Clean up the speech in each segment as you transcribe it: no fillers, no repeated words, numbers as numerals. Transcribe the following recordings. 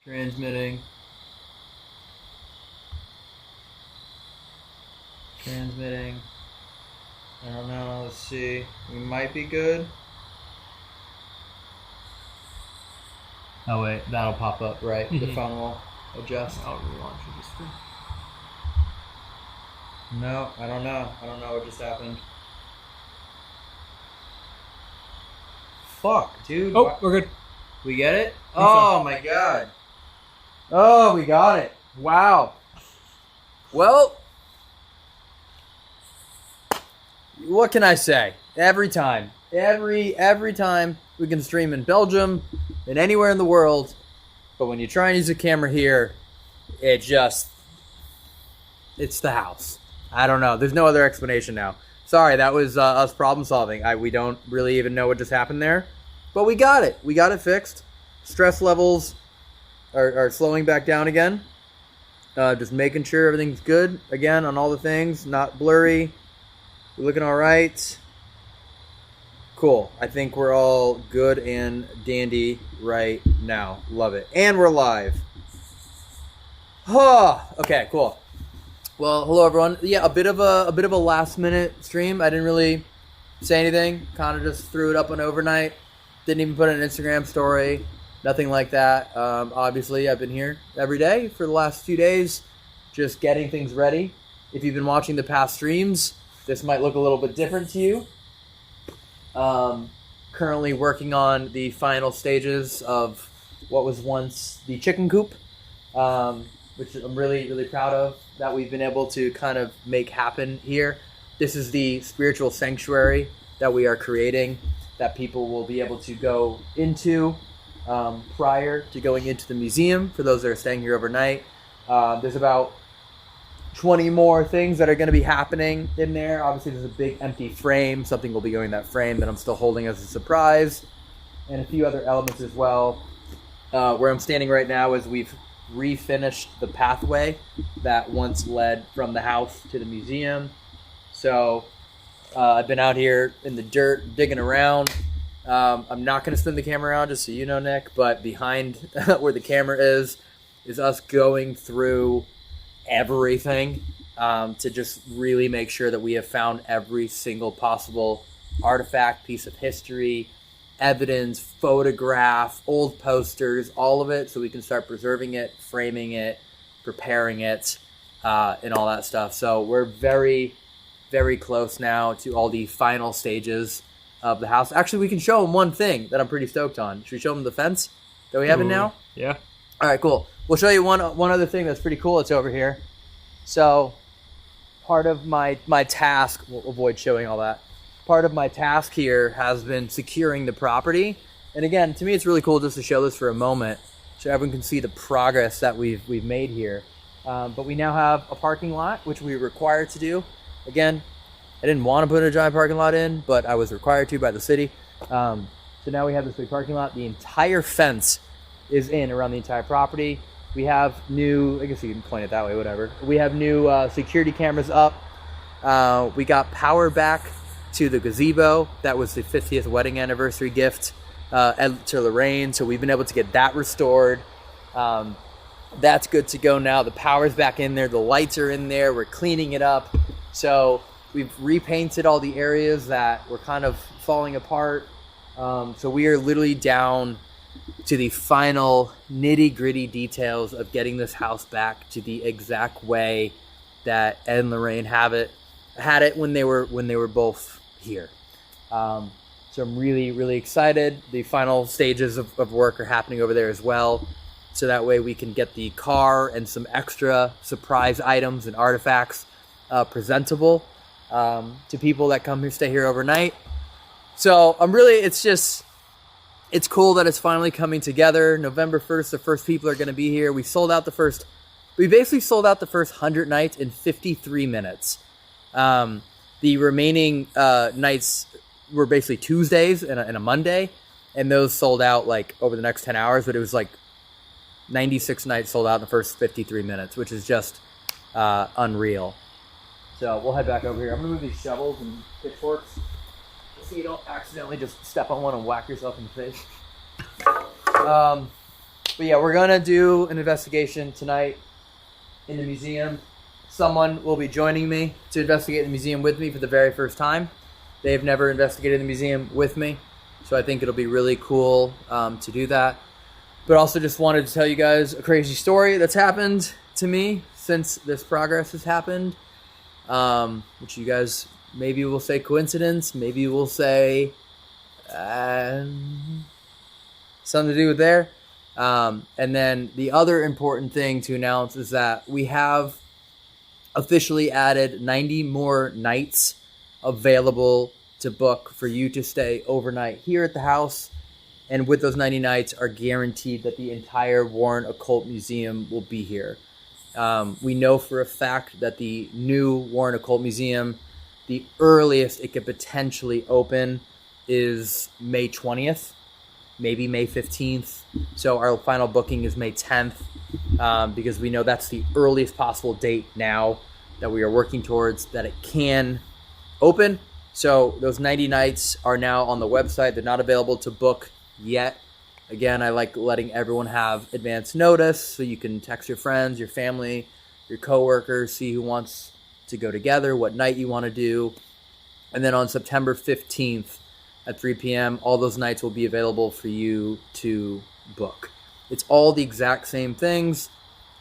Transmitting. I don't know. Let's see. We might be good. Oh wait, that'll pop up, right? The phone will adjust. I'll relaunch it just for... No, I don't know. I don't know what just happened. Fuck, dude. Oh, we're good. We get it? Oh my god. Oh, we got it. Wow. Well, what can I say? Every time we can stream in Belgium and anywhere in the world, but when you try and use a camera here, it's the house. I don't know. There's no other explanation now. Sorry, that was us problem solving. We don't really even know what just happened there, but we got it. We got it fixed. Stress levels are slowing back down again. Just making sure everything's good again on all the things, not blurry. We're looking all right. Cool. I think we're all good and dandy right now. Love it. And we're live. Oh, okay, cool. Well, hello everyone. Yeah, a bit of a last minute stream. I didn't really say anything. Kind of just threw it up on overnight. Didn't even put an Instagram story. Nothing like that. Obviously, I've been here every day for the last few days, just getting things ready. If you've been watching the past streams, this might look a little bit different to you. Currently working on the final stages of what was once the chicken coop, which I'm really, really proud of that we've been able to kind of make happen here. This is the spiritual sanctuary that we are creating that people will be able to go into prior to going into the museum for those that are staying here overnight. There's about 20 more things that are going to be happening in there. Obviously, there's a big empty frame. Something will be going in that frame that I'm still holding as a surprise. And a few other elements as well. Where I'm standing right now is we've refinished the pathway that once led from the house to the museum. So I've been out here in the dirt digging around. I'm not going to spin the camera around, just so you know, Nick, but behind where the camera is us going through everything to just really make sure that we have found every single possible artifact, piece of history, evidence, photograph, old posters, all of it, so we can start preserving it, framing it, preparing it, and all that stuff. So we're very, very close now to all the final stages of the house. Actually, we can show them one thing that I'm pretty stoked on. Should we show them the fence that we have in now? Yeah. All right, cool. We'll show you one other thing that's pretty cool. It's over here. So part of my task, we'll avoid showing all that. Part of my task here has been securing the property. And again, to me, it's really cool just to show this for a moment so everyone can see the progress that we've made here. But we now have a parking lot, which we were required to do. Again, I didn't want to put a giant parking lot in, but I was required to by the city. So now we have this big parking lot. The entire fence is in around the entire property. We have new, I guess you can point it that way, whatever. We have new security cameras up. We got power back to the gazebo. That was the 50th wedding anniversary gift to Lorraine. So we've been able to get that restored. That's good to go now. The power's back in there. The lights are in there. We're cleaning it up. So we've repainted all the areas that were kind of falling apart. So we are literally down to the final nitty-gritty details of getting this house back to the exact way that Ed and Lorraine had it when they were both here. So I'm really, really excited. The final stages of work are happening over there as well. So that way we can get the car and some extra surprise items and artifacts presentable to people that come here, stay here overnight. So it's cool that it's finally coming together. November 1st, the first people are going to be here. We basically sold out the first 100 nights in 53 minutes. The remaining nights were basically Tuesdays and a Monday, and those sold out like over the next 10 hours, but it was like 96 nights sold out in the first 53 minutes, which is just unreal. So we'll head back over here. I'm going to move these shovels and pitchforks so you don't accidentally just step on one and whack yourself in the face. But yeah, we're gonna do an investigation tonight in the museum. Someone will be joining me to investigate the museum with me for the very first time. They've never investigated the museum with me, so I think it'll be really cool to do that. But also just wanted to tell you guys a crazy story that's happened to me since this progress has happened, which you guys maybe will say coincidence, maybe you will say something to do with there. And then the other important thing to announce is that we have officially added 90 more nights available to book for you to stay overnight here at the house. And with those 90 nights are guaranteed that the entire Warren Occult Museum will be here. We know for a fact that the new Warren Occult Museum, the earliest it could potentially open is May 20th, maybe May 15th. So our final booking is May 10th, because we know that's the earliest possible date now that we are working towards that it can open. So those 90 nights are now on the website. They're not available to book yet. Again, I like letting everyone have advance notice so you can text your friends, your family, your coworkers, see who wants to go together, what night you want to do. And then on September 15th at 3 p.m., all those nights will be available for you to book. It's all the exact same things.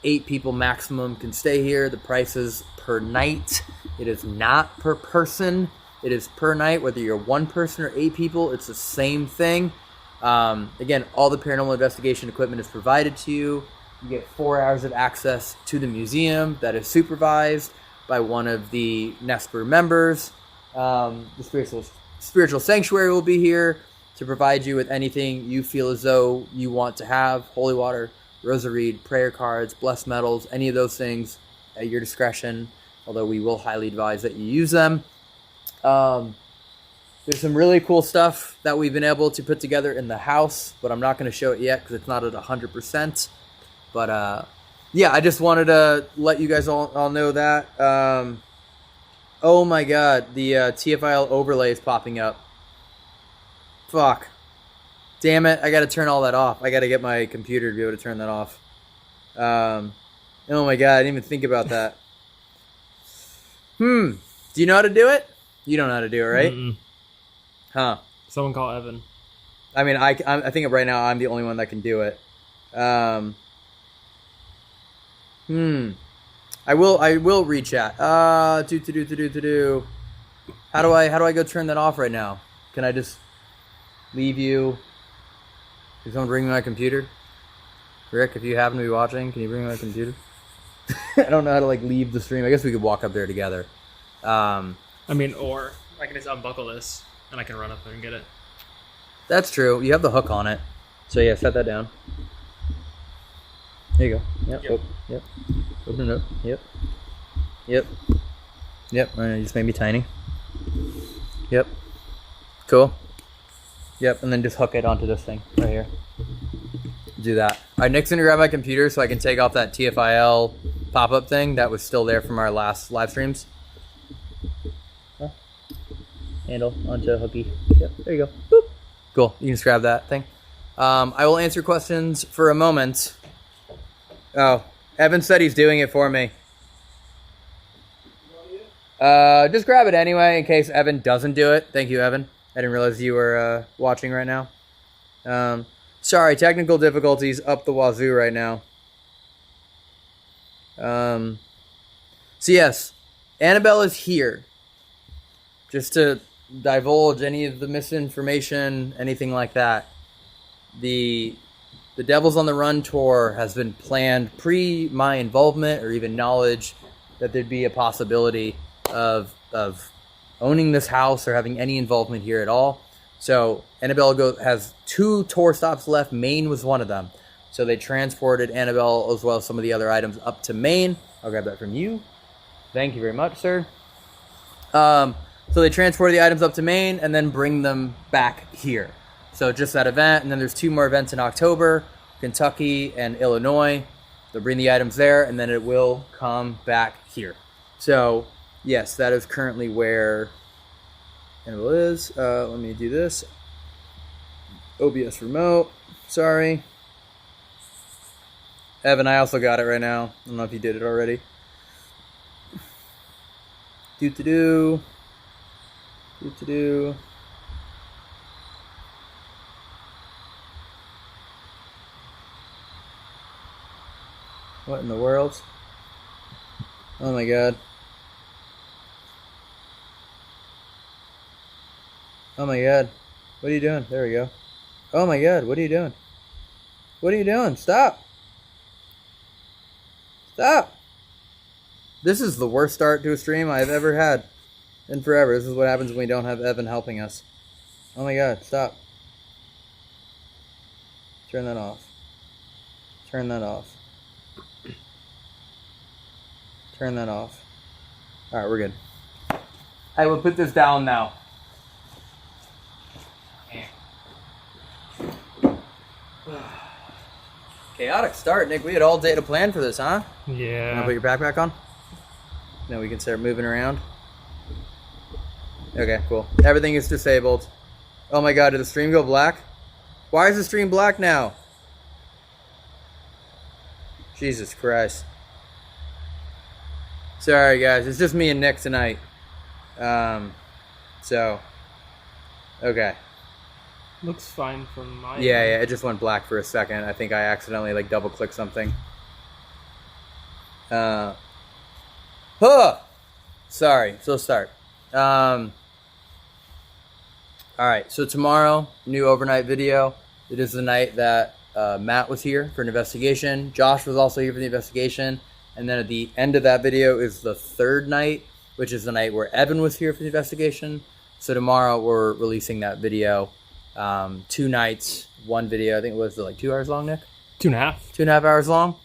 8 people maximum can stay here. The price is per night. It is not per person. It is per night, whether you're 1 person or 8 people, it's the same thing. Again, all the paranormal investigation equipment is provided to you. You get 4 hours of access to the museum that is supervised by one of the NESPR members. The spiritual sanctuary will be here to provide you with anything you feel as though you want to have. Holy water, rosary, prayer cards, blessed metals, any of those things at your discretion, although we will highly advise that you use them. There's some really cool stuff that we've been able to put together in the house, but I'm not going to show it yet because it's not at 100%. But yeah, I just wanted to let you guys all know that. Oh my god, the TFIL overlay is popping up. Fuck. Damn it, I got to turn all that off. I got to get my computer to be able to turn that off. Oh my god, I didn't even think about that. Do you know how to do it? You don't know how to do it, right? Mm-mm. Huh. Someone call Evan. I mean, I think right now I'm the only one that can do it. I will reach out. How do I go turn that off right now? Can I just leave you? Can someone bring me my computer? Rick, if you happen to be watching, can you bring me my computer? I don't know how to leave the stream. I guess we could walk up there together. I mean, or I can just unbuckle this and I can run up there and get it. That's true. You have the hook on it. So yeah, set that down. There you go. Yep. Yep. Yep. Open it up. Yep. Yep. Yep. You just made me tiny. Yep. Cool. Yep. And then just hook it onto this thing right here. Do that. All right, Nick's gonna grab my computer so I can take off that TFIL pop-up thing that was still there from our last live streams. Handle onto hooky. Yep, there you go. Boop. Cool. You can just grab that thing. I will answer questions for a moment. Oh, Evan said he's doing it for me. Just grab it anyway in case Evan doesn't do it. Thank you, Evan. I didn't realize you were watching right now. Sorry, technical difficulties up the wazoo right now. So yes, Annabelle is here. Just to divulge any of the misinformation, anything like that. The Devils on the Run tour has been planned pre my involvement or even knowledge that there'd be a possibility of owning this house or having any involvement here at all. So Annabelle has 2 tour stops left. Maine was one of them. So they transported Annabelle as well as some of the other items up to Maine. I'll grab that from you. Thank you very much, sir. So they transport the items up to Maine and then bring them back here. So just that event, and then there's 2 more events in October, Kentucky and Illinois. They'll bring the items there, and then it will come back here. So yes, that is currently where Annabelle is. Let me do this. OBS remote. Sorry. Evan, I also got it right now. I don't know if you did it already. Do-to-do. Do-to-do. What in the world? Oh my god. Oh my god. What are you doing? There we go. Oh my god, what are you doing? What are you doing? Stop! Stop! This is the worst start to a stream I've ever had in forever. This is what happens when we don't have Evan helping us. Oh my god, stop. Turn that off. Turn that off. Turn that off. Alright, we're good. I will put this down now. Chaotic start, Nick. We had all day to plan for this, huh? Yeah. You want to put your backpack on? Then we can start moving around. Okay, cool. Everything is disabled. Oh my god, did the stream go black? Why is the stream black now? Jesus Christ. Sorry guys, it's just me and Nick tonight. Okay. Looks fine from my Yeah, it just went black for a second. I think I accidentally like double clicked something. Sorry, so start. Alright, so tomorrow, new overnight video. It is the night that Matt was here for an investigation. Josh was also here for the investigation. And then at the end of that video is the third night, which is the night where Evan was here for the investigation. So tomorrow we're releasing that video. 2 nights, 1 video. I think it was like 2 hours long, Nick? 2.5. 2.5 hours long,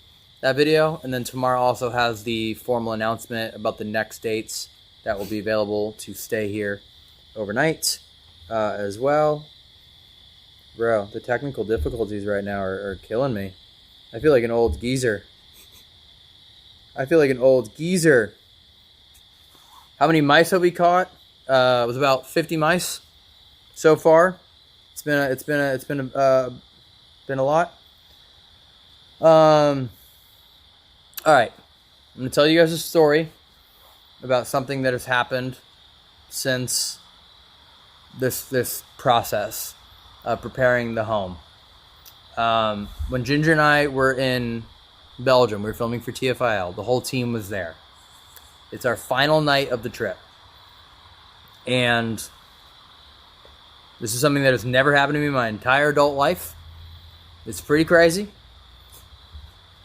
that video. And then tomorrow also has the formal announcement about the next dates that will be available to stay here overnight as well. Bro, the technical difficulties right now are killing me. I feel like an old geezer. How many mice have we caught? It was about 50 mice so far. It's been a lot. All right, I'm gonna tell you guys a story about something that has happened since this process of preparing the home. When Ginger and I were in Belgium, we were filming for TFIL. The whole team was there. It's our final night of the trip, and this is something that has never happened to me in my entire adult life. It's pretty crazy.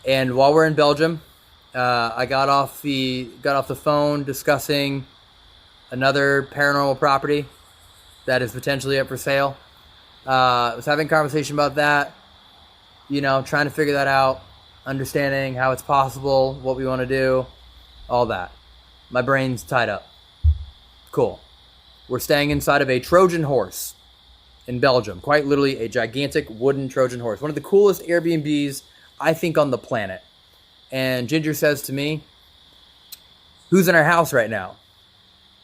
And while we're in Belgium, I got off the phone discussing another paranormal property that is potentially up for sale. I was having a conversation about that, trying to figure that out, understanding how it's possible, what we want to do, all that. My brain's tied up. Cool. We're staying inside of a Trojan horse in Belgium. Quite literally a gigantic wooden Trojan horse. One of the coolest Airbnbs, I think, on the planet. And Ginger says to me, who's in our house right now?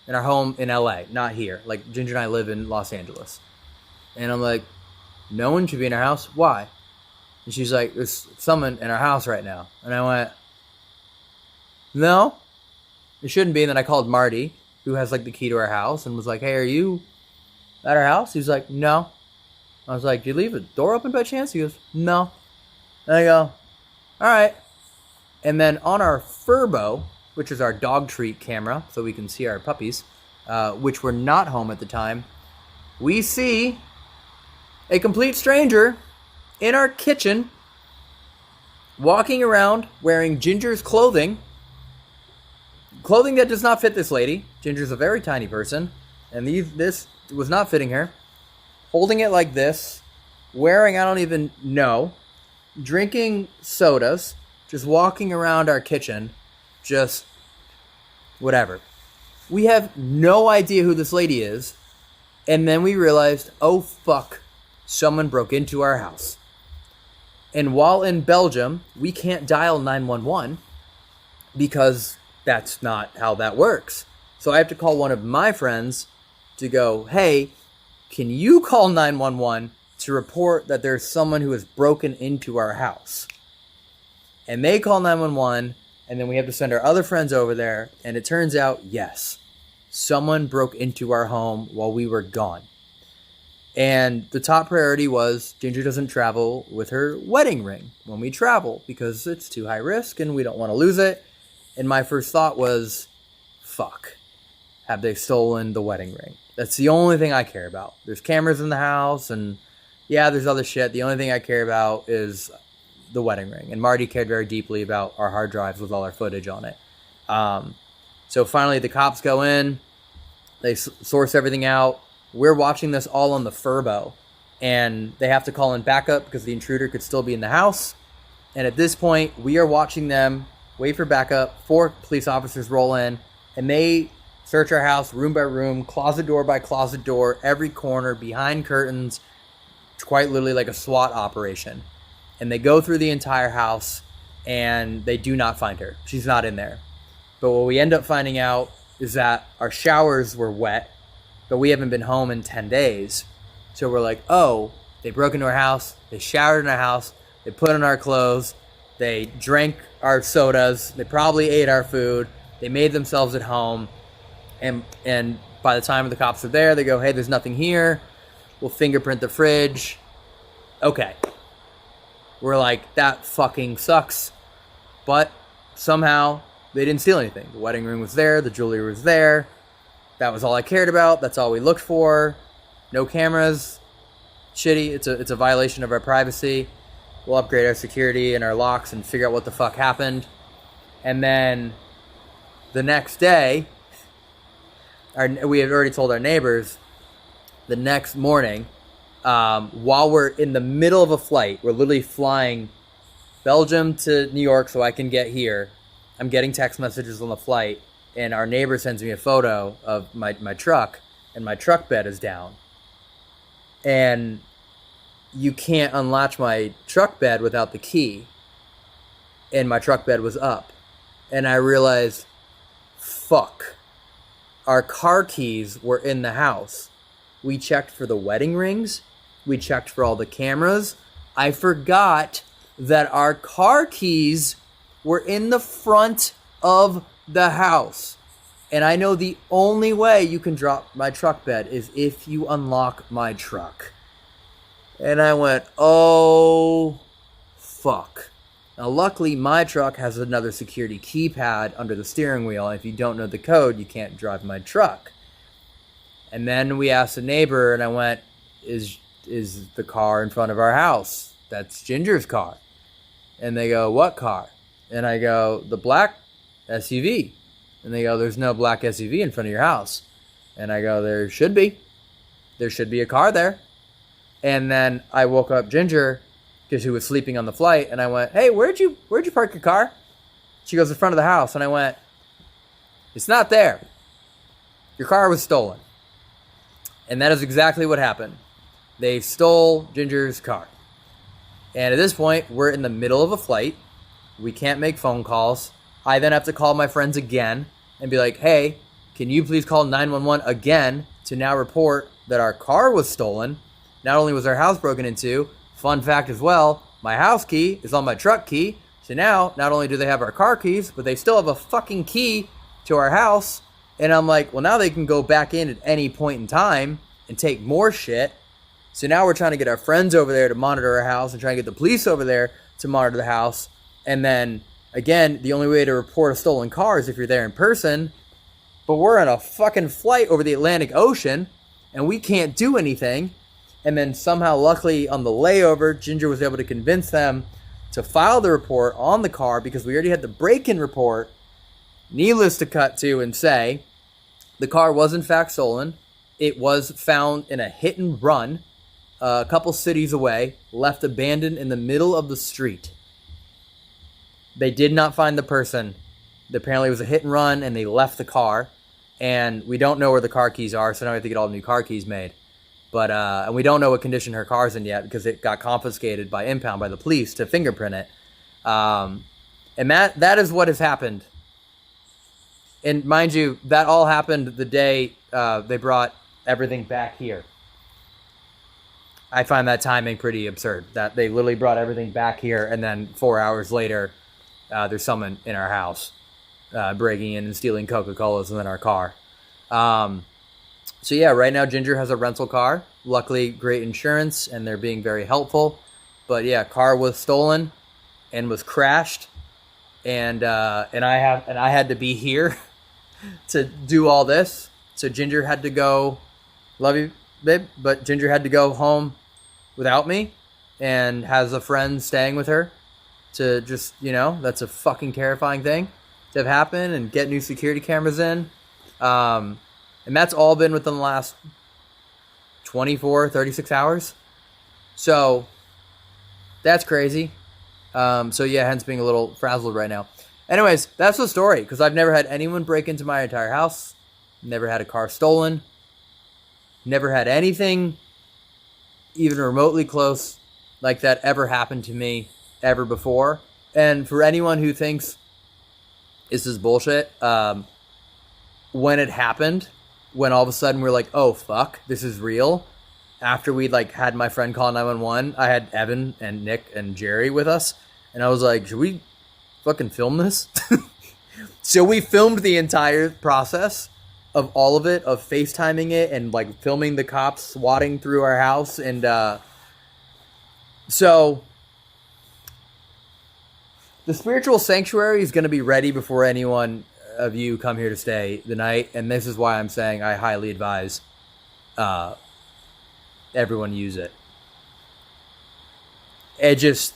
In our home in LA, not here. Like, Ginger and I live in Los Angeles. And I'm like, no one should be in our house. Why? And she's like, there's someone in our house right now. And I went, no, it shouldn't be. And then I called Marty, who has like the key to our house, and was like, hey, are you at our house? He's like, no. I was like, did you leave the door open by chance? He goes, no. And I go, all right. And then on our Furbo, which is our dog treat camera, so we can see our puppies, which were not home at the time, we see a complete stranger in our kitchen walking around wearing Ginger's clothing that does not fit this lady. Ginger's a very tiny person, and this was not fitting her. Holding it like this, wearing I don't even know, drinking sodas, just walking around our kitchen, just whatever. We have no idea who this lady is, and then we realized, oh fuck, someone broke into our house. And while in Belgium, we can't dial 911 because that's not how that works. So I have to call one of my friends to go, hey, can you call 911 to report that there's someone who has broken into our house? And they call 911, and then we have to send our other friends over there. And it turns out, yes, someone broke into our home while we were gone. And the top priority was Ginger doesn't travel with her wedding ring when we travel because it's too high risk and we don't want to lose it. And my first thought was, fuck, have they stolen the wedding ring? That's the only thing I care about. There's cameras in the house and yeah, there's other shit. The only thing I care about is the wedding ring. And Marty cared very deeply about our hard drives with all our footage on it. So finally the cops go in, they source everything out. We're watching this all on the Furbo, and they have to call in backup because the intruder could still be in the house. And at this point, we are watching them wait for backup. 4 police officers roll in, and they search our house room by room, closet door by closet door, every corner, behind curtains. It's quite literally like a SWAT operation. And they go through the entire house, and they do not find her. She's not in there. But what we end up finding out is that our showers were wet, but we haven't been home in 10 days. So we're like, oh, they broke into our house, they showered in our house, they put on our clothes, they drank our sodas, they probably ate our food, they made themselves at home, and by the time the cops are there, they go, hey, there's nothing here, we'll fingerprint the fridge. Okay. We're like, that fucking sucks. But somehow they didn't steal anything. The wedding ring was there, the jewelry was there. That was all I cared about. That's all we looked for. No cameras. Shitty. It's a violation of our privacy. We'll upgrade our security and our locks and figure out what the fuck happened. And then the next day, we had already told our neighbors. The next morning, while we're in the middle of a flight, we're literally flying Belgium to New York so I can get here. I'm getting text messages on the flight. And our neighbor sends me a photo of my truck, and my truck bed is down. And you can't unlatch my truck bed without the key. And my truck bed was up. And I realized, fuck. Our car keys were in the house. We checked for the wedding rings. We checked for all the cameras. I forgot that our car keys were in the front of the house. And I know the only way you can drop my truck bed is if you unlock my truck. And I went, oh, fuck. Now, luckily, my truck has another security keypad under the steering wheel. And if you don't know the code, you can't drive my truck. And then we asked a neighbor, and I went, is the car in front of our house? That's Ginger's car. And they go, what car? And I go, the black SUV. And they go, there's no black SUV in front of your house. And I go, there should be. There should be a car there. And then I woke up Ginger because she was sleeping on the flight. And I went, hey, where'd you park your car? She goes, in front of the house. And I went, it's not there. Your car was stolen. And that is exactly what happened. They stole Ginger's car. And at this point, we're in the middle of a flight. We can't make phone calls. I then have to call my friends again and be like, hey, can you please call 911 again to now report that our car was stolen? Not only was our house broken into, fun fact as well, my house key is on my truck key. So now, not only do they have our car keys, but they still have a fucking key to our house. And I'm like, well, now they can go back in at any point in time and take more shit. So now we're trying to get our friends over there to monitor our house and trying to get the police over there to monitor the house. And then, again, the only way to report a stolen car is if you're there in person. But we're on a fucking flight over the Atlantic Ocean, and we can't do anything. And then somehow, luckily, on the layover, Ginger was able to convince them to file the report on the car because we already had the break-in report. Needless to cut to and say, the car was in fact stolen. It was found in a hit and run a couple cities away, left abandoned in the middle of the street. They did not find the person. Apparently it was a hit and run and they left the car. And we don't know where the car keys are, so now we have to get all new car keys made. But and we don't know what condition her car's in yet because it got confiscated by impound by the police to fingerprint it. And that is what has happened. And mind you, that all happened the day they brought everything back here. I find that timing pretty absurd. That they literally brought everything back here, and then 4 hours later, there's someone in our house breaking in and stealing Coca-Colas in our car. So yeah, right now Ginger has a rental car. Luckily, great insurance, and they're being very helpful. But yeah, car was stolen and was crashed, and I had to be here to do all this. So Ginger had to go. Love you, babe, but Ginger had to go home without me, and has a friend staying with her. To just, that's a fucking terrifying thing to have happen, and get new security cameras in. And that's all been within the last 24, 36 hours. So that's crazy. So yeah, hence being a little frazzled right now. Anyways, that's the story, because I've never had anyone break into my entire house. Never had a car stolen. Never had anything even remotely close like that ever happened to me ever before. And for anyone who thinks this is bullshit, when it happened, when all of a sudden we're like, oh fuck, this is real. After we'd had my friend call 911, I had Evan and Nick and Jerry with us, and I was like, should we fucking film this? So we filmed the entire process of all of it, of FaceTiming it and filming the cops swatting through our house. And so the spiritual sanctuary is going to be ready before anyone of you come here to stay the night, and this is why I'm saying I highly advise everyone use it. It just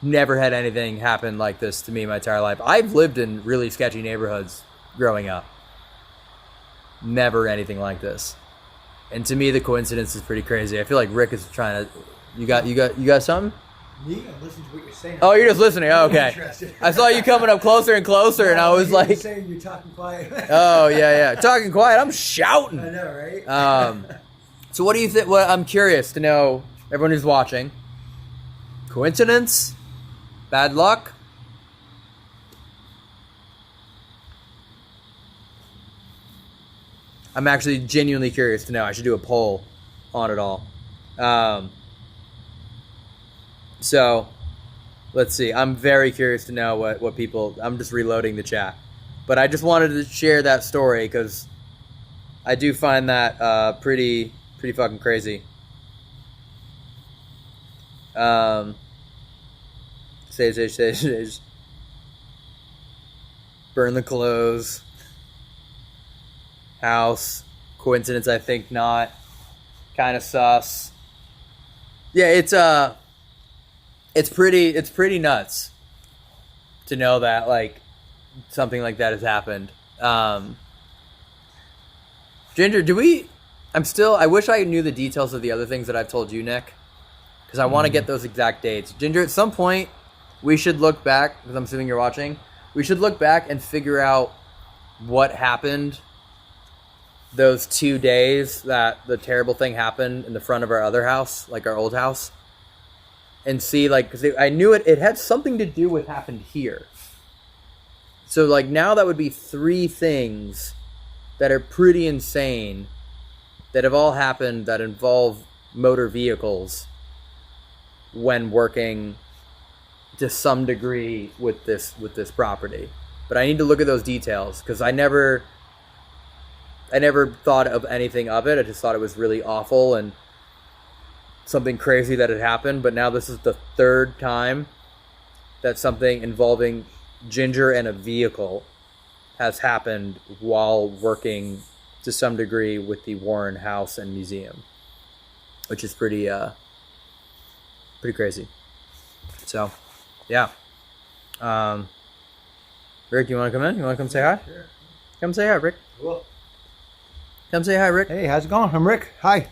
never had anything happen like this to me my entire life. I've lived in really sketchy neighborhoods growing up. Never anything like this. And to me, the coincidence is pretty crazy. I feel like Rick is trying to. You got something? Me? I'm listening to what you're saying. Oh, you're just listening. Oh, okay. I saw you coming up closer and closer, and I was like, you're saying you're talking quiet. Oh yeah, talking quiet. I'm shouting. I know, right? So what do you think? Well, I'm curious to know, everyone who's watching. Coincidence? Bad luck? I'm actually genuinely curious to know. I should do a poll on it all. So, let's see. I'm very curious to know what people... I'm just reloading the chat. But I just wanted to share that story because I do find that pretty fucking crazy. Sage. Burn the clothes. House. Coincidence, I think not. Kind of sus. Yeah, it's pretty nuts to know that something like that has happened. Ginger, I wish I knew the details of the other things that I've told you, Nick, because I want to get those exact dates. Ginger, at some point we should look back, because I'm assuming you're watching, we should look back and figure out what happened those 2 days that the terrible thing happened in the front of our other house, our old house. And see, because I knew it had something to do with happened here. So, now that would be 3 things that are pretty insane that have all happened that involve motor vehicles when working to some degree with this property. But I need to look at those details because I never thought of anything of it. I just thought it was really awful and something crazy that had happened. But now this is the 3rd time that something involving Ginger and a vehicle has happened while working to some degree with the Warren House and Museum, which is pretty crazy. So, yeah. Rick, you want to come in? You want to come say hi? Sure. Come say hi, Rick. Cool. Come say hi, Rick. Hey, how's it going? I'm Rick. Hi.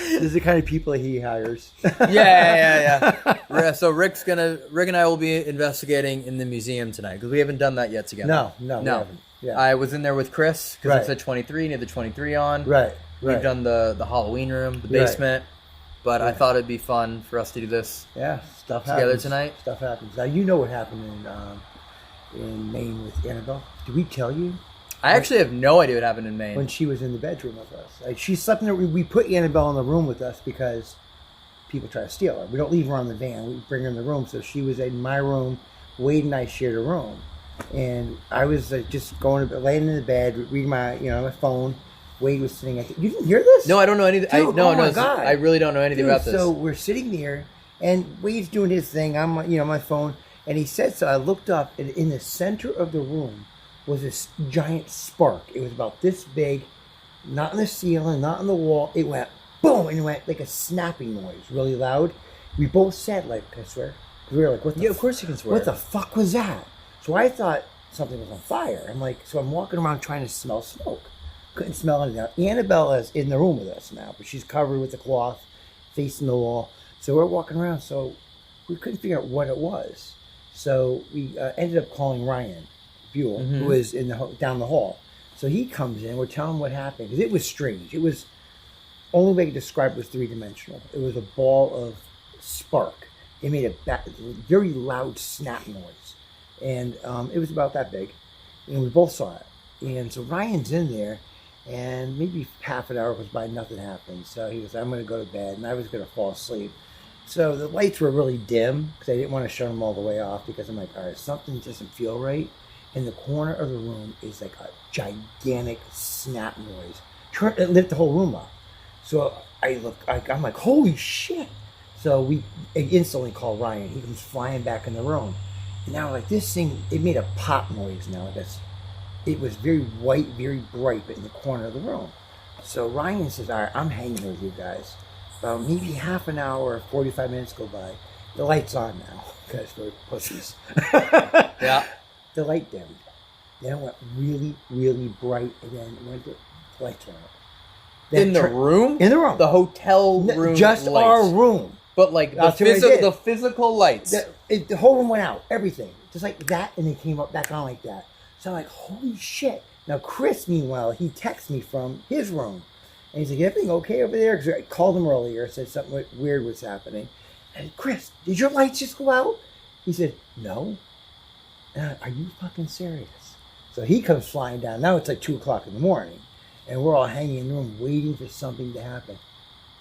This is the kind of people he hires. Yeah. So Rick and I will be investigating in the museum tonight because we haven't done that yet together. No. We haven't. Yeah. I was in there with Chris because it said 23, near the 23 on. Right. We've done the Halloween room, the basement, but I thought it'd be fun for us to do this. Yeah, stuff together happens. tonight. Stuff happens. Now you know what happened in Maine with Annabelle. Did we tell you? I actually have no idea what happened in Maine. When she was in the bedroom with us. She slept in there. We put Annabelle in the room with us because people try to steal her. We don't leave her on the van. We bring her in the room. So she was in my room. Wade and I shared a room. And I was just laying in the bed, reading my phone. Wade was sitting at you didn't hear this? No, I don't know anything. Dude, God. I really don't know anything about this. So we're sitting there, and Wade's doing his thing. I'm, my phone. And he said, so I looked up, and in the center of the room was this giant spark. It was about this big, not on the ceiling, not on the wall. It went boom, and it went like a snapping noise, really loud. We both said, like, I swear. We were like, what the Yeah, of course you can swear. What the fuck was that? So I thought something was on fire. I'm like, so I'm walking around trying to smell smoke. Couldn't smell anything. Annabelle is in the room with us now, but she's covered with a cloth, facing the wall. So we're walking around, so we couldn't figure out what it was. So we ended up calling Ryan Buell, who was in down the hall. So he comes in. We're telling him what happened because it was strange. It was only way I could describe it was 3-dimensional. It was a ball of spark. It made a very loud snap noise, and it was about that big. And we both saw it. And so Ryan's in there, and maybe half an hour goes by, nothing happened. So he was, I'm going to go to bed, and I was going to fall asleep. So the lights were really dim because I didn't want to shut them all the way off because I'm like, all right, something doesn't feel right. In the corner of the room is like a gigantic snap noise. It lit the whole room up. So I'm like, holy shit. So we instantly call Ryan. He comes flying back in the room. And now like this thing, it made a pop noise now. It was very white, very bright, but in the corner of the room. So Ryan says, all right, I'm hanging with you guys. Maybe half an hour or 45 minutes go by. The light's on now because we're pussies. Yeah. The light dimmed. Then it went really, really bright, and then it went to the lights went out. In the room? In the room. The hotel room. Just lights. our room. But like the physical lights. The whole room went out. Everything. Just like that, and it came up back on like that. So I'm like, holy shit. Now Chris, meanwhile, he texts me from his room. And he's like, everything okay over there? Because I called him earlier, said something weird was happening. And Chris, did your lights just go out? He said, no. Are you fucking serious? So he comes flying down. Now it's like 2 o'clock in the morning. And we're all hanging in the room waiting for something to happen.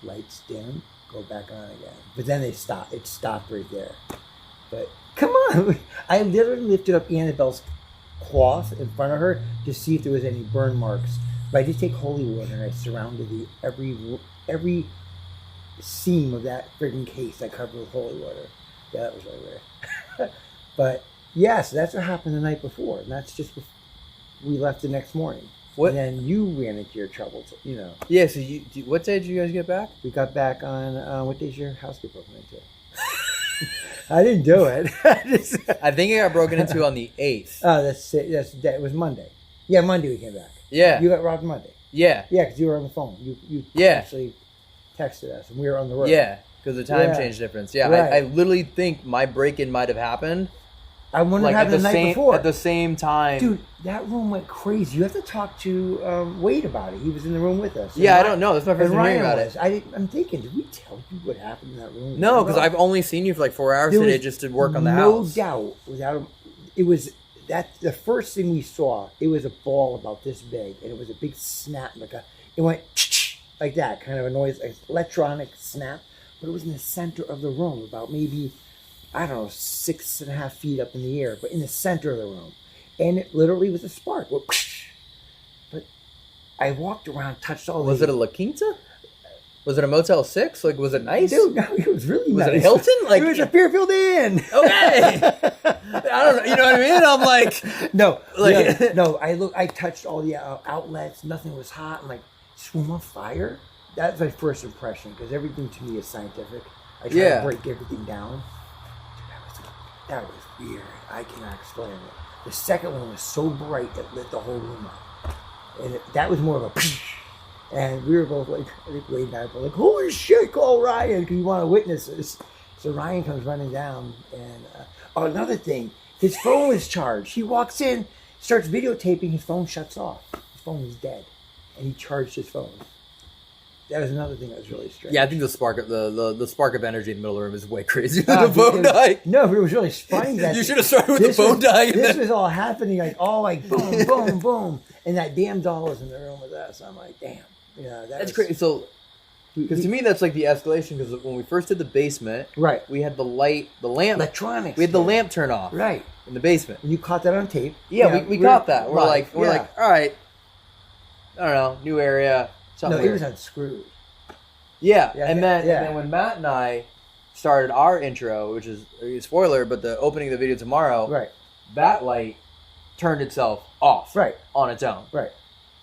Lights dim, go back on again. But then they stopped. It stopped right there. But come on. I literally lifted up Annabelle's cloth in front of her to see if there was any burn marks. But I did take holy water and I surrounded every seam of that friggin' case I covered with holy water. Yeah, that was right there. But yes, that's what happened the night before. And that's just we left the next morning. What? And then you ran into your troubles, Yeah, so what day did you guys get back? We got back on, what day's your house get broken into? I didn't do it. I think it got broken into on the 8th. Oh, it was Monday. Yeah, Monday we came back. Yeah. You got robbed Monday. Yeah. Yeah, because you were on the phone. You actually texted us, and we were on the road. Yeah, because the time change difference. Yeah, right. I literally think my break-in might have happened. I wonder what happened the night before. At the same time. Dude, that room went crazy. You have to talk to Wade about it. He was in the room with us. Yeah, I don't know. That's my first time hearing about it. I'm thinking, did we tell you what happened in that room? No, because I've only seen you for like 4 hours today just to work on the house. No doubt. It was the first thing we saw. It was a ball about this big, and it was a big snap. It went like that, kind of a noise, like electronic snap. But it was in the center of the room, about maybe, I don't know, 6.5 feet up in the air, but in the center of the room. And it literally was a spark. But I walked around, touched all Was it a La Quinta? Was it a Motel 6? Like, was it nice? Dude, no, it was really nice. Was it a Hilton? Like, it was a Fairfield Inn. Okay. I don't know. You know what I mean? I'm like... No. Like, no, I touched all the outlets. Nothing was hot. I'm like, swim on fire? That's my first impression, because everything to me is scientific. I try to break everything down. That was weird. I cannot explain it. The second one was so bright it lit the whole room up. And that was more of a... And we were both like, I think Wade and I were like, holy shit, call Ryan, because we want to witness this. So Ryan comes running down, and another thing, his phone was charged. He walks in, starts videotaping, his phone shuts off. His phone was dead, and he charged his phone. That was another thing that was really strange. Yeah, I think the spark of energy in the middle of the room is way crazier than the phone dying. No, but it was really funny. You should have started with the phone dying. This was all happening like boom, boom, boom, and that damn doll was in the room with us. I'm like, damn. Yeah, that's crazy. So Because to me, that's like the escalation. Because when we first did the basement, right, we had the lamp, electronics. We had the lamp turn off, right, in the basement. And you caught that on tape. Yeah, we caught that. We're like, all right, I don't know, new area. Something it was unscrewed. Yeah, and then when Matt and I started our intro, which is a spoiler, but the opening of the video tomorrow, right, that light turned itself off, right, on its own, right,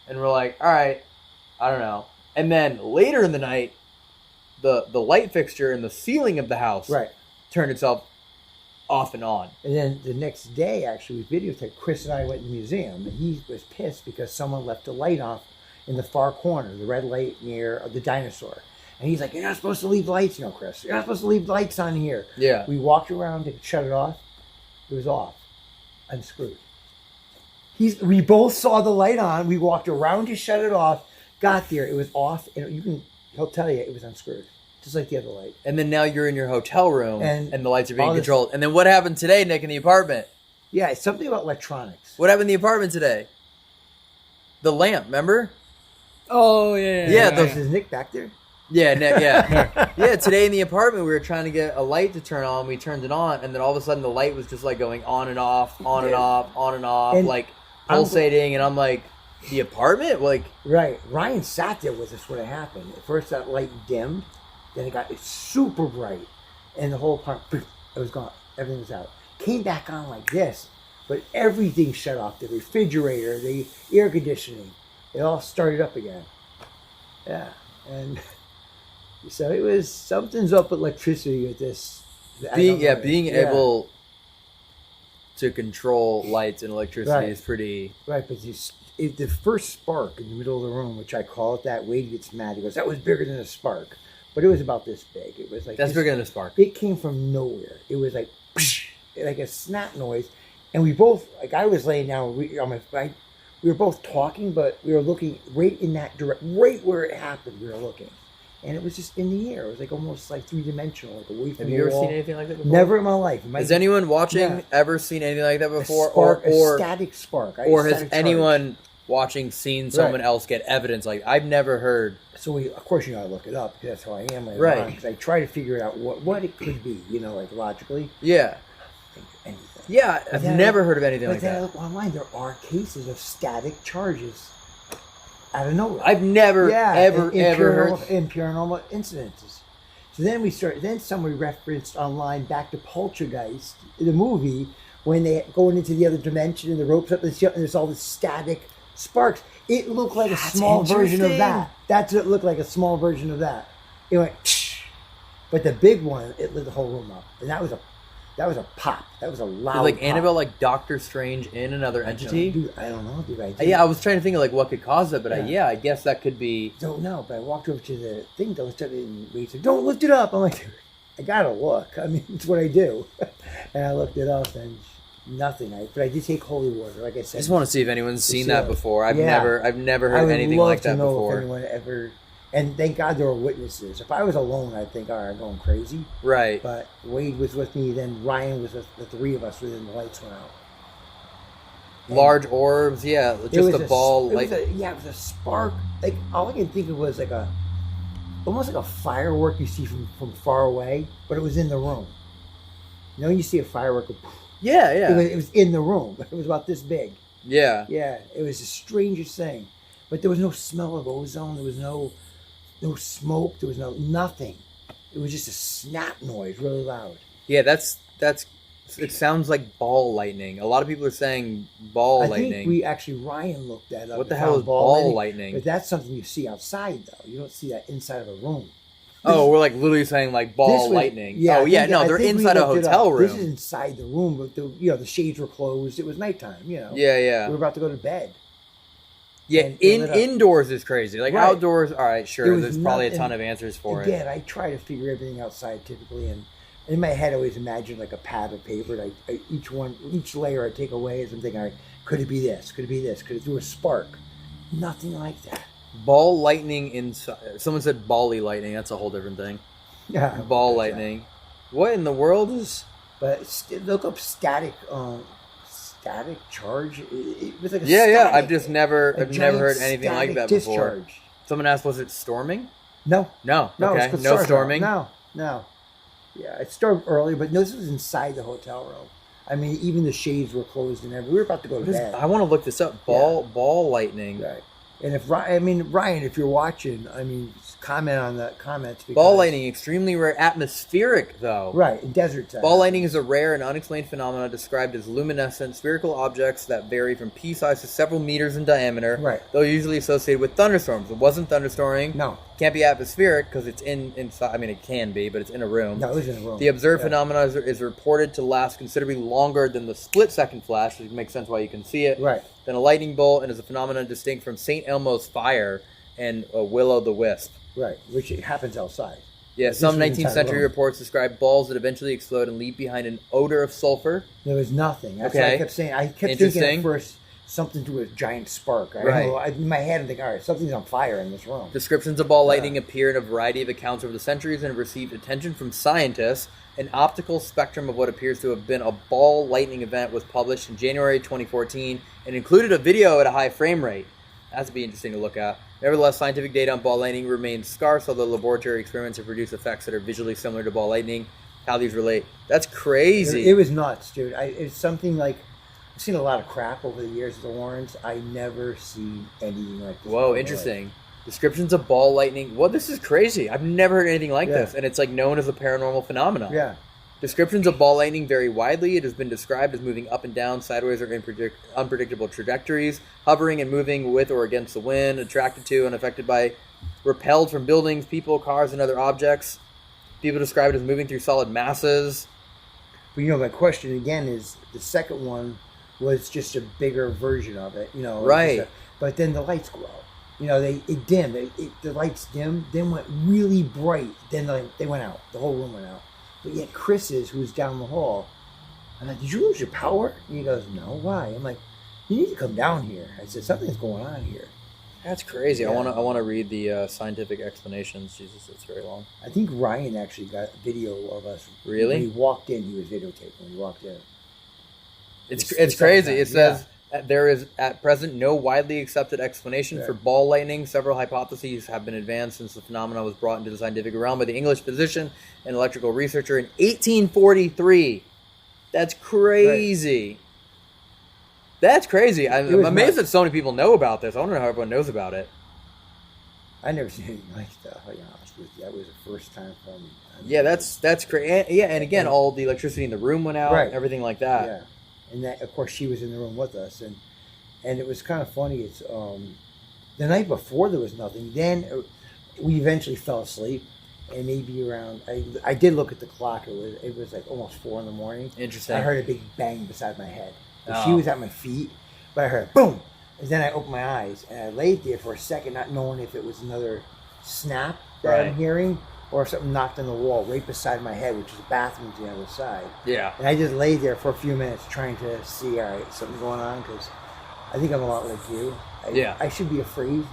and we're like, all right, I don't know. And then later in the night, the light fixture in the ceiling of the house turned itself off and on. And then the next day, actually, we videotaped. Chris and I went to the museum, and he was pissed because someone left the light off in the far corner, the red light near the dinosaur. And he's like, "You're not supposed to leave lights, Chris. You're not supposed to leave lights on here." Yeah. We walked around to shut it off. It was off, unscrewed. We both saw the light on. We walked around to shut it off. Got there, it was off, and he'll tell you it was unscrewed, just like the other light. And then now you're in your hotel room, and the lights are being controlled. And then what happened today, Nick, in the apartment? Yeah, it's something about electronics. What happened in the apartment today? The lamp, remember? Oh, yeah. Is Nick back there? Yeah, Nick, yeah. Yeah, today in the apartment, we were trying to get a light to turn on. We turned it on, and then all of a sudden the light was just like going on and off, on and off, on and off, and like pulsating, and I'm like, the apartment? Like, right. Ryan sat there with us when it happened. At first that light dimmed, then it got super bright, and the whole apartment, it was gone. Everything was out. Came back on like this, but everything shut off. The refrigerator, the air conditioning, it all started up again. Yeah, and so it was, something's up with electricity with this. Being able to control lights and electricity is pretty... Right, but the first spark in the middle of the room, which I call it that, Wade gets mad. He goes, "That was bigger than a spark." But it was about this big. It was like... That's bigger than a spark. It came from nowhere. It was like... like a snap noise. And we both... Like, I was laying down. We were both talking, but we were looking right in that direction. Right where it happened, we were looking. And it was just in the air. It was like almost like three-dimensional, like away from the wall. Have you ever seen anything like that before? Never in my life. Has anyone watching ever seen anything like that before? A static spark. Or has anyone watching seen someone else get evidence? Like, I've never heard. So of course, I look it up, because that's how I am. Because I try to figure out what it could be, like logically. Yeah. Anything. Yeah, I've never heard of anything like that. But then I look online, there are cases of static charges out of nowhere. I've never, ever heard in paranormal incidences. So then somebody referenced online back to Poltergeist, the movie, when they going into the other dimension and the ropes up and there's all this static sparks. It looked like a small version of that. That's what it looked like, a small version of that. It went, but the big one, it lit the whole room up, and that was a pop. That was a loud like pop. Annabelle, like Doctor Strange in another entity? I don't know, dude. Yeah, I was trying to think of like what could cause it, but I guess that could be... Don't know, but I walked over to the thing, and he said, "Don't lift it up." I'm like, I gotta look. I mean, it's what I do. And I looked it up, and nothing. But I did take holy water, like I said. I just want to see if anyone's seen that before. I've never heard anything like that before. If anyone ever... And thank God there were witnesses. If I was alone, I'd think, all right, I'm going crazy. Right. But Wade was with me, then Ryan was with the three of us, and then the lights went out. And large orbs, just a ball. It was a spark. Like, all I can think of was almost like a firework you see from far away, but it was in the room. You see a firework. Yeah. It was in the room. It was about this big. Yeah. Yeah, it was the strangest thing. But there was no smell of ozone. There was no smoke. There was nothing. It was just a snap noise, really loud. Yeah, that's. It sounds like ball lightning. A lot of people are saying lightning. I think Ryan looked that up. What the hell is ball lightning? But that's something you see outside, though. You don't see that inside of a room. We're like literally saying like lightning. Yeah. They're inside a hotel room. This is inside the room, but the shades were closed. It was nighttime. Yeah. We were about to go to bed. Yeah, indoors is crazy. Like outdoors, all right, sure. There's probably a ton of answers for it. Again, I try to figure everything outside typically, and in my head I always imagine like a pad of paper. And each layer I take away is I'm thinking, all right, could it be this? Could it be this? Could it do a spark? Nothing like that. Ball lightning inside. Someone said bally lightning. That's a whole different thing. Yeah. Ball lightning. What in the world is? But look up static. Static charge. It was like I've never heard anything like that before. Discharge. Someone asked, was it storming? No. No. No, Okay. it's 'cause No stars are out. storming. No. Yeah, it started early, but no, this was inside the hotel room. I mean, even the shades were closed and everything. We were about to go to bed. I want to look this up. Ball lightning. Right. And if Ryan, if you're watching, just comment on the comments. Because, Ball lightning, extremely rare. Atmospheric, though. Right, in desert time. Ball lightning is a rare and unexplained phenomenon described as luminescent spherical objects that vary from pea size to several meters in diameter. Right. Though usually associated with thunderstorms. It wasn't thunderstorming. No. Can't be atmospheric because it's inside. I mean, it can be, but it's in a room. No, it was in a room. The observed phenomenon is reported to last considerably longer than the split-second flash, which makes sense why you can see it. Right. Than a lightning bolt, and is a phenomenon distinct from St. Elmo's fire and will-o'-the-wisp. Right, which it happens outside. Yeah, This some was 19th inside century the room. reports describe balls that eventually explode and leave behind an odor of sulfur. There was nothing. That's what I kept saying. I kept thinking Interesting. at first something to do with a giant spark. Right. In my head, I'm thinking, all right, something's on fire in this room. Descriptions of ball lightning appear in a variety of accounts over the centuries and have received attention from scientists. An optical spectrum of what appears to have been a ball lightning event was published in January 2014 and included a video at a high frame rate. That's be interesting to look at. Nevertheless, scientific data on ball lightning remains scarce, although laboratory experiments have produced effects that are visually similar to ball lightning. How these relate. That's crazy. It was nuts, dude. It's something like, I've seen a lot of crap over the years at the Warrens. I never see anything like this. Whoa, interesting. Descriptions of ball lightning. Well, this is crazy. I've never heard anything like this, and it's like known as a paranormal phenomenon. Yeah. Descriptions of ball lightning vary widely. It has been described as moving up and down, sideways, or in unpredictable trajectories, hovering and moving with or against the wind, attracted to and affected by, repelled from buildings, people, cars, and other objects. People describe it as moving through solid masses. But, my question again is, the second one was just a bigger version of it, Right. But then the lights go out. It dimmed. The lights dimmed, then went really bright. Then they went out. The whole room went out. But yet Chris's, who's down the hall, I'm like, did you lose your power? And he goes, no, why? I'm like, you need to come down here. I said, something's going on here. That's crazy. Yeah. I want to read the scientific explanations. Jesus, it's very long. I think Ryan actually got a video of us. Really? When he walked in, he was videotaping when he walked in. It's crazy. It says Yeah. there is at present no widely accepted explanation for ball lightning. Several hypotheses have been advanced since the phenomenon was brought into the scientific realm by the English physician and electrical researcher in 1843. That's crazy. Right. That's crazy. I'm amazed nuts. that so many people know about this. I wonder how everyone knows about it. I never seen anything like that. I'll be honest with you. That was the first time for me. Yeah, that's crazy. Yeah, and again, all the electricity in the room went out, Right. everything like that. Yeah, and that, of course, she was in the room with us, and it was kind of funny. It's the night before there was nothing. Then we eventually fell asleep, and maybe around I did look at the clock. It was like almost 4 a.m. Interesting. I heard a big bang beside my head. And Oh. She was at my feet, but I heard boom, and then I opened my eyes and I laid there for a second, not knowing if it was another snap that I'm hearing or if something knocked on the wall right beside my head, which is the bathroom to the other side. Yeah. And I just laid there for a few minutes trying to see, all right, something going on, because I think I'm a lot like you. I should be afraid,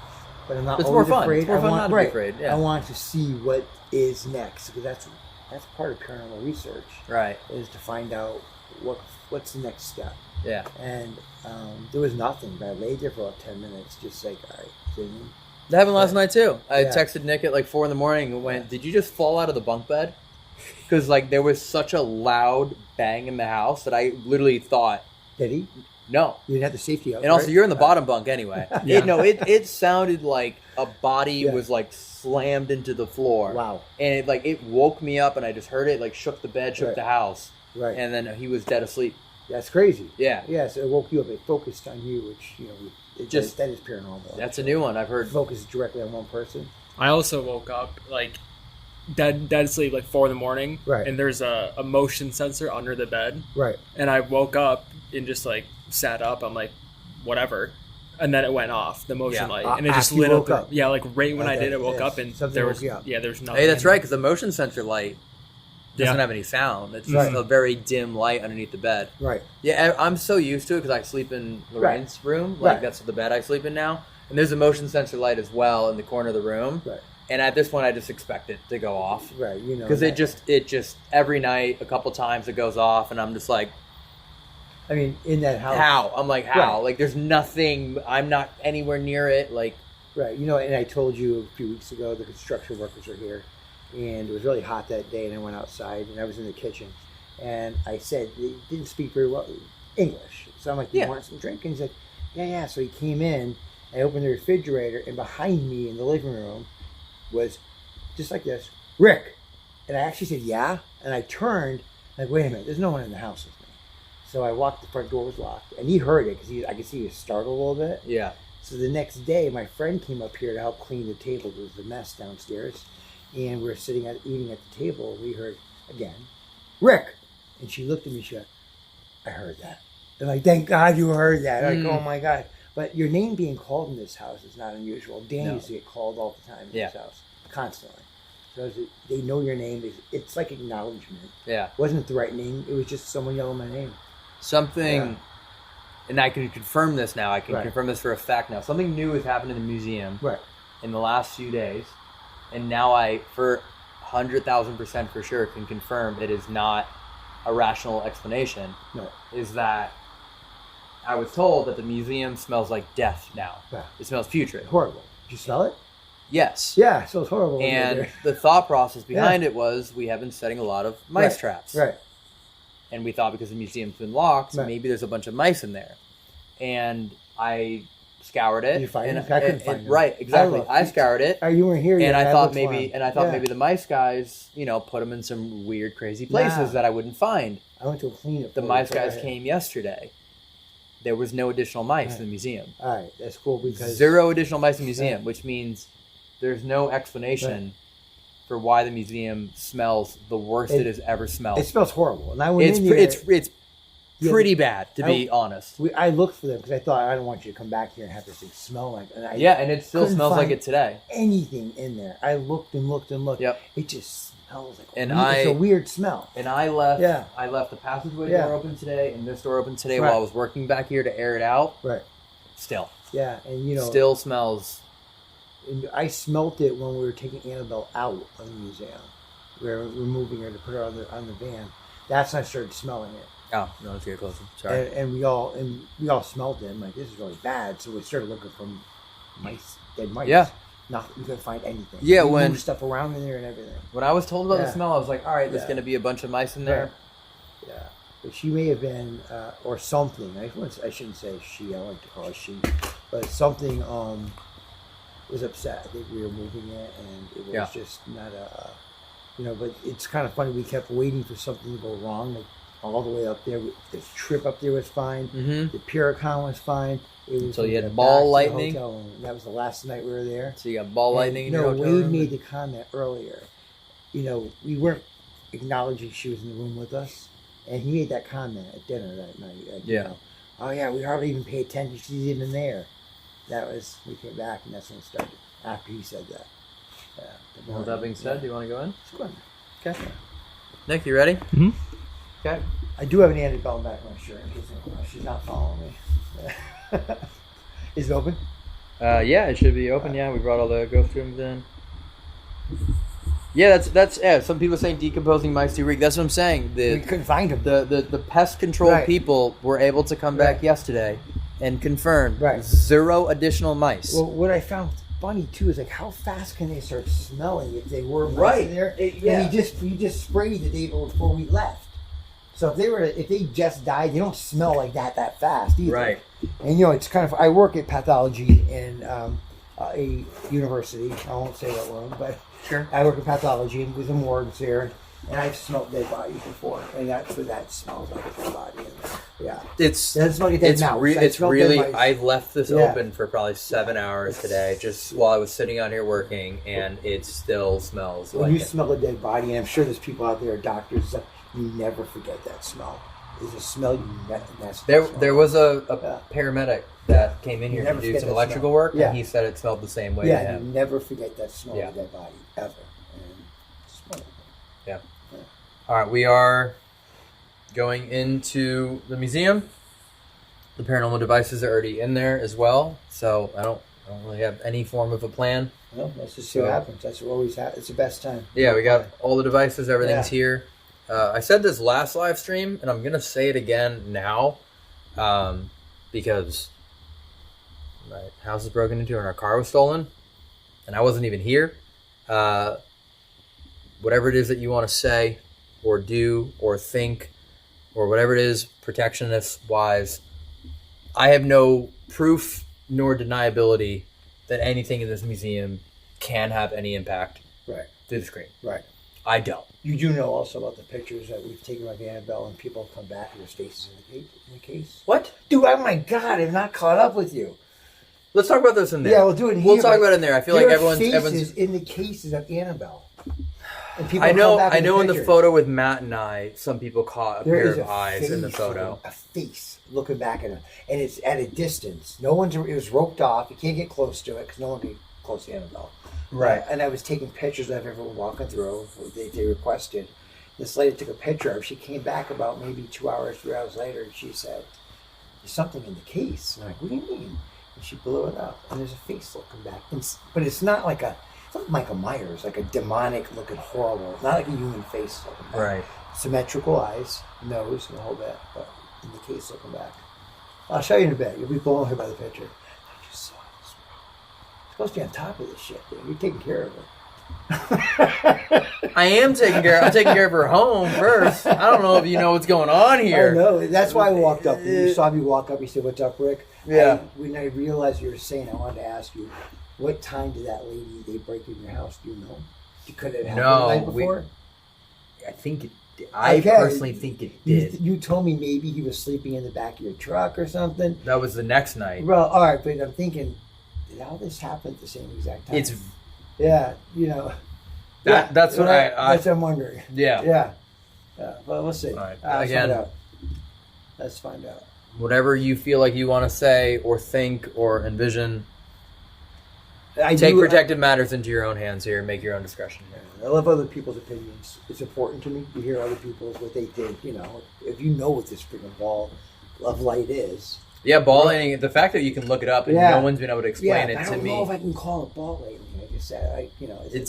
but I'm not It's always more fun. afraid. It's more fun not to be afraid. Yeah. I want to see what is next, because that's part of paranormal research, Right. is to find out what's the next step. Yeah. And there was nothing, but I laid there for about 10 minutes, just like, all right, sitting. That happened last night too. I Yeah. texted Nick at like 4 a.m. and went, "Did you just fall out of the bunk bed?" Because like there was such a loud bang in the house that I literally thought, Did he? no. You didn't have the safety up, And also, right? you're in the bottom bunk anyway. Yeah. It sounded like a body Yeah. was like slammed into the floor. Wow. And it woke me up, and I just heard it like shook the bed, shook Right. the house, Right. and then he was dead asleep. That's crazy. Yeah. Yeah, so it woke you up. It focused on you, which, that is paranormal. That's a new one I've heard. It focuses directly on one person. I also woke up like dead asleep, like 4 a.m. Right. And there's a motion sensor under the bed. Right. And I woke up and just like sat up. I'm like, whatever. And then it went off, the motion Yeah. light, and it just After you lit woke up. up. Yeah, like right when I Okay, did it, woke yes. up and Something there woke was you up. there's nothing. Hey, that's right, because the motion sensor light doesn't Yeah. have any sound. It's just Right. a very dim light underneath the bed. Right. Yeah, I'm so used to it because I sleep in Lorraine's room. Like, Right. that's the bed I sleep in now. And there's a motion sensor light as well in the corner of the room. Right. And at this point, I just expect it to go off. Right. Because it just, every night, a couple times it goes off, and I'm just like, in that house. how? I'm like, how? Right. Like, there's nothing, I'm not anywhere near it. Like, Right. You know, and I told you a few weeks ago the construction workers are here, and it was really hot that day, and I went outside, and I was in the kitchen, and I said, they didn't speak very well English. So I'm like, you want some drink? And he's like, yeah. So he came in, I opened the refrigerator, and behind me in the living room was, just like this, Rick. And I actually said, yeah. And I turned, like, wait a minute, there's no one in the house with me. So I walked, the front door was locked, and he heard it because I could see he was startled a little bit. Yeah. So the next day, my friend came up here to help clean the table. There was a mess downstairs, and we were eating at the table. We heard again, Rick, and she looked at me. She went, I heard that. And like, thank God you heard that. Like, oh my God. But your name being called in this house is not unusual. Dan used to get called all the time in this house, constantly. So they know your name. It's like acknowledgement. Yeah. It wasn't the right name. It was just someone yelling my name. Something, and I can confirm this now. I can confirm this for a fact now. Something new has happened in the museum in the last few days. And now I, for 100,000% for sure, can confirm it is not a rational explanation. No. Is that I was told that the museum smells like death now. Yeah. It smells putrid. Horrible. Did you smell it? Yes. Yeah, it smells horrible. And the thought process behind it was we have been setting a lot of mice traps. Right. And we thought because the museum's been locked, maybe there's a bunch of mice in there. And I scoured it. Did you find them? I couldn't find them. Right, exactly. I scoured it. You weren't here yet. And I thought maybe the mice guys, put them in some weird, crazy places that I wouldn't find. I went to a cleanup. The mice guys came yesterday. There was no additional mice in the museum. All right, that's cool because 0 additional mice in the museum, which means there's no explanation for why the museum smells the worst it has ever smelled. It smells horrible, and I went it's pretty bad, to be honest. I looked for them because I thought I don't want you to come back here and have this thing smell like. And and it still smells like it today. Anything in there? I looked and looked and looked. Yep. It just smells like. It's a weird smell. And I left. Yeah. I left the passageway door open today and this door open today while I was working back here to air it out. Right. Still. Yeah, and still smells. And I smelt it when we were taking Annabelle out of the museum. We were removing her to put her on the van. That's when I started smelling it. Oh, no, let's get closer. Sorry. And we all smelled it. I'm like, this is really bad. So we started looking for mice, dead mice. Yeah. Nothing. We couldn't find anything. Yeah, we moved stuff around in there and everything. When I was told about the smell, I was like, all right, there's going to be a bunch of mice in there. Right. Yeah. But she may have been, or something. I shouldn't say she. I like to call her she. But something was upset. I think we were moving it, and it was just not but it's kind of funny. We kept waiting for something to go wrong. Like, all the way up there, the trip up there was fine. Mm-hmm. The Pyricon was fine. It was so you had ball lightning. That was the last night we were there. So you got ball lightning in your hotel Wade room? made the comment earlier. We weren't acknowledging she was in the room with us, and he made that comment at dinner that night. Oh yeah, we hardly even pay attention. She's even there. We came back, and that's when it started. After he said that. Well, with that being said, do you want to go in? Let's go in. Okay. Nick, you ready? Mm-hmm. Okay. I do have an Annabelle back in my shirt in case she's not following me. Is it open? Yeah, it should be open. Yeah, we brought all the ghost rooms in. Yeah, that's some people saying decomposing mice too weak. That's what I'm saying. We couldn't find them. The pest control people were able to come back yesterday and confirm 0 additional mice. Well, what I found funny too is like how fast can they start smelling if they were mice in there? And you just sprayed the day before we left. So if they just died, they don't smell like that fast either. Right. And it's kind of, I work at pathology in a university. I won't say that wrong, but sure. I work in pathology and with the morgues there, and I've smelled dead bodies before, and that's what that smells like, a dead body. It's really. I left this open for probably 7 hours today, just while I was sitting out here working, and it still smells. When you smell a dead body, and I'm sure there's people out there, doctors, stuff, you never forget that smell. There's a smell you never. There was a paramedic that came in here to do some electrical work, and he said it smelled the same way. Yeah, you never forget that smell of a dead body ever. Yeah. All right, we are going into the museum. The paranormal devices are already in there as well, so I don't really have any form of a plan. No, let's just see what happens. That's what always happens. It's the best time. Yeah, we got all the devices. Everything's here. I said this last live stream, and I'm gonna say it again now, because Right. House was broken into and our car was stolen, and I wasn't even here. Whatever it is that you want to say or do or think or whatever it is, protectionist-wise, I have no proof nor deniability that anything in this museum can have any impact Right. through the screen. Right. I don't. You do know also about the pictures that we've taken of Annabelle and people come back and there's faces in the case? What? Dude, oh my God, I'm not caught up with you. Let's talk about this in there. Yeah, we'll do it here. We'll talk about it in there. I feel like there are everyone's faces in the cases of Annabelle. And people I know. come back I know. In the picture. photo with Matt and I, some people caught a There pair is of eyes in the photo. A face looking back at him, and it's at a distance. No one's. It was roped off. You can't get close to it because no one can get close to Annabelle. Right. And I was taking pictures of everyone walking through. They requested. This lady took a picture of her. She came back about maybe 2 hours, 3 hours later, and she said, "There's something in the case." I'm like, "What do you mean?" And she blew it up, and there's a face looking back. But it's not like it's not Michael Myers, like a demonic looking horrible. It's not like a human face looking back. Right. Symmetrical eyes, nose, and a whole bit, but in the case looking back. I'll show you in a bit. You'll be blown away by the picture. I just saw this, bro. You're supposed to be on top of this shit, dude. You're taking care of it. I am taking care. I'm taking care of her home first. I don't know if you know what's going on here. I know. That's why I walked up. When you saw me walk up, you said, "What's up, Rick?" Yeah. When I realized you were saying, I wanted to ask you, what time did that lady they break in your house? Do you know? Could it happen the night before? I think it. I personally think it did. You told me maybe he was sleeping in the back of your truck or something. That was the next night. Well, all right, but I'm thinking, did all this happen at the same exact time? It's yeah, you know. That's what I that's what I'm wondering. Yeah. Yeah. Well, we'll see. All right. Let's Again, find out. Let's find out. Whatever you feel like you want to say or think or envision, I take protective matters into your own hands here and make your own discretion here. I love other people's opinions. It's important to me to hear other people's what they did. You know, if you know what this freaking ball of light is. Yeah, ball lightning. The fact that you can look it up and no one's been able to explain it to me. I don't know if I can call it ball lightning. Like I said, it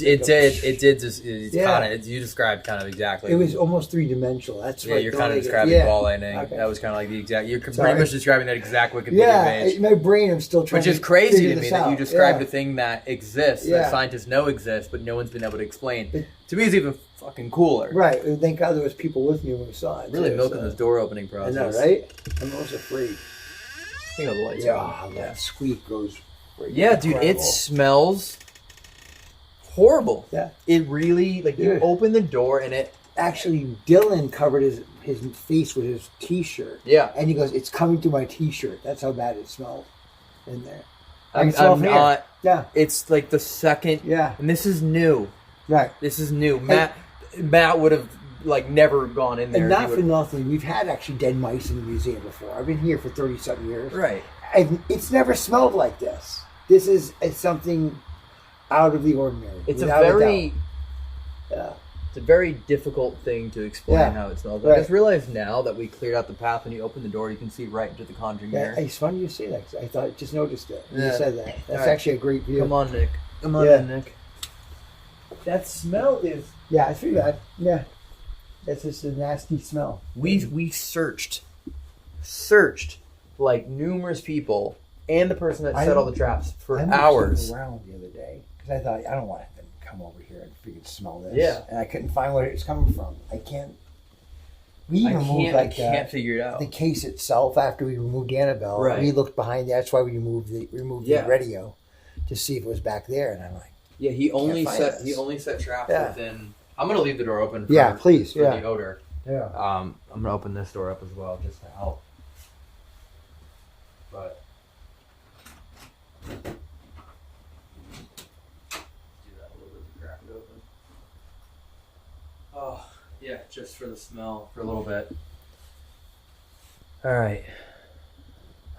did. You described kind of exactly. It was almost 3-dimensional. That's yeah. right. You're kind of describing ball lightning. Okay. That was kind of like the exact. You're pretty much describing that exact Wikipedia page. My brain. I'm still trying. Which is crazy to me that you described a thing that exists that scientists know exists, but no one's been able to explain. To me, it's even fucking cooler. Right. Thank God there was people with me when we saw it. Really milking this door opening process. I know, right? I'm also free. I think the lights on. That squeak goes. Yeah, dude, it smells horrible. Yeah. It really, you open the door and it... Actually, Dylan covered his face with his T-shirt. Yeah. And he goes, "It's coming through my T-shirt." That's how bad it smelled in there. I'm not... Yeah. It's like the second... Yeah. And this is new. Right. This is new. Matt would have... never gone in there. And not for nothing, we've had actually dead mice in the museum before. I've been here for 30-something years. Right. It's never smelled like this. This is something out of the ordinary. It's It's a very difficult thing to explain how it smells. Right. I just realized now that we cleared out the path. When you open the door, you can see right into the Conjuring mirror. It's funny you say that, 'cause I just noticed it when you said that. That's actually a great view. Come on, Nick. Come on, Nick. That smell is... Yeah, it's pretty bad. Yeah. That's just a nasty smell. We searched like numerous people and the person that set all the traps for hours. I around the other day because I thought I don't want them to come over here and freaking smell this. Yeah, and I couldn't find where it's coming from. I can't. We even moved I can't figure it out. The case itself after we removed Annabelle. Right. We looked behind. That's why we removed the radio to see if it was back there. And I'm like, yeah, he only set traps within. I'm gonna leave the door open. Please. For the odor. Yeah. I'm gonna open this door up as well just to help. But do that a little bit to crack it open. Oh yeah, just for the smell for a little bit. All right.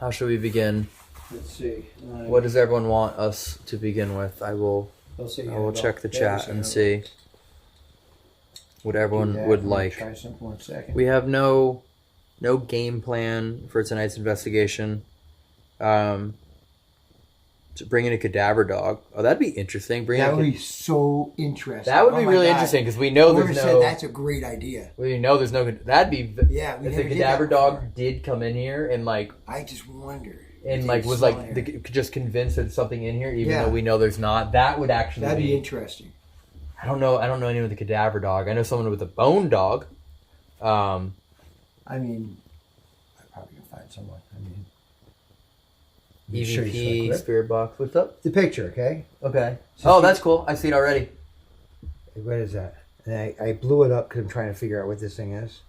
How should we begin? Let's see. What does everyone want us to begin with? I will check the chat and see what everyone would like. Try something 1 second. We have no game plan for tonight's investigation. To bring in a cadaver dog. Oh, that'd be interesting. That would be so interesting. That would be really interesting because we know there's no. That's a great idea. We know there's no. That'd be. Yeah. If the cadaver dog did come in here and I just wonder. and You like was smell like it. just convinced there's something in here, even Yeah. though we know there's not. That would actually That'd be interesting. I don't know anyone with a cadaver dog. I know someone with a bone dog. I mean, I probably can find someone. I mean, let me show you EVP quick. spirit box. What's up? The picture, okay? Okay. So That's cool. I see it already. What is that? And I blew it up because I'm trying to figure out what this thing is.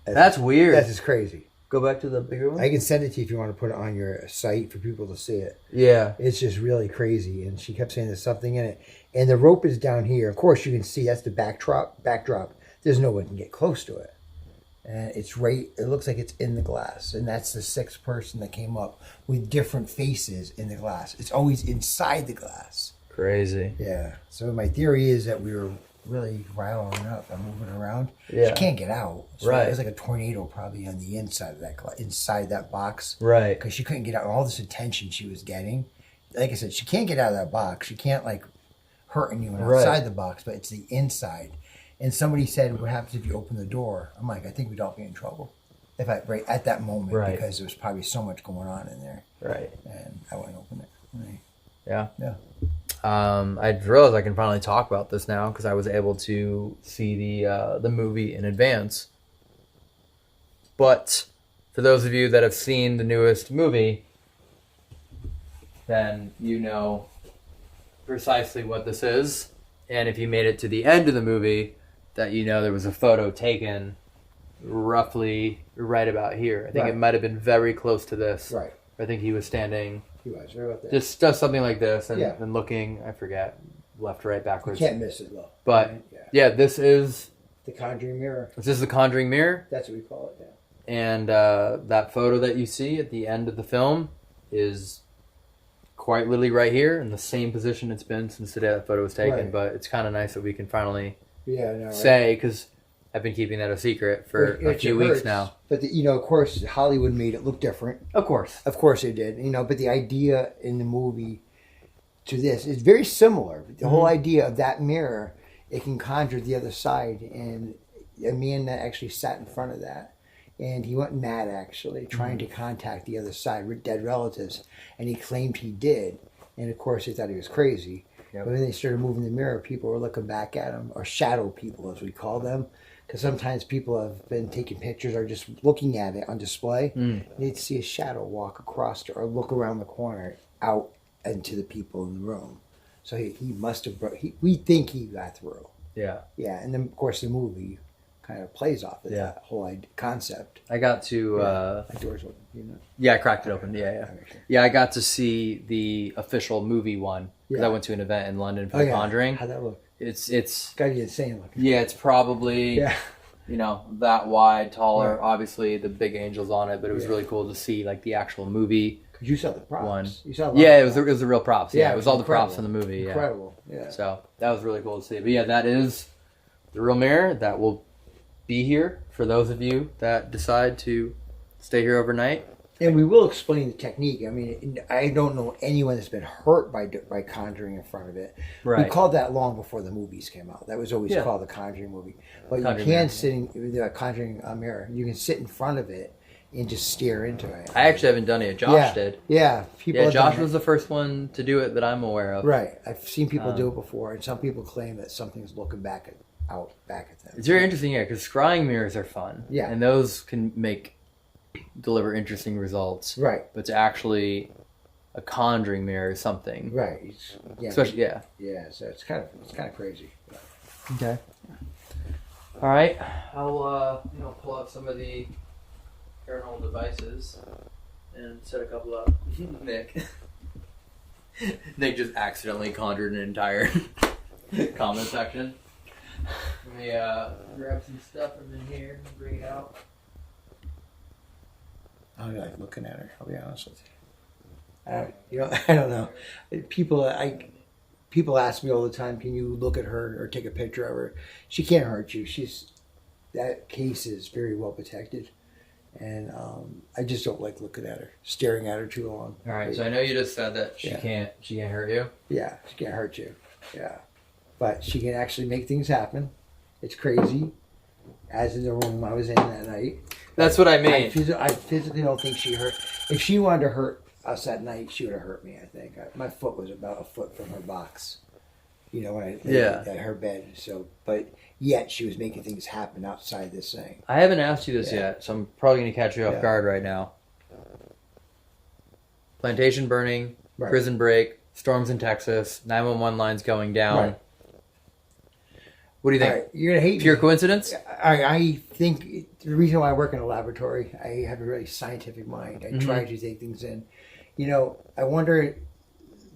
That's weird. That's just crazy. Go back to the bigger one. I can send it to you if you want to put it on your site for people to see it. Yeah. It's just really crazy. And she kept saying there's something in it. And the rope is down here. Of course, you can see that's the backdrop. There's no one can get close to it. And it's right, it looks like it's in the glass. And that's the sixth person that came up with different faces in the glass. It's always inside the glass. Crazy. Yeah. So my theory is that we were really riling up and moving around. Yeah. She can't get out. So Right. It was like a tornado probably on the inside of inside that box. Right. Because she couldn't get out. All this attention she was getting. Like I said, she can't get out of that box. She can't like hurt anyone Right. outside the box, but it's the inside. And somebody said, "What happens if you open the door?" I'm like, I think we'd all be in trouble. Right at that moment, Right. because there was probably so much going on in there, Right. and I wouldn't open it. Right. Yeah. Yeah. I realized I can finally talk about this now because I was able to see the movie in advance. But for those of you that have seen the newest movie, then you know precisely what this is. And if you made it to the end of the movie, that you know there was a photo taken roughly right about here. I think Right. it might have been very close to this. Right. I think he was standing He was right about that. just does something like this and, Yeah. and looking, I forget, left, right, You backwards. can't miss it though. But Right? Yeah. yeah, this is The Conjuring mirror. the Conjuring mirror, That's what we call it. Yeah. and that photo that you see at the end of the film is quite literally right here in the same position it's been since the day that photo was taken. Right. But it's kind of nice that we can finally Yeah. No, right. say, because I've been keeping that a secret for a Which few it weeks hurts. now. But of course, Hollywood made it look different. Of course. Of course they did. But the idea in the movie to this is very similar. The whole idea of that mirror, it can conjure the other side. And a man that actually sat in front of that, and he went mad actually, trying to contact the other side with dead relatives. And he claimed he did. And of course they thought he was crazy. Yep. But when they started moving the mirror, people were looking back at him, or shadow people as we call them. Because sometimes people have been taking pictures or just looking at it on display. They'd see a shadow walk across or look around the corner out into the people in the room. So he must have we think he got through. Yeah. Yeah, and then of course the movie kind of plays off of Yeah. that whole concept. I got to... My door's open, Yeah, I cracked it open. Yeah. Okay, sure. Yeah, I got to see the official movie one. Because Yeah. I went to an event in London for Oh The yeah, Conjuring. how'd that look? It's Gotta be insane looking. yeah, it's probably Yeah. that wide, taller. Right. Obviously, the big angels on it, but it was Yeah. really cool to see like the actual movie 'Cause you saw the props. one. You saw a lot Yeah, of it was the real props. Yeah, it was all the props in incredible. the movie. Yeah, Incredible. Yeah. so that was really cool to see. But yeah, that is the real mirror that will be here for those of you that decide to stay here overnight. And we will explain the technique. I mean, I don't know anyone that's been hurt by conjuring in front of it. Right. We called that long before the movies came out. That was always Yeah. called the Conjuring movie. But Conjuring you can mirror. sit in the Conjuring mirror. You can sit in front of it and just stare into it. I actually haven't done it. Josh yeah. did. Yeah, people. Yeah, have Josh done was it. the first one to do it that I'm aware of. Right. I've seen people do it before, and some people claim that something's looking back at them. It's very interesting, yeah, because scrying mirrors are fun. Yeah. And those can deliver interesting results. Right. But to actually a conjuring mirror is something. Right. Yeah. Especially, yeah. Yeah. So it's kind of crazy. Okay. All right. I'll pull out some of the paranormal devices and set a couple up. Nick. Nick just accidentally conjured an entire comment section. Let me grab some stuff from in here and bring it out. I don't like looking at her. I'll be honest with you. I don't know. People ask me all the time, "Can you look at her or take a picture of her?" She can't hurt you. That case is very well protected, and I just don't like looking at her, staring at her too long. All right. So I know you just said that she can't hurt you. Yeah, she can't hurt you. Yeah, but she can actually make things happen. It's crazy. As in the room I was in that night. That's what I mean. I physically don't think she hurt. if she wanted to hurt us at night, she would have hurt me. I think my foot was about a foot from her box. You know, when I at her bed. So, but yet she was making things happen outside this thing. I haven't asked you this yet, so I'm probably going to catch you off guard right now. Plantation burning, prison break, storms in Texas, 911 lines going down. Right. What do you think? Right, you're gonna hate Pure me. coincidence? I think the reason why I work in a laboratory, I have a really scientific mind. I try to take things in. You know, I wonder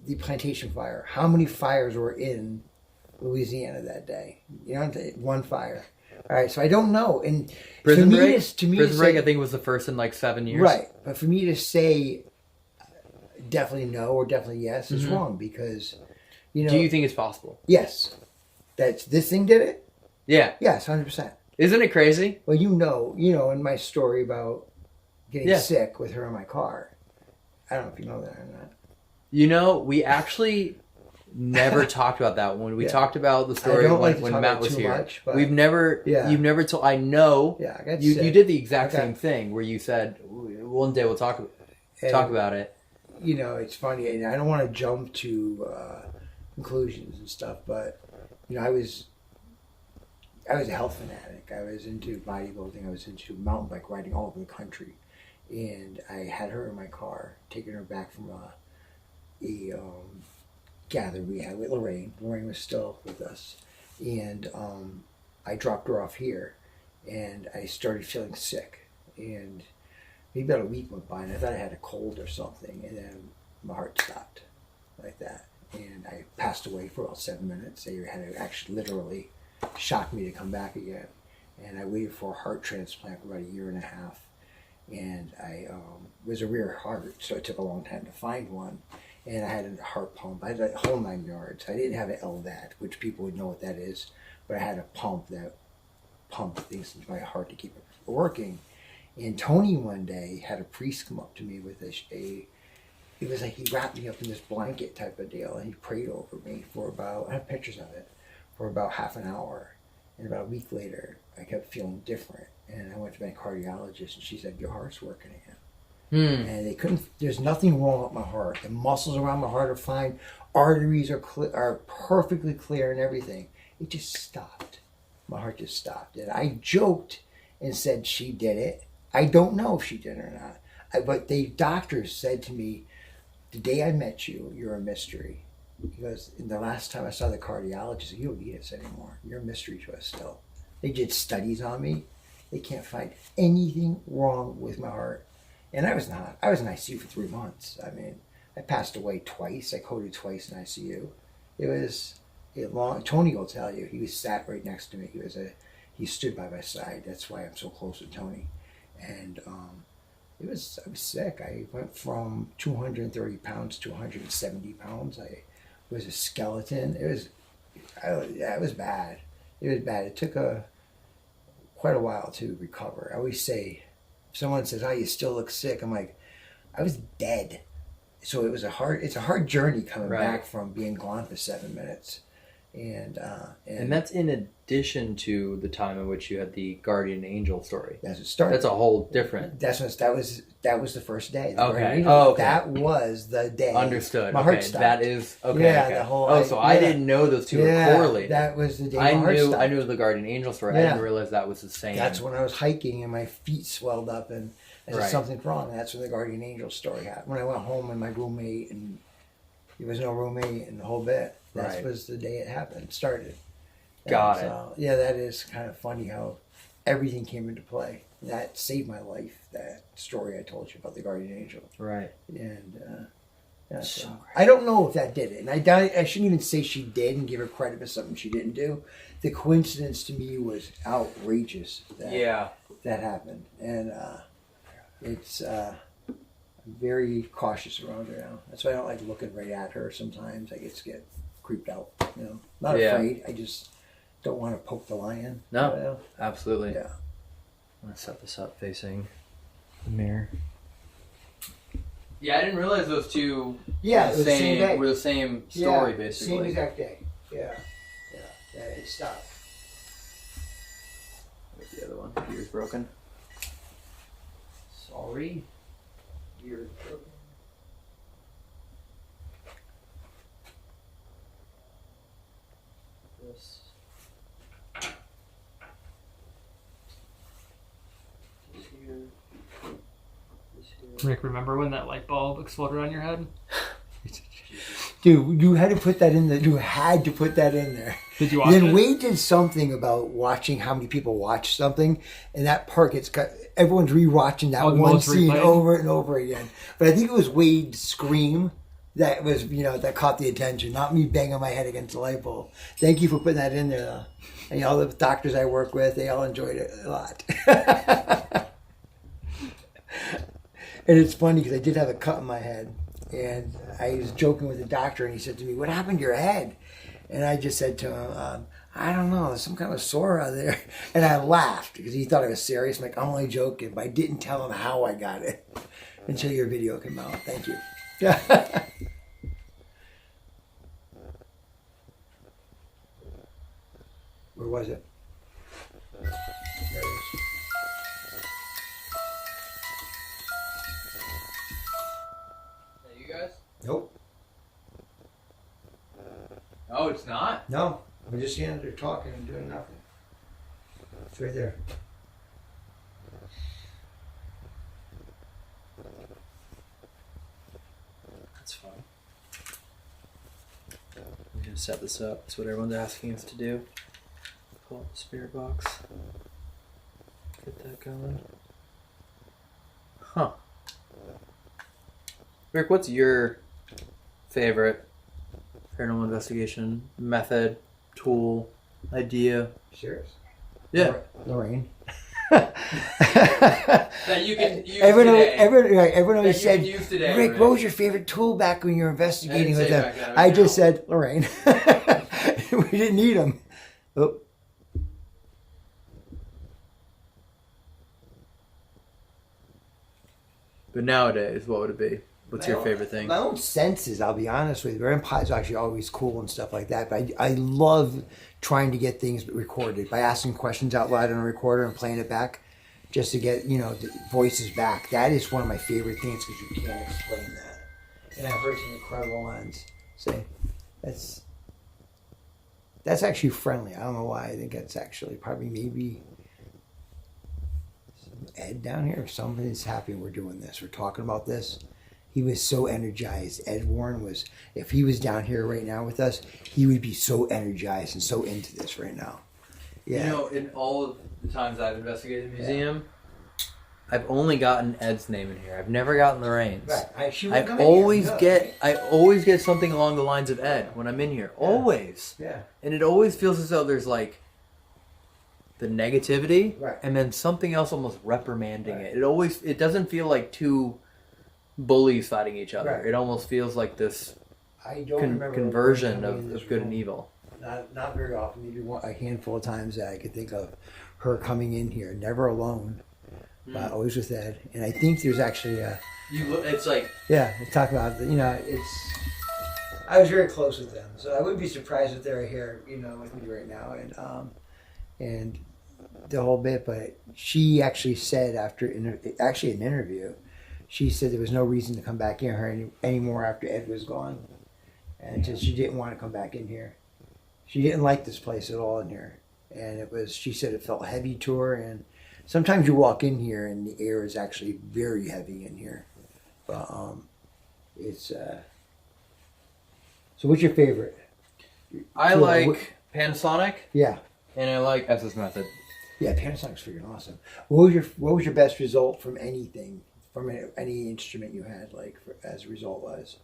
the plantation fire. How many fires were in Louisiana that day? You know, one fire. All right, so I don't know. And Prison to me, break? to me, Prison to break, say, I think, was the first in like 7 years. right? But for me to say definitely no or definitely yes is wrong because, you know. Do you think it's possible? Yes, this thing did it. Yeah. Yes, 100%. Isn't it crazy? Well, you know, in my story about getting sick with her in my car. I don't know if you know that or not. You know, we actually never talked about that when we talked about the story when Matt was here. Much, We've never, you've never told. I know. Yeah, I got you. sick. You did the exact same thing where you said one day we'll talk about it. You know, it's funny, and I don't want to jump to conclusions and stuff, but you know, I was a health fanatic. I was into bodybuilding. I was into mountain bike riding all over the country. And I had her in my car, taking her back from a gathering we had with Lorraine. Lorraine was still with us. And I dropped her off here, and I started feeling sick. And maybe about a week went by, and I thought I had a cold or something. And then my heart stopped like that. And I passed away for about 7 minutes. They had to actually literally shock me to come back again. And I waited for a heart transplant for about a year and a half. And I was a rear heart, so it took a long time to find one. And I had a heart pump. I had a whole 9 yards. I didn't have an LVAD, which people would know what that is, but I had a pump that pumped things into my heart to keep it working. And Tony one day had a priest come up to me with it was like he wrapped me up in this blanket type of deal, and he prayed over me for about, I have pictures of it, for about half an hour. And about a week later, I kept feeling different. And I went to my cardiologist, and she said, your heart's working again. And there's nothing wrong with my heart. The muscles around my heart are fine. Arteries are perfectly clear and everything. It just stopped. My heart just stopped. And I joked and said she did it. I don't know if she did or not. But the doctors said to me, the day I met you, you're a mystery. Because the last time I saw the cardiologist, you don't need us anymore. You're a mystery to us still. They did studies on me. They can't find anything wrong with my heart. And I was not. I was in ICU for 3 months. I mean, I passed away twice. I coded twice in ICU. It was a long. Tony will tell you. He was sat right next to me. He stood by my side. That's why I'm so close to Tony. And I was sick. I went from 230 pounds to 170 pounds. I was a skeleton. It was bad. It was bad. It took quite a while to recover. I always say, if someone says, "Oh, you still look sick," I'm like, I was dead. So it's a hard journey coming back from being gone for 7 minutes. And that's in addition to the time in which you had the guardian angel story. That's what started. That's a whole different. That was the first day. Okay. That was the day. Understood. My heart stopped. That is okay. Yeah. Okay. The whole. So I didn't know those two were correlated. That was the day. I heart stopped. knew the guardian angel story. Yeah. I didn't realize that was the same. That's when I was hiking and my feet swelled up and I said something's wrong. And that's when the guardian angel story happened. When I went home and my roommate and there was no roommate and the whole bit. That was the day it happened. Started. Got it. Yeah, that is kind of funny how everything came into play. That saved my life, that story I told you about the guardian angel. Right. And so I don't know if that did it. And I shouldn't even say she did and give her credit for something she didn't do. The coincidence to me was outrageous that happened. And I'm very cautious around her now. That's why I don't like looking right at her sometimes. I just get creeped out. Not afraid. I just don't want to poke the lion. No, absolutely. Yeah. I'm going to set this up facing the mirror. Yeah, I didn't realize those two were the same day. Were the same story, basically. Same exact day. Yeah, it stopped. Where's the other one? Ear's broken. Sorry. Here. This. This here. This here. Rick, remember when that light bulb exploded on your head? Dude, you had to put that in there. You had to put that in there. Did you watch Then it? Wade did something about watching how many people watch something, and that part gets cut. Everyone's rewatching that Oh, one it's scene replayed? over and over again. But I think it was Wade's scream that was, that caught the attention, not me banging my head against the light bulb. Thank you for putting that in there, though. And all the doctors I work with, they all enjoyed it a lot. And it's funny because I did have a cut in my head. And I was joking with the doctor, and he said to me, "What happened to your head?" And I just said to him, "I don't know, there's some kind of sore out there." And I laughed because he thought I was serious. I'm like, "I'm only joking," but I didn't tell him how I got it until your video came out. Thank you. Where was it? There it is. You guys? Nope. Oh, it's not? No. We're just standing there talking and doing nothing. It's right there. That's fine. I'm going to set this up. That's what everyone's asking us to do. Pull up the spirit box. Get that going. Huh. Rick, what's your favorite paranormal investigation method, tool, idea? Serious? Yeah. Lorraine. That you can use Everyone today. always That you said, can use today, "Rick, Rick." what was your favorite tool back when you were investigating I with didn't say them?" back then, I now. just said, Lorraine. We didn't need them. Oh. But nowadays, what would it be? What's your My own- favorite thing? My own senses, I'll be honest with you. REM is actually always cool and stuff like that. But I love trying to get things recorded by asking questions out loud on a recorder and playing it back just to get, the voices back. That is one of my favorite things because you can't explain that. And I've heard some incredible ones say, that's actually friendly. I don't know why. I think that's actually probably maybe Ed down here. If somebody's happy we're doing this, we're talking about this. He was so energized. Ed Warren was, if he was down here right now with us, he would be so energized and so into this right now. Yeah. In all of the times I've investigated the museum, I've only gotten Ed's name in here. I've never gotten Lorraine's. Right. I always get something along the lines of Ed when I'm in here. Yeah. Always. Yeah. And it always feels as though there's like the negativity and then something else almost reprimanding it. It doesn't feel like two bullies fighting each other. Right. It almost feels like this I don't remember conversion coming in of this good room. and evil. Not very often. Maybe a handful of times that I could think of her coming in here. Never alone, but always with Ed. And I think there's actually It's like talk about I was very close with them, so I wouldn't be surprised if they're here, with me right now, and the whole bit. But she actually said after an interview, she said there was no reason to come back in here anymore after Ed was gone, and so she didn't want to come back in here. She didn't like this place at all in here, and she said it felt heavy to her, and sometimes you walk in here and the air is actually very heavy in here, but it's so what's your favorite? I like Panasonic Yeah. and I like SS Method. Yeah, Panasonic's freaking awesome. What was your best result from anything, from any instrument you had, as a result was?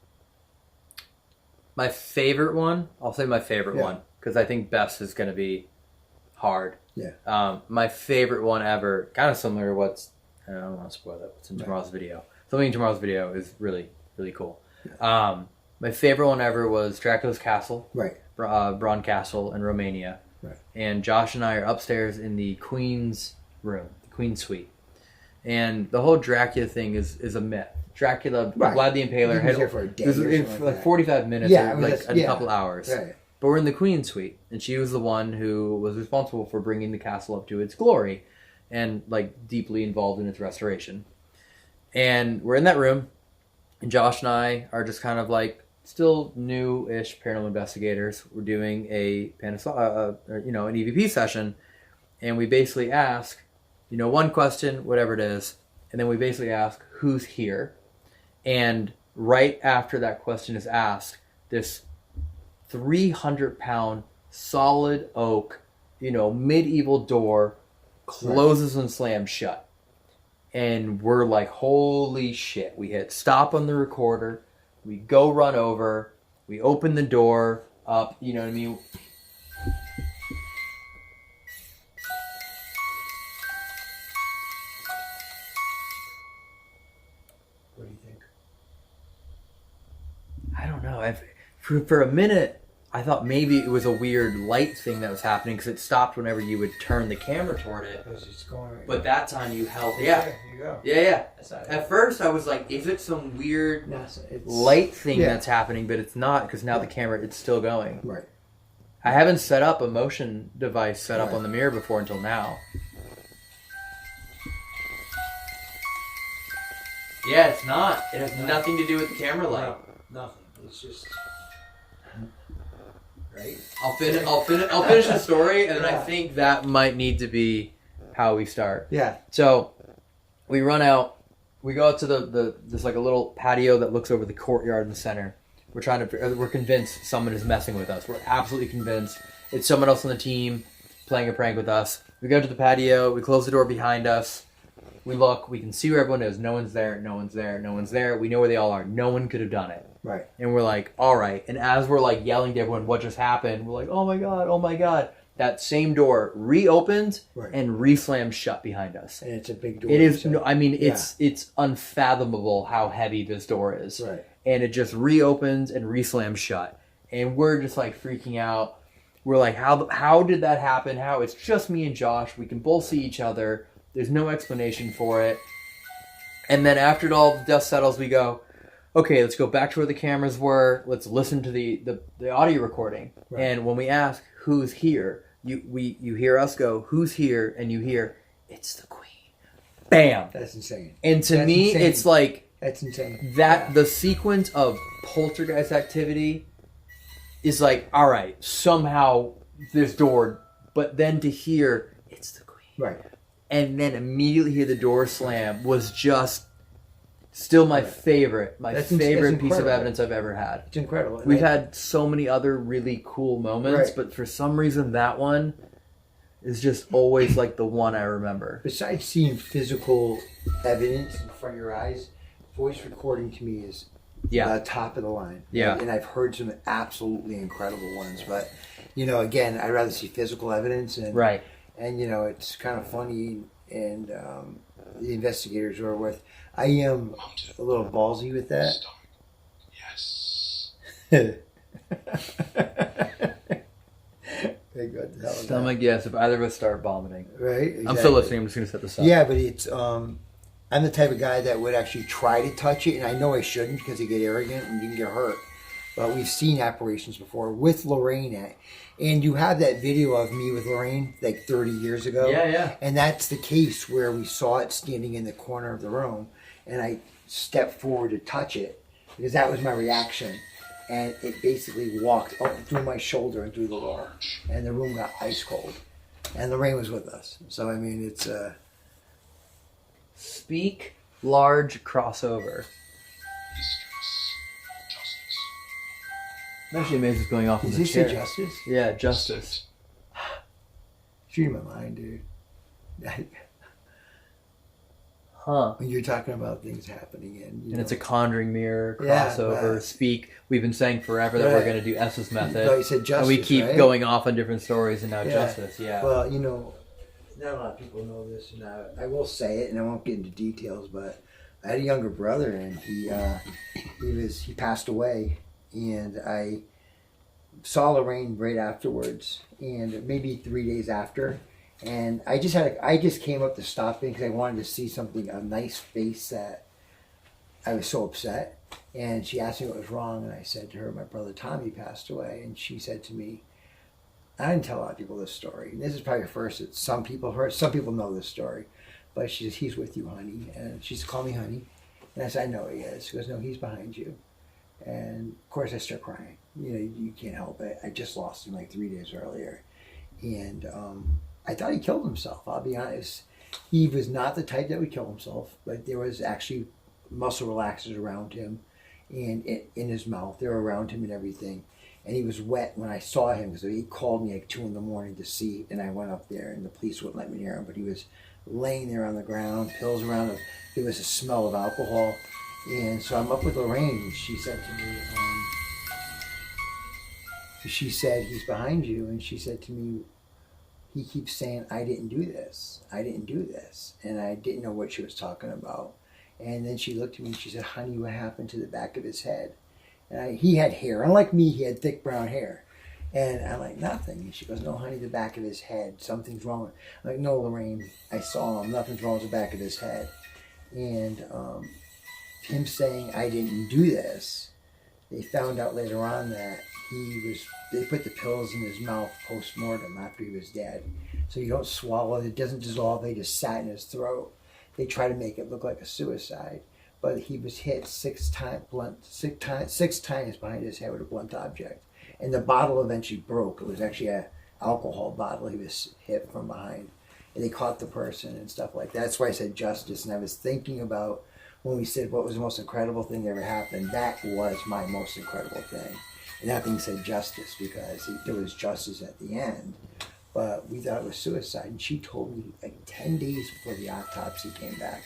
My favorite one, I'll say my favorite Yeah. one, because I think best is going to be hard. Yeah. My favorite one ever, kind of similar to I don't want to spoil that, what's in tomorrow's video. Something in tomorrow's video is really, really cool. Yeah. My favorite one ever was Dracula's Castle. Right. Braun Castle in Romania. Right. And Josh and I are upstairs in the Queen's room, the Queen's suite. And the whole Dracula thing is a myth. Dracula, Vlad the Impaler, He was there for a day it was or something like that. 45 minutes, Yeah, or it was a couple hours. Right. But we're in the Queen's suite, and she was the one who was responsible for bringing the castle up to its glory and deeply involved in its restoration. And we're in that room, and Josh and I are just kind of like still new-ish paranormal investigators. We're doing an EVP session, and we basically ask, one question, whatever it is, and then we basically ask, who's here? And right after that question is asked, this 300-pound solid oak, medieval door closes and slams shut. And we're like, holy shit. We hit stop on the recorder. We go run over. We open the door up. You know what I mean? What do you think? I don't know. For a minute, I thought maybe it was a weird light thing that was happening because it stopped whenever you would turn the camera toward it. Because it's going right. But that time you held it. Yeah, here you go. Yeah. That's not At first, I was like, is it some weird it's light thing that's happening? But it's not, because now the camera, it's still going. Right. I haven't set up a motion device set up on the mirror before until now. Yeah, it's not. It has nothing to do with the camera light. No, nothing. It's just... Right? I'll finish the story, and then I think that might need to be how we start. Yeah. So we run out. We go out to there's like a little patio that looks over the courtyard in the center. We're convinced someone is messing with us. We're absolutely convinced it's someone else on the team playing a prank with us. We go to the patio. We close the door behind us. We look. We can see where everyone is. No one's there. No one's there. No one's there. We know where they all are. No one could have done it. Right. And we're like, all right. And as we're like yelling to everyone what just happened, we're like, oh my God, oh my God. That same door reopens and reslams shut behind us. And it's a big door. It is. No, I mean, it's unfathomable how heavy this door is. Right. And it just reopens and reslams shut. And we're just like freaking out. We're like, how did that happen? How? It's just me and Josh. We can both see each other. There's no explanation for it. And then after all the dust settles, we go, okay, let's go back to where the cameras were. Let's listen to the audio recording. Right. And when we ask who's here, you hear us go, who's here? And you hear, it's the Queen. Bam. That's insane. And to me, it's like... That's insane. The sequence of poltergeist activity is like, all right, somehow this door, but then to hear, it's the Queen. Right. And then immediately hear the door slam was just still my favorite piece of evidence I've ever had. It's incredible. We've had so many other really cool moments, but for some reason that one is just always like the one I remember. Besides seeing physical evidence in front of your eyes, voice recording to me is the top of the line. Yeah. And I've heard some absolutely incredible ones, but again, I'd rather see physical evidence and and it's kind of funny, and the investigators who are with, I am a little ballsy with that. Yes. Stomach, yes. If either of us start vomiting, right? Exactly. I'm still listening. I'm just going to set this up. Yeah, but it's I'm the type of guy that would actually try to touch it, and I know I shouldn't because you get arrogant and you can get hurt. But we've seen apparitions before with Lorraine, and you have that video of me with Lorraine like 30 years ago. Yeah. And that's the case where we saw it standing in the corner of the room, and I stepped forward to touch it because that was my reaction. And it basically walked up through my shoulder and through the door. And the room got ice cold. And Lorraine was with us. So, I mean, it's... Speak large crossover. I'm actually amazed it's going off in the chair. Did you say Justice? Yeah, Justice. It's reading my mind, dude. Huh. When you're talking about things happening and it's a Conjuring mirror crossover. Yeah, Speak. We've been saying forever that we're going to do S's method. No, you said Justice, and we keep going off on different stories, and now Justice. Yeah. Well, not a lot of people know this, and I will say it, and I won't get into details, but I had a younger brother, and he passed away, and I saw Lorraine right afterwards, and maybe 3 days after. And I just came up to stop because I wanted to see something, a nice face that I was so upset. And she asked me what was wrong, and I said to her, my brother Tommy passed away. And she said to me, I didn't tell a lot of people this story. And this is probably first that some people know this story. But she says, he's with you, honey. And she used to call me honey. And I said, I know he is. She goes, no, he's behind you. And of course I start crying. You know, you can't help it. I just lost him like 3 days earlier. And I thought he killed himself, I'll be honest. He was not the type that would kill himself, but there was actually muscle relaxers around him and in his mouth. They were around him and everything. And he was wet when I saw him, because he called me like 2 a.m. to see, and I went up there, and the police wouldn't let me near him, but he was laying there on the ground, pills around him. There was a smell of alcohol. And so I'm up with Lorraine, and she said to me, she said, he's behind you, and she said to me, he keeps saying, I didn't do this. I didn't do this. And I didn't know what she was talking about. And then she looked at me and she said, honey, what happened to the back of his head? And he had hair. Unlike me, he had thick brown hair. And I'm like, nothing. And she goes, no, honey, the back of his head. Something's wrong. I'm like, no, Lorraine, I saw him. Nothing's wrong with the back of his head. And him saying, I didn't do this, they found out later on that they put the pills in his mouth post-mortem after he was dead. So you don't swallow it. It doesn't dissolve. They just sat in his throat. They try to make it look like a suicide. But he was hit 6 times behind his head with a blunt object. And the bottle eventually broke. It was actually an alcohol bottle he was hit from behind. And they caught the person and stuff like that. That's why I said justice. And I was thinking about when we said what was the most incredible thing that ever happened. That was my most incredible thing. And that thing said justice, because there was justice at the end. But we thought it was suicide. And she told me like 10 days before the autopsy came back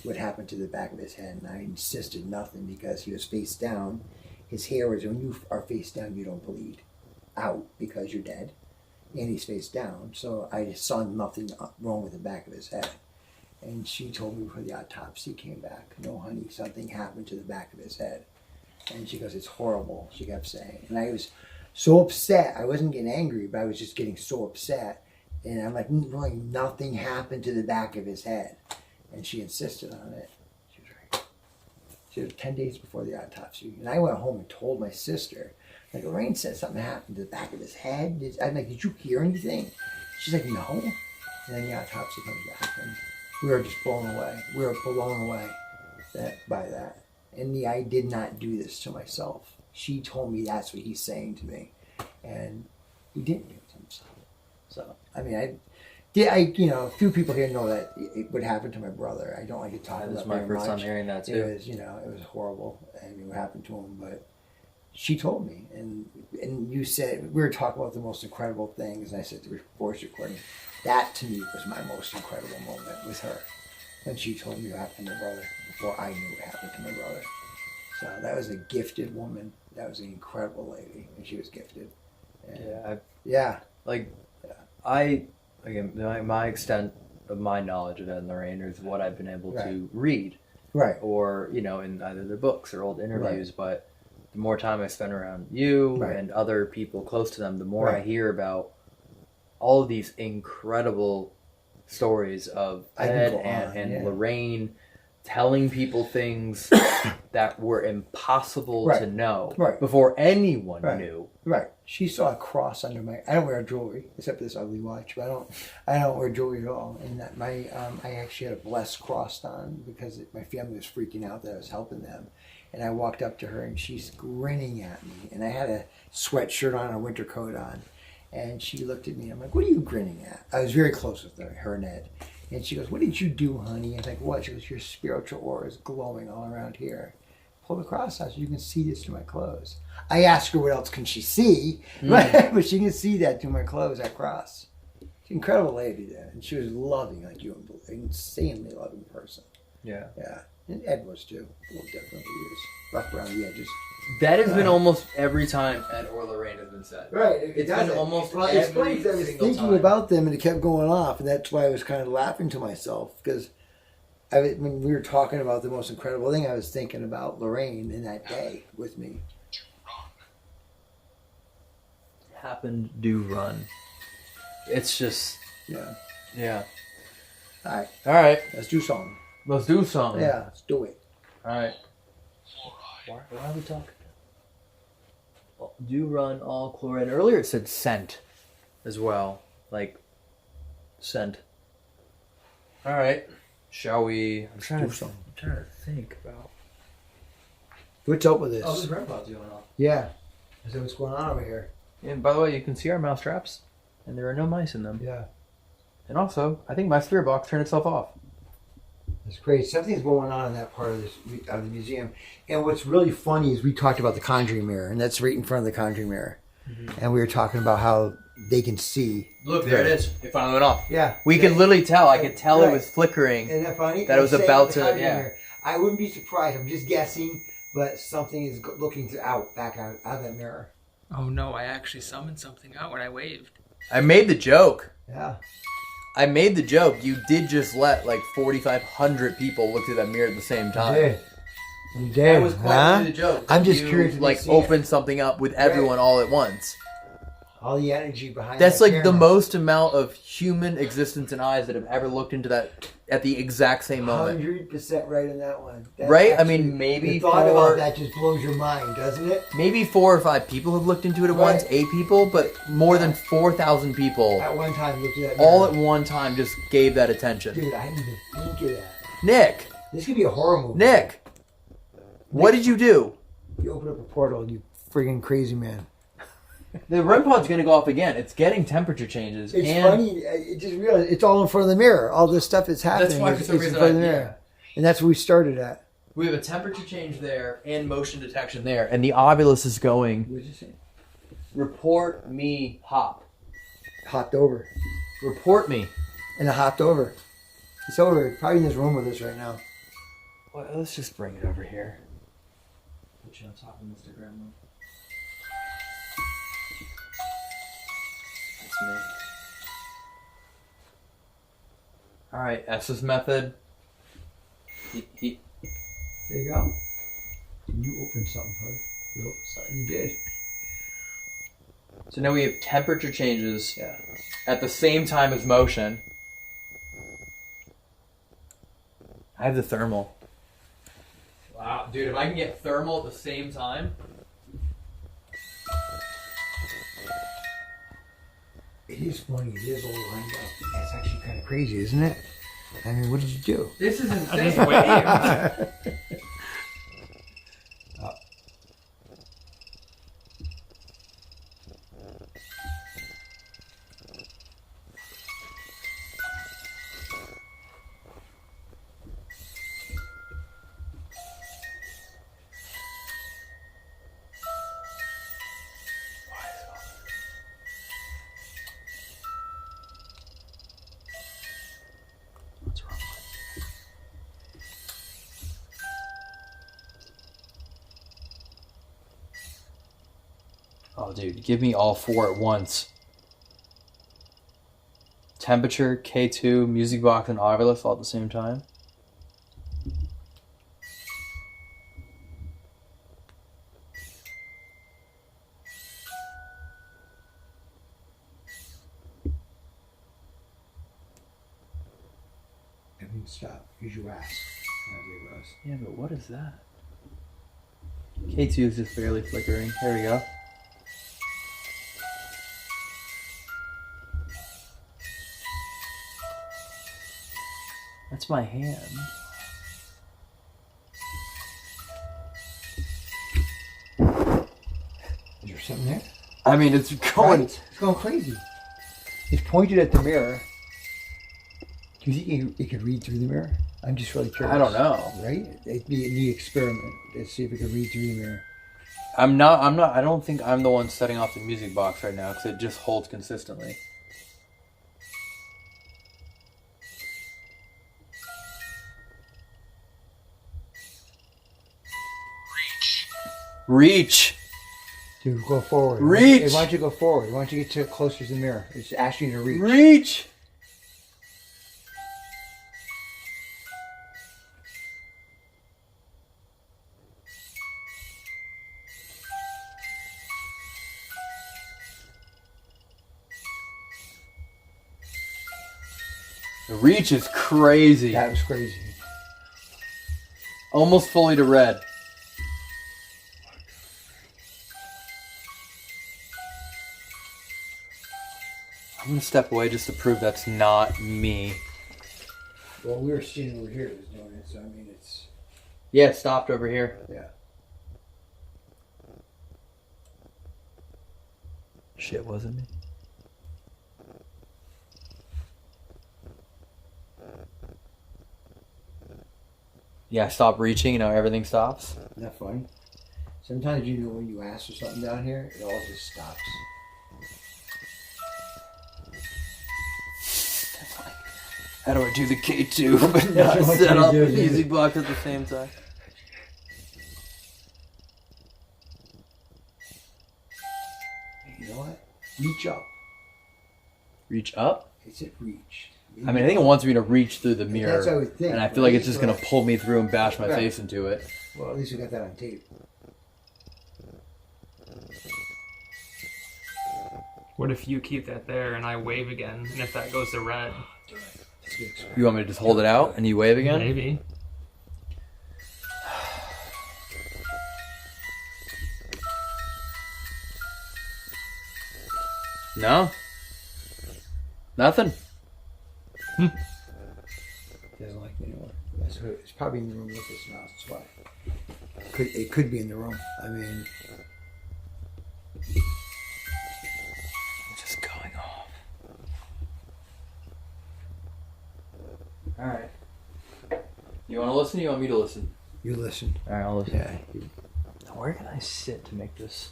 what happened to the back of his head. And I insisted nothing, because he was face down. His hair was, when you are face down, you don't bleed out because you're dead. And he's face down. So I just saw nothing wrong with the back of his head. And she told me before the autopsy came back, no, honey, something happened to the back of his head. And she goes, it's horrible, she kept saying. And I was so upset. I wasn't getting angry, but I was just getting so upset. And I'm like, really, nothing happened to the back of his head. And she insisted on it. She was right. She was 10 days before the autopsy. And I went home and told my sister, like, Lorraine said something happened to the back of his head. I'm like, did you hear anything? She's like, no. And then the autopsy comes back, and we were just blown away. We were blown away by that. And I did not do this to myself. She told me that's what he's saying to me. And he didn't do it to himself. So, I mean, a few people here know that it would happen to my brother. I don't like to talk about it. This is my first time hearing that too. It was, it was horrible. I mean, what happened to him, but she told me. And you said, we were talking about the most incredible things, and I said the voice recording. That, to me, was my most incredible moment with her. When she told me what happened to my brother before I knew what happened to my brother. So that was a gifted woman. That was an incredible lady, and she was gifted. And My extent of my knowledge of Ed and Lorraine is what I've been able to read. Right. Or, in either their books or old interviews. Right. But the more time I spend around you and other people close to them, the more I hear about all of these incredible stories of Ed and Lorraine telling people things that were impossible to know before anyone knew. Right. She saw a cross under my. I don't wear jewelry except for this ugly watch, but I don't wear jewelry at all. And that I actually had a blessed cross on because my family was freaking out that I was helping them. And I walked up to her and she's grinning at me, and I had a sweatshirt on, a winter coat on. And she looked at me. I'm like, what are you grinning at? I was very close with her and Ed. And she goes, what did you do, honey? I was like, what? She goes, your spiritual aura is glowing all around here. Pull the cross out so you can see this through my clothes. I asked her what else can she see, but she can see that through my clothes, that cross. She's an incredible lady there. And she was loving, like you, an insanely loving person. Yeah. Yeah. And Ed was too. A little different. He was rough around the edges. That has been almost every time Ed or Lorraine has been said. Right. It's been almost every it's funny because I was thinking time about them and it kept going off, and that's why I was kind of laughing to myself, because when we were talking about the most incredible thing, I was thinking about Lorraine in that day with me. Happened, do run. It's just... Yeah. All right. Let's do something. Let's do something. Yeah, let's do it. All right. Why are we talking? Do run all chloride. Earlier it said scent as well. Like, scent. All right. Shall we? I'm trying do to something. think about. What's up with this? Oh, there's REM pods going on. Yeah. Is that what's going on over here? And by the way, you can see our mouse traps, and there are no mice in them. Yeah. And also, I think my spirit box turned itself off. It's great. Something's going on in that part of the museum. And what's really funny is we talked about the Conjuring mirror, and that's right in front of the Conjuring mirror. Mm-hmm. And we were talking about how they can see. Look, there it is. It finally went off. Yeah. We could literally tell. I could tell it was flickering. Isn't that funny? That it was about to, yeah. Mirror. I wouldn't be surprised. I'm just guessing, but something is looking back out of that mirror. Oh no, I actually summoned something out when I waved. I made the joke. Yeah. I made the joke. You did just let like 4,500 people look through that mirror at the same time. You did. You did. That was quite the joke. I'm just you, curious. Like open something up with everyone all at once. All the energy behind That's that like camera. the most amount of human existence and eyes that have ever looked into that at the exact same moment. 100% right in that one. That's Right? actually, I mean, maybe the thought about that just blows your mind, doesn't it? Maybe 4 or 5 people have looked into it at once, 8 people, but more than 4,000 people At one time, looked at that all mirror. at one time just gave that attention. Dude, I didn't even think of that. Nick! This could be a horror movie. Nick! What did you do? You open up a portal, you friggin' crazy man. The REM pod's going to go off again. It's getting temperature changes. It's and funny. It just realized it's all in front of the mirror. All this stuff that's happening That's why is for some in reason front of the I- mirror. And that's where we started at. We have a temperature change there and motion detection there. And the ovulus is going, What did you say? report me hop. Hopped over. Report me. And it hopped over. It's over. Probably in this room with us right now. Well, let's just bring it over here. Put you on top of Mr. Gremlin. That's me. Alright, S's method. He. There you go. You opened something, bud. Nope, sorry, you did. So now we have temperature changes Yeah. at the same time as motion. I have the thermal. Wow, dude, if I can get thermal at the same time. It is funny. It is all lined up. That's actually kind of crazy, isn't it? I mean, what did you do? This is I insane. just waved. Oh, dude, give me all 4 at once. Temperature, K2, music box, and ovulus all at the same time. Everything stop. Use your ass. Yeah, but what is that? K2 is just barely flickering. There we go. That's my hand. Is there something there? I mean, it's going. Right. It's going crazy. It's pointed at the mirror. Do you think it could read through the mirror? I'm just really curious. I don't know. Right? It'd be a neat experiment. Let's see if it could read through the mirror. I'm not. I don't think I'm the one setting off the music box right now because it just holds consistently. Reach. Dude, go forward. Reach. Why don't you go forward? Why don't you get closer to the mirror? It's asking you to reach. Reach. The reach is crazy. That was crazy. Almost fully to red. I'm gonna step away just to prove that's not me. Well, we were standing over here. It was doing it. So I mean, it's Yeah, it stopped over here. yeah. Shit, wasn't it? Yeah, stop reaching, everything stops. Isn't that funny? Sometimes when you ask for something down here, it all just stops. How do I do the K2 but not That's what set you up do, an dude. easy block at the same time? You know what? Reach up. Reach up? It said reach. I mean, I think it wants me to reach through the mirror. That's what I would think, and I feel like it's right? just going to pull me through and bash my Right. face into it. Well, at least we got that on tape. What if you keep that there and I wave again, and if that goes to red? Let's get started. You want me to just hold it out and you wave again? Maybe. No? Nothing? Doesn't like me anymore. It's probably in the room with us now. That's why. It could be in the room. I mean, It's just going off. Alright. You want to listen or you want me to listen? you listen. Alright, I'll listen. Yeah. Now, where can I sit to make this?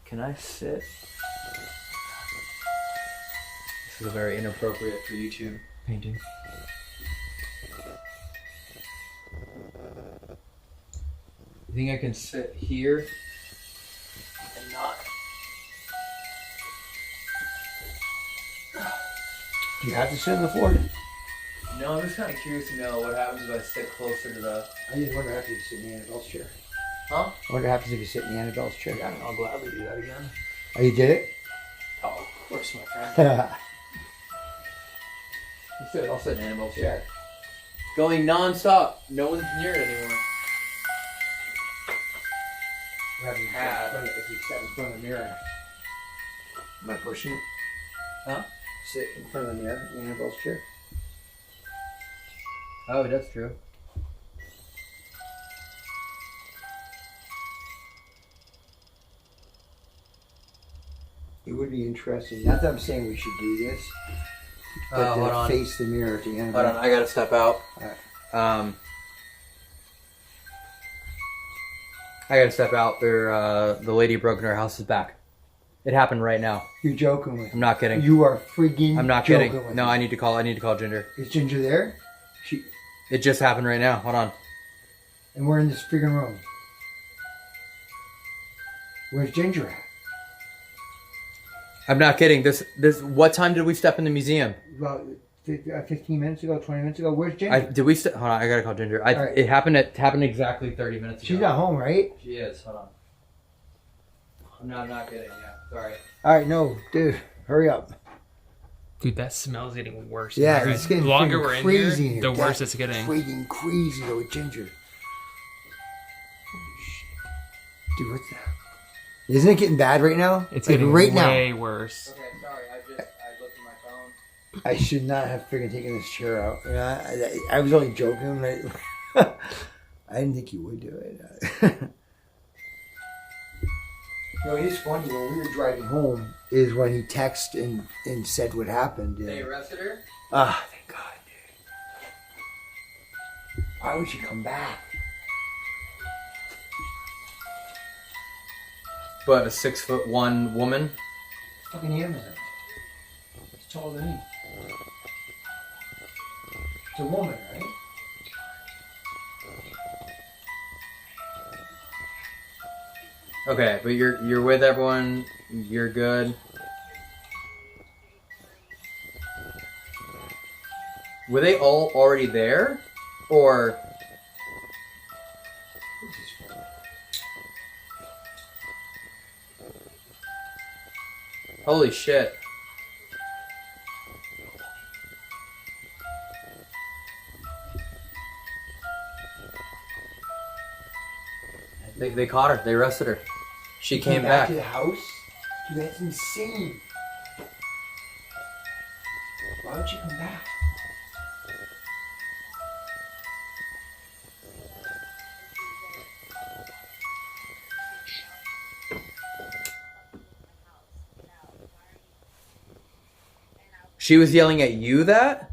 Can I sit? This is a very inappropriate for YouTube painting. You think I can sit here and not? Do you have to sit on the floor? No, I'm just kind of curious to know what happens if I sit closer to the. I just wonder if you sit in Annabelle's chair. Huh? I wonder what happens if you sit in Annabelle's chair. Yeah, I'll gladly do that again. Oh, you did it? Oh, of course, my friend. Yeah. I'll sit in Annabelle's chair. Going non-stop. No one can hear it anymore. If you sat in front of the mirror. Am I pushing it? Huh? Sit in front of the mirror in Annabelle's chair. Oh, that's true. It would be interesting. Not that I'm saying we should do this, but Hold to on. face the mirror to Annabelle. Hold on, I gotta step out. Alright. I gotta step out. The lady who broke into our house is back. It happened right now. You're joking with I'm me. not kidding. You are freaking I'm not joking kidding. with No, me. I need to call Ginger. Is Ginger there? It just happened right now. Hold on. And we're in this freaking room. Where's Ginger at? I'm not kidding. This. What time did we step in the museum? About 15 minutes ago, 20 minutes ago. Where's Ginger? Did we? Hold on. I gotta call Ginger. Alright. It happened exactly 30 minutes ago. She's not home, right? She is. Hold on. I'm not kidding. Yeah. Sorry. All right, no, dude, hurry up. Dude, that smell's getting worse. Yeah, in here. it's getting The longer freaking we're in crazy in here, here. the worse That's it's getting. Freaking crazy though with Ginger. Dude, what's that? Isn't it getting bad right now? It's like getting right way now. worse. Okay. Sorry. I looked at my phone. I should not have freaking taken this chair out. You know, I was only joking. I didn't think you would do it. No, it is funny. When we were driving home, is when he texted and said what happened. They arrested her. Ah, thank God, dude. Why would she come back? But a 6'1" woman. Fucking Amazon. It's taller than me. It's a woman, right? Okay, but you're with everyone. You're good. Were they all already there, or? This is funny. Holy shit! They caught her. They arrested her. She came back. to the house? Dude, that's insane. Why would you come back? She was yelling at you that?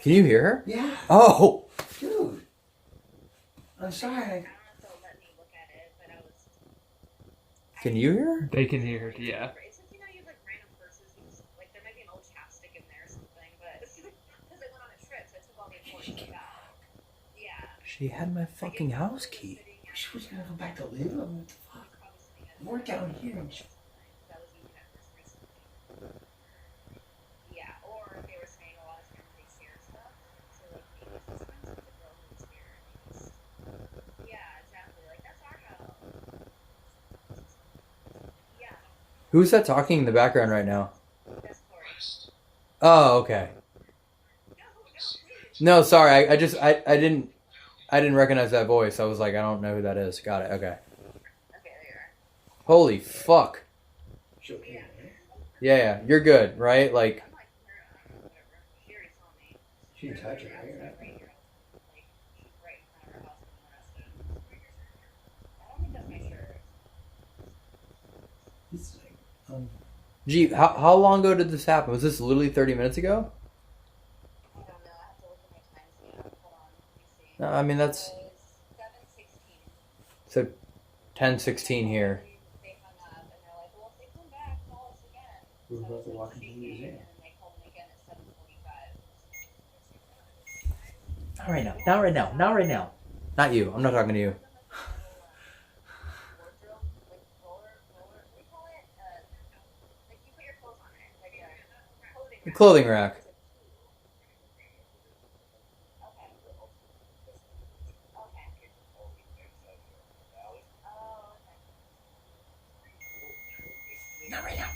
Can you hear her? Yeah. Oh! Dude. I'm sorry. Can you hear her? They can hear her, yeah. She had my fucking house key. She was gonna go back to live? What the fuck? We're down here and she... Who's that talking in the background right now? Oh, okay. No, sorry. I didn't recognize that voice. I was like, I don't know who that is. Got it. Okay. Holy fuck. Yeah, you're good, right? Like. She didn't touch her, right? Gee, how long ago did this happen? Was this literally 30 minutes ago? No, I mean, that's... So, 10:16 here. We were about to walk into the museum. Not right now. Not right now. Not right now. Not you. I'm not talking to you. The clothing rack. Not right now.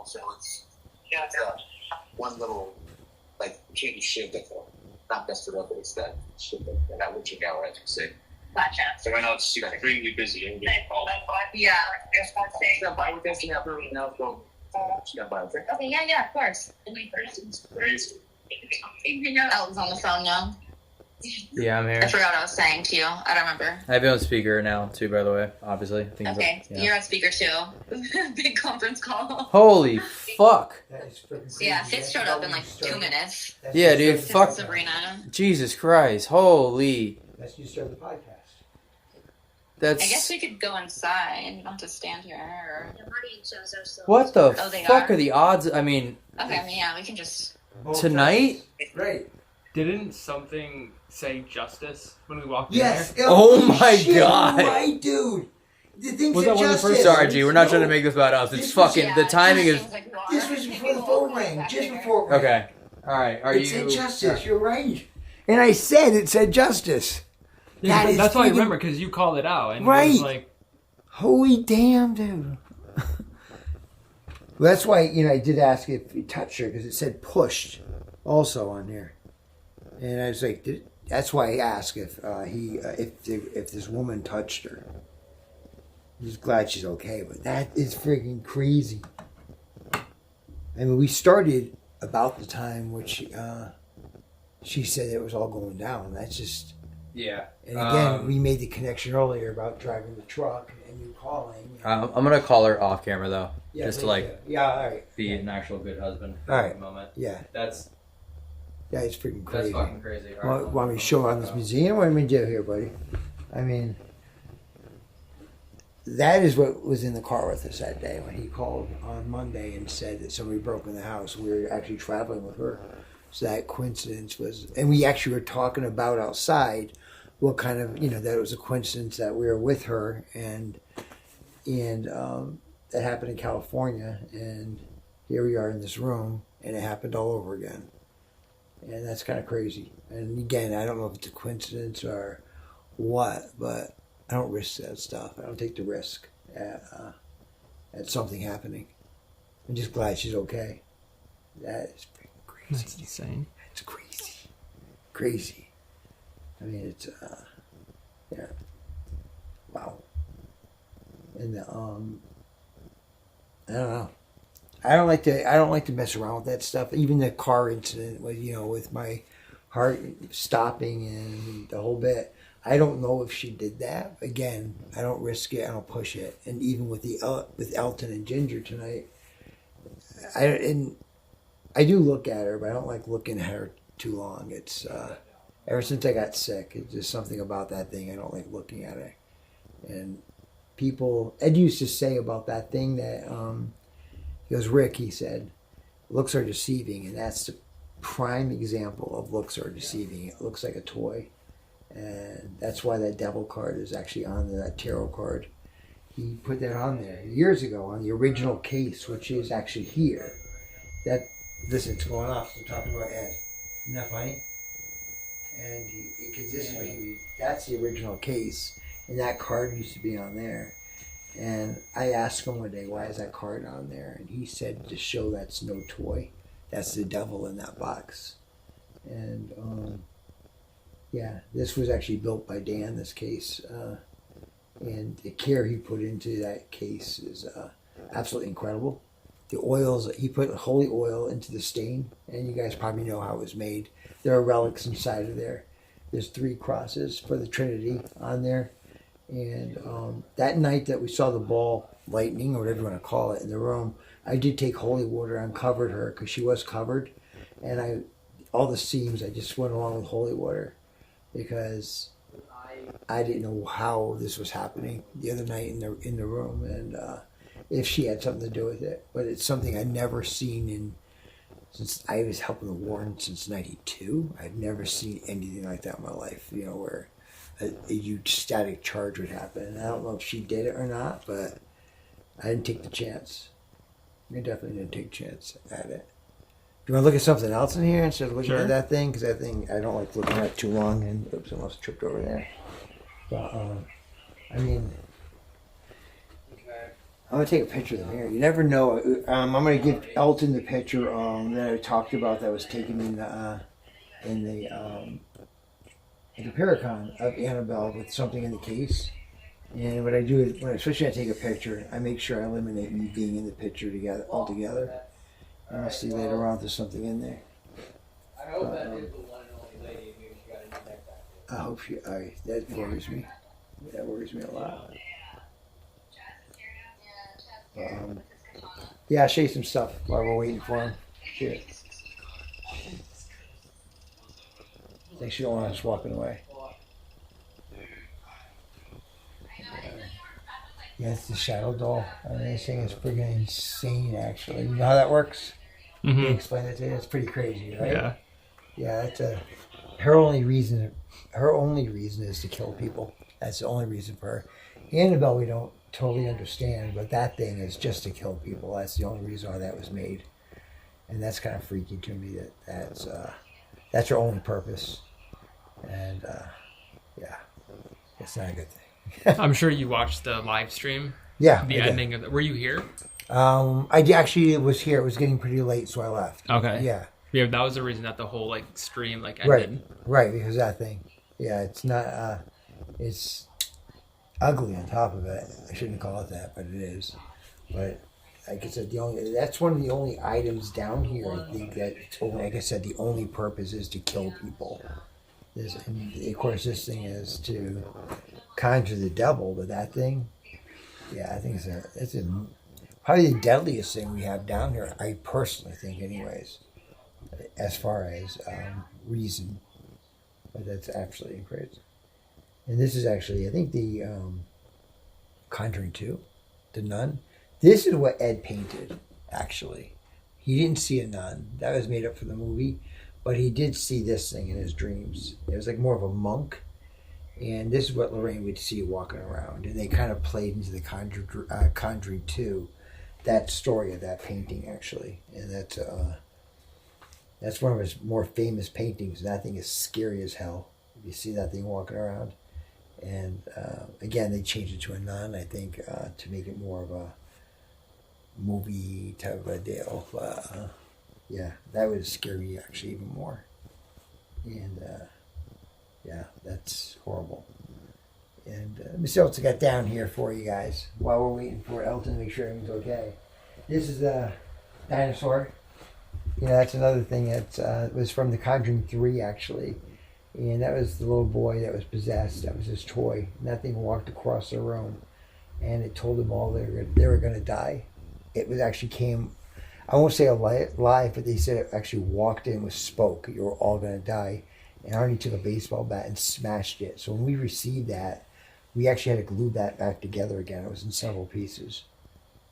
So it's one little like candy shiv that not messed it up, but it's that shiv that that witching hour, as you say. Gotcha. So right now it's extremely busy and getting called. Yeah, that's what I'm saying. She's got biotesting out there right now, so she got biotesting. Okay, yeah, of course. It's crazy. Elton's on the phone now. Yeah, I'm I here. forgot what I was saying to you. I don't remember. I have you on speaker now, too, by the way. Obviously. I think Okay, yeah. you're on speaker too. Big conference call. Holy fuck. That is freaking crazy. Yeah, Fitz showed up in like 2 minutes. That's Yeah, you dude, started- fuck. Sabrina. Jesus Christ. Holy. That's you started the podcast. That's... I guess we could go inside. You don't have to stand here. Or... What the Oh, they fuck are? are the odds? I mean, Okay, I mean, yeah, we can just. tonight? Great. Didn't something say justice when we walked Yes. in there? Oh my shit, God. you're right, dude. The thing Was said that one of the first- justice. Sorry, G. We're not No, trying to make this about us. It's This was- fucking... The timing is... This was before the phone rang. Just before it rang. Okay. Alright, are It you... said justice. You're right. And I said it said justice. Yeah, That is that's why I freaking- remember, because you called it out. And it Right. was like, Holy damn, dude. Well, that's why, I did ask if he touched her, because it said pushed also on there. And I was like, that's why I asked if if this woman touched her. I'm just glad she's okay, but that is freaking crazy. I mean, we started about the time which she said it was all going down. That's just Yeah. And again, we made the connection earlier about driving the truck and you calling. I'm gonna call her off camera though, Yeah, just to please like do. Yeah, all right. be an actual good husband for All right. the moment. Yeah, That's it's freaking that's crazy. fucking crazy. All right. Want me to show around this museum? What am I do here, buddy? I mean, that is what was in the car with us that day when he called on Monday and said that somebody broke in the house. We were actually traveling with her. So that coincidence was, and we actually were talking about outside what kind of, that it was a coincidence that we were with her and that happened in California. And here we are in this room and it happened all over again. And that's kind of crazy. And again, I don't know if it's a coincidence or what, but I don't risk that stuff. I don't take the risk at something happening. I'm just glad she's okay. That is pretty crazy. That's insane. It's crazy. Crazy. I mean, it's, yeah. Wow. And, I don't know. I don't like to mess around with that stuff. Even the car incident with, with my heart stopping and the whole bit. I don't know if she did that. Again, I don't risk it. I don't push it. And even with with Elton and Ginger tonight, I do look at her, but I don't like looking at her too long. It's ever since I got sick, it's just something about that thing. I don't like looking at it. And Ed used to say about that thing that he goes, Rick, he said, looks are deceiving, and that's the prime example of looks are deceiving. It looks like a toy. And that's why that devil card is actually on there, that tarot card. He put that on there years ago on the original case, which is actually here. Listen, it's going off. I'm talking about Ed. Isn't that funny? And because this is that's the original case, and that card used to be on there. And I asked him one day, why is that card on there? And he said, to show that's no toy. That's the devil in that box. And, yeah, this was actually built by Dan, this case. And the care he put into that case is absolutely incredible. The oils, he put holy oil into the stain, and you guys probably know how it was made. There are relics inside of there. There's 3 crosses for the Trinity on there. And that night that we saw the ball lightning, or whatever you want to call it, in the room, I did take holy water and covered her because she was covered. And all the seams, I just went along with holy water because I didn't know how this was happening the other night in the room, and if she had something to do with it. But it's something I'd never seen since I was helping the Warren since '92. I've never seen anything like that in my life. Where a huge static charge would happen. And I don't know if she did it or not, but I didn't take the chance. I definitely didn't take a chance at it. Do you want to look at something else in here instead of looking at that thing? Because that thing, I don't like looking at it too long. And oops, I almost tripped over there. But, I mean, I'm going to take a picture of the mirror. You never know. I'm going to give Elton the picture that I talked about that was taken in the Paracon of Annabelle with something in the case. And what I do is, especially when I take a picture, I make sure I eliminate me being in the picture altogether. And I'll see later on if there's something in there. I hope that is the one and only lady who she got a new neck back. I hope that worries me. That worries me a lot. Yeah, I'll show you some stuff while we're waiting for him. Sure. Think she don't want us walking away. Yeah, it's the shadow doll. I mean, this thing is freaking insane, actually. You know how that works? Mm-hmm. Can you explain it to you? It's pretty crazy, right? Yeah. Yeah, her only reason is to kill people. That's the only reason for her. Annabelle, we don't totally understand, but that thing is just to kill people. That's the only reason why that was made. And that's kind of freaky to me that's her only purpose. And, yeah, it's not a good thing. I'm sure you watched the live stream. Yeah. The ending of it. Were you here? I actually was here. It was getting pretty late, so I left. Okay. Yeah. Yeah, that was the reason that the whole stream ended. Right, because that thing. Yeah, it's not. It's ugly on top of it. I shouldn't call it that, but it is. But like I said, that's one of the only items down here. I think that, like I said, the only purpose is to kill people. This, and of course, this thing is to conjure the devil, but that thing, yeah, I think it's probably the deadliest thing we have down here. I personally think, anyways, as far as reason, but that's absolutely crazy. And this is actually, I think, the Conjuring 2, the nun. This is what Ed painted, actually. He didn't see a nun. That was made up for the movie. But he did see this thing in his dreams. It was like more of a monk. And this is what Lorraine would see walking around. And they kind of played into the Conjuring 2, that story of that painting, actually. And that's one of his more famous paintings. That thing is scary as hell. You see that thing walking around. And again, they changed it to a nun, I think, to make it more of a movie type of a deal. Yeah, that would scare me actually even more. And yeah, that's horrible. And let me see what I got down here for you guys while we're waiting for Elton to make sure everything's okay. This is a dinosaur. You know, that's another thing that was from the Conjuring 3, actually. And that was the little boy that was possessed. That was his toy. And that thing walked across the room. And it told them all they were going to die. It was actually came, I won't say alive, but they said it actually walked in with spoke. You were all going to die. And Arnie took a baseball bat and smashed it. So when we received that, we actually had to glue that back together again. It was in several pieces.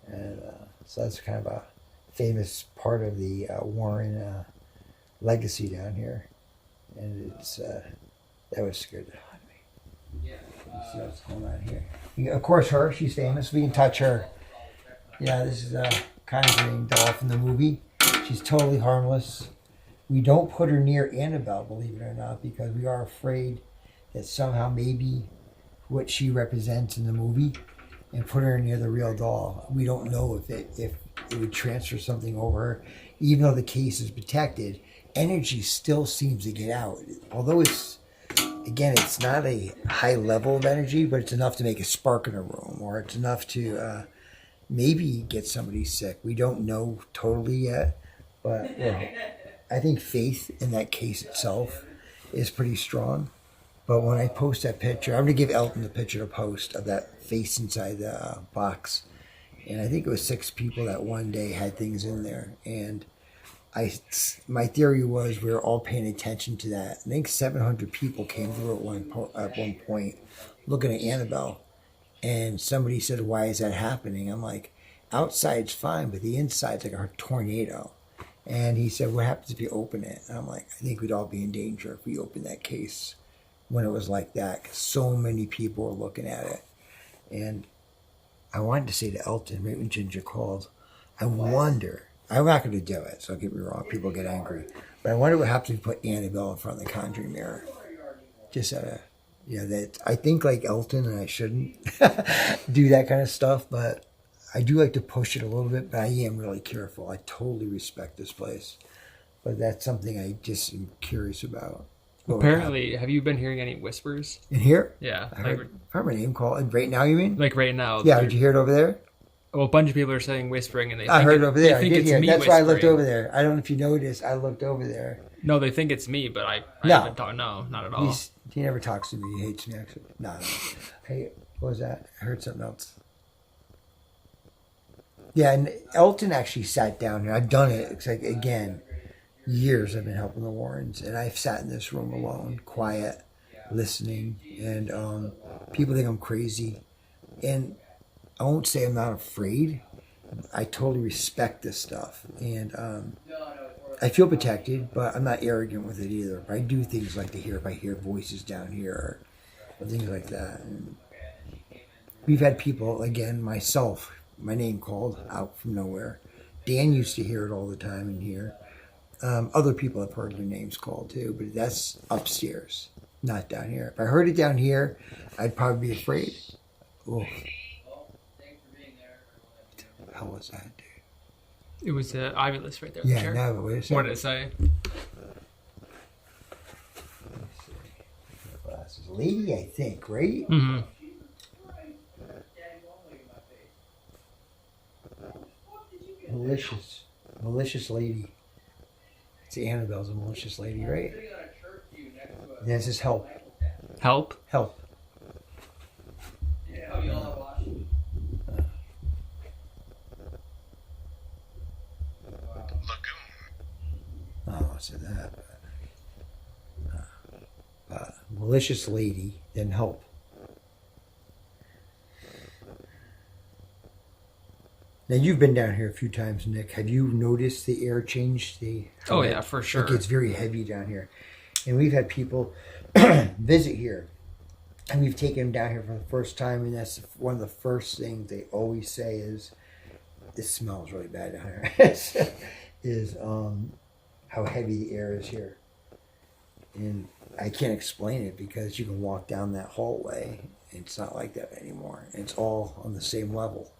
And so that's kind of a famous part of the Warren legacy down here. And it's that was scared the hell out of me. Let's see what's going on here. Of course, she's famous. We can touch her. Yeah, this is a Conjuring doll from the movie. She's totally harmless. We don't put her near Annabelle, believe it or not, because we are afraid that somehow maybe what she represents in the movie, and put her near the real doll. We don't know if it would transfer something over her. Even though the case is protected, energy still seems to get out. Although it's not a high level of energy, but it's enough to make a spark in a room, or it's enough to maybe get somebody sick. We don't know totally yet, but I think faith in that case itself is pretty strong. But when I post that picture, I'm going to give Elton the picture to post of that face inside the box. And I think it was 6 people that one day had things in there. And my theory was we were all paying attention to that. I think 700 people came through at one point looking at Annabelle. And somebody said, why is that happening? I'm like, outside's fine, but the inside's like a tornado. And he said, what happens if you open it? And I'm like, I think we'd all be in danger if we opened that case when it was like that, because so many people were looking at it. And I wanted to say to Elton, right when Ginger called, I wonder, I'm not going to do it, so don't get me wrong, people get angry, but I wonder what happens if you put Annabelle in front of the Conjuring mirror. Just that I think like Elton, and I shouldn't do that kind of stuff, but I do like to push it a little bit, but I am really careful. I totally respect this place, but that's something I just am curious about. Apparently, have you been hearing any whispers? In here? Yeah. I heard my name called. Right now, you mean? Like right now. Yeah, did you hear it over there? Well, a bunch of people are saying whispering, and I heard it over there. I did hear it. That's why I looked whispering. over there. I don't know if you noticed. I looked over there. No, they think it's me, but I No. haven't talked. No, not at all. He never talks to me. He hates me, actually. No. Hey, what was that? I heard something else. Yeah, and Elton actually sat down here. I've done it. It's like, again, years I've been helping the Warrens, and I've sat in this room alone, quiet, listening, and people think I'm crazy. And I won't say I'm not afraid. I totally respect this stuff. And I feel protected, but I'm not arrogant with it either. I do things like if I hear voices down here or things like that. And we've had people, again, myself, my name called out from nowhere. Dan used to hear it all the time in here. Other people have heard their names called too, but that's upstairs, not down here. If I heard it down here, I'd probably be afraid. Oh. What the hell was that, dude? It was the Ivy List right there. Yeah, Sure. no, but wait a second. What did it say? Glasses. Lady, I think, right? Mm-hmm. Malicious lady. See, Annabelle's a malicious lady, right? Yeah, it says help. Help? Help. Oh, I said that. Malicious lady, then help. Now you've been down here a few times, Nick. Have you noticed the air change? Oh yeah, for sure. It gets very heavy down here, and we've had people visit here, and we've taken them down here for the first time, and that's one of the first things they always say is, "This smells really bad down here." is how heavy the air is here, and I can't explain it because you can walk down that hallway, and it's not like that anymore. It's all on the same level.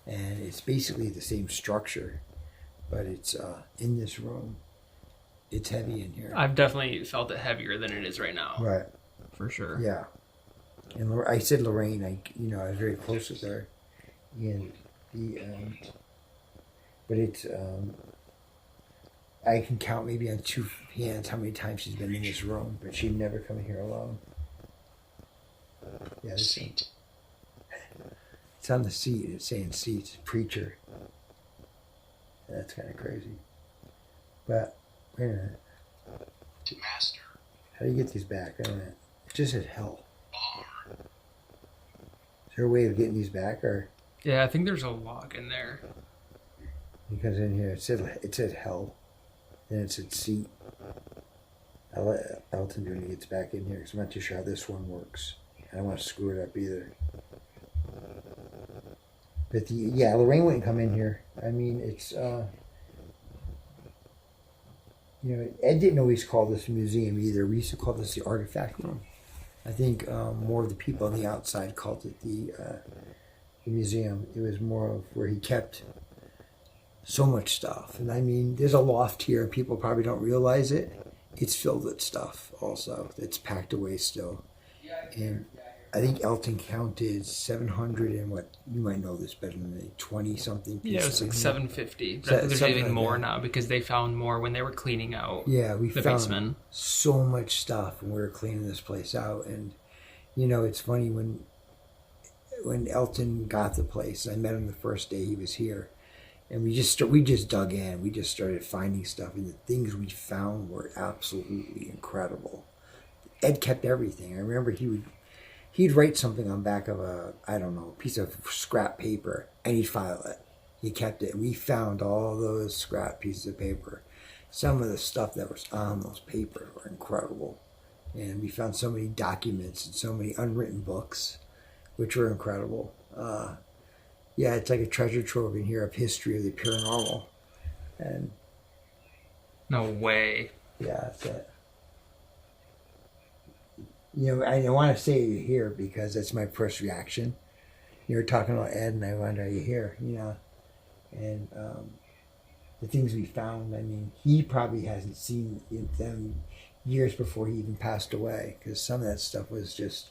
And it's basically the same structure, but it's in this room. It's heavy in here. I've definitely felt it heavier than it is right now. Right. For sure. Yeah. And I said Lorraine. I was very close with her, and but it's I can count maybe on two hands how many times she's been in this room, but she'd never come here alone. Yeah. Seat. It's on the seat. It's saying seats. Preacher. That's kind of crazy. But, wait a minute. To master. How do you get these back? Wait a minute. It just said hell. Is there a way of getting these back? Or Yeah, I think there's a lock in there. because in here it said hell. Then it said seat. I'll let Elton do it when he gets back in here because I'm not too sure how this one works. I don't want to screw it up either. But Lorraine wouldn't come in here. I mean, it's, Ed didn't always call this a museum either. We used to call this the artifact room. I think more of the people on the outside called it the museum. It was more of where he kept so much stuff. And I mean, there's a loft here, and people probably don't realize it. It's filled with stuff also that's packed away still. And I think Elton counted 700 and what, you might know this better than me, 20 something pieces. Yeah, it was like 750. But I think there's Something even like more that. now because they found more when they were cleaning out We the found basement. so much stuff when we were cleaning this place out. And, it's funny when Elton got the place, I met him the first day he was here. And we just dug in. We just started finding stuff. And the things we found were absolutely incredible. Ed kept everything. I remember he'd write something on back of a piece of scrap paper, and he'd file it. He kept it. We found all those scrap pieces of paper. Some of the stuff that was on those papers were incredible. And we found so many documents and so many unwritten books, which were incredible. It's like a treasure trove in here of history of the paranormal. And No way. yeah, that's it. I want to say you're here because that's my first reaction. You were talking about Ed, and I wonder, are you here? And the things we found, I mean, he probably hasn't seen them years before he even passed away because some of that stuff was just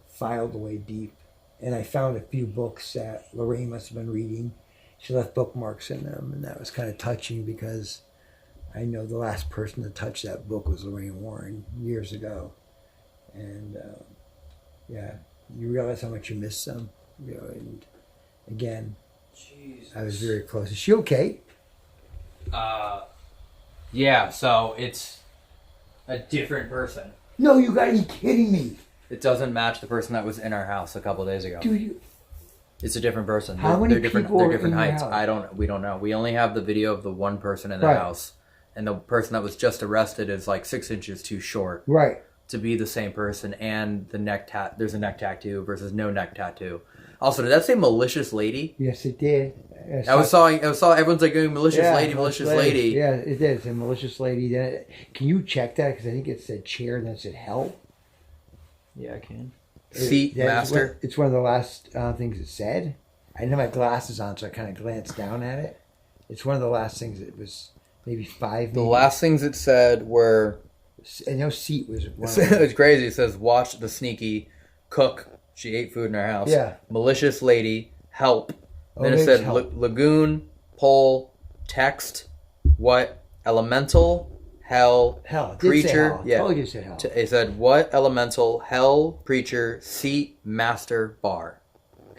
filed away deep. And I found a few books that Lorraine must have been reading. She left bookmarks in them, and that was kind of touching because I know the last person to touch that book was Lorraine Warren years ago. And you realize how much you miss them, and again, Jesus. I was very close. Is she okay? Yeah, so it's a different person. No, you gotta be kidding me. It doesn't match the person that was in our house a couple days ago. Dude, It's a different person. How many they're different, people they're are different in your heights. house? We don't know. We only have the video of the one person in the Right. house. And the person that was just arrested is like 6 inches too short right. to be the same person. And there's a neck tattoo versus no neck tattoo. Also, did that say malicious lady? Yes, it did. I saw everyone's like going malicious lady, malicious lady. Yeah, it did. It's a malicious lady. Then can you check that? Because I think it said chair and then it said hell. Yeah, I can. Seat That is master. it's one of the last things it said. I didn't have my glasses on, so I kind of glanced down at it. It's one of the last things. It was maybe 5 The maybe. last things it said were... I know seat was one of them. It's crazy. It says, watch the sneaky cook. She ate food in her house. Yeah. Malicious lady. Help. Then it maybe said help. lagoon, pole, text, what, elemental, hell, Hell. It did say preacher. hell. Yeah. Totally just said hell. It said what elemental, hell, preacher, seat, master, bar.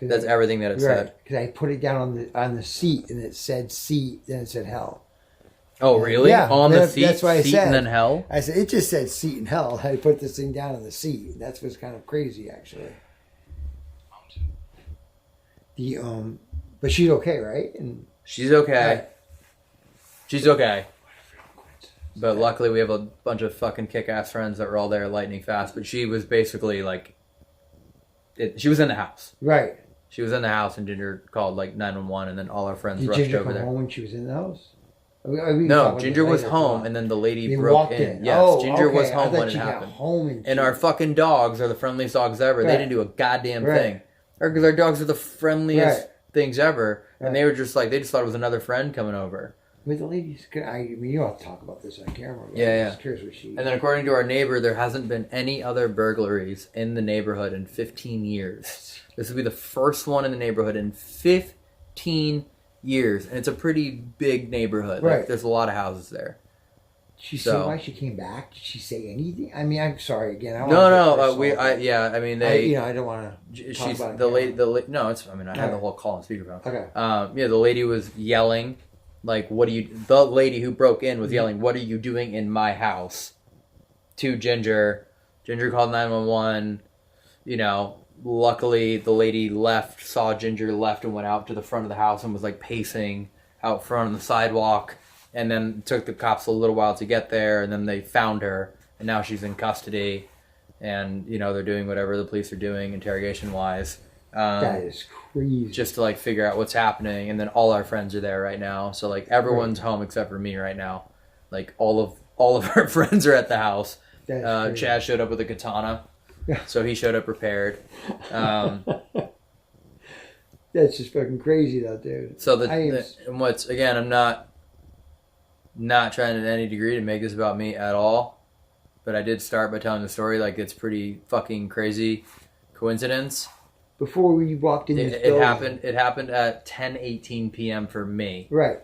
That's everything that it said. Because I put it down on the seat and it said seat, then it said hell. Oh, really? Yeah, On the seat, that's what I seat said. and then hell? I said, it just said seat and hell. I put this thing down on the seat. That's what's kind of crazy, actually. But she's okay, right? And She's okay. Right. She's okay. But luckily we have a bunch of fucking kick-ass friends that were all there lightning fast. But she was basically like... she was in the house. Right. She was in the house and Ginger called like 911 and then all our friends Did rushed Ginger over come there. home when she was in the house? No, Ginger was home and then the lady broke in. Yes, Oh, Ginger okay. was I home thought when it she got happened. home And our fucking dogs are the friendliest dogs ever. They Right. didn't do a goddamn Right. thing. Because our dogs are the friendliest Right. things ever. Right. And they were just like, they just thought it was another friend coming over. With the ladies, I mean, you have to talk about this on camera. But Yeah, I'm yeah. just curious what she. And then according to our neighbor, there hasn't been any other burglaries in the neighborhood in 15 years. This will be the first one in the neighborhood in 15 years. And it's a pretty big neighborhood. Right. Like, there's a lot of houses there. She so- said why she came back. Did she say anything? I mean, I'm sorry again. I don't No, wanna no, get personal, yeah, I mean, but they... I don't want to. she's about it the now. lady. No, it's. I mean, I had the Alright. whole call on speakerphone. Okay. Yeah, the lady was yelling, like, "What are you?" The lady who broke in was yelling, "What are you doing in my house?" To Ginger. Ginger called 911. You know, luckily the lady left, saw Ginger left, and went out to the front of the house and was like pacing out front on the sidewalk. And then it took the cops a little while to get there, and then they found her, and now she's in custody. And, you know, they're doing whatever the police are doing interrogation-wise. That is crazy. Just to, like, figure out what's happening. And then all our friends are there right now. So, like, everyone's home except for me right now. Like, all of our friends are at the house. That's crazy. Chaz showed up with a katana. So he showed up prepared. That's just fucking crazy, though, dude. So and what's, again, I'm not trying to any degree to make this about me at all. But I did start by telling the story like it's pretty fucking crazy coincidence. Before we walked in this It building. happened at 10:18 p.m. for me. Right.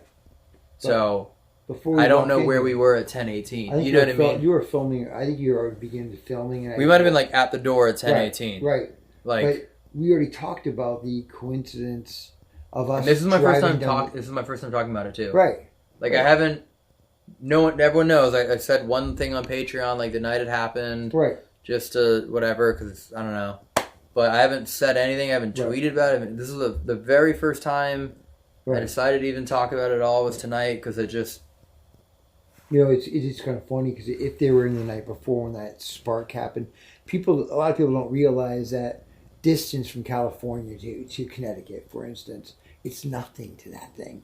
So Before we I don't walked know in, where we were at I 10:18. think You know what I mean? You were filming. I think you were beginning to filming. And We might have been like at the door at 10:18. Right. Like, But we already talked about the coincidence of us. and this is my first driving time down This is my first time talking about it too. Right. Like Right. I haven't. No one. Everyone knows. I said one thing on Patreon like the night it happened. Right. Just to whatever, because I don't know. But I haven't said anything. I haven't Right. tweeted about it. This is the very first time I Right. decided to even talk about it at all was tonight because it just. You know, it's kind of funny because if they were in the night before when that spark happened, a lot of people don't realize that distance from California to Connecticut, for instance, it's nothing to that thing.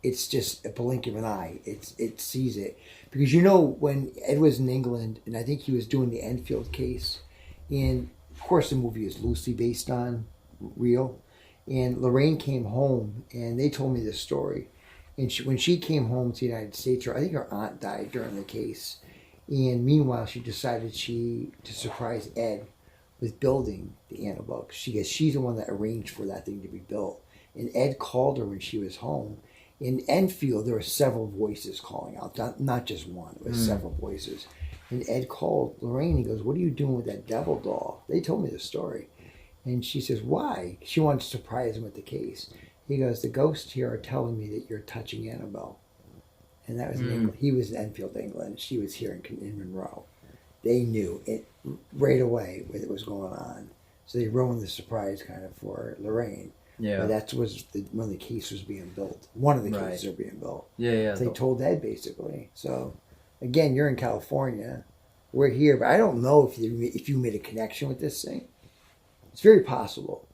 It's just a blink of an eye. It sees it. Because you know when Ed was in England, and I think he was doing the Enfield case, and of course the movie is loosely based on real, and Lorraine came home, and they told me this story. And when she came home to the United States, I think her aunt died during the case, and meanwhile she decided to surprise Ed with building the Annabelle. She's the one that arranged for that thing to be built. And Ed called her when she was home. In Enfield, there were several voices calling out, not just one. It was several voices. And Ed called Lorraine. He goes, "What are you doing with that devil doll?" They told me the story. And she says, "Why?" She wanted to surprise him with the case. He goes, "The ghosts here are telling me that you're touching Annabelle." And that was in England. He was in Enfield, England. She was here in Monroe. They knew it right away what was going on. So they ruined the surprise kind of for Lorraine. Yeah. But that was when the case was being built. One of the Right. cases are being built. Yeah. So they told Ed basically. So again, you're in California. We're here, but I don't know if you made a connection with this thing. It's very possible.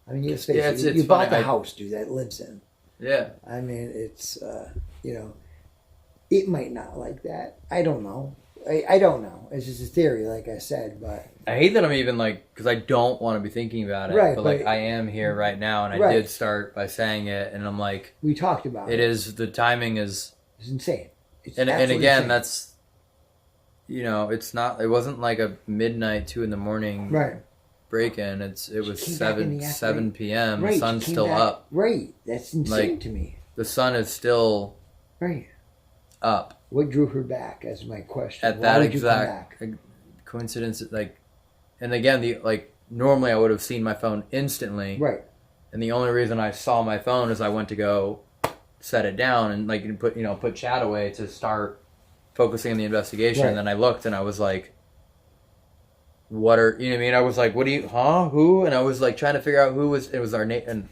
I mean, let's face Yeah, it. it's You bought funny. the house, dude, that it lives in. Yeah. I mean, it's it might not like that. I don't know. I don't know. It's just a theory, like I said, but I hate that I'm even like, because I don't want to be thinking about it, Right, but like but- I am here right now, and I Right. did start by saying it, and I'm like, we talked about it is, the timing is, It's insane. It's and absolutely again, insane. that's, you know, it wasn't like a midnight, 2 a.m. right. break-in, it was She came back in the 7 p.m., Right. the sun's she came still back- up, Right. That's insane Like- to me. the sun is still Right. up, What drew her back? As my question. At Why that would you come exact back? coincidence, like, and again, normally I would have seen my phone instantly. Right. And the only reason I saw my phone is I went to go set it down and like put chat away to start focusing on the investigation. Right. And then I looked and I was like, what are, you know what I mean? I was like, who? And I was like trying to figure out it was our Nate. And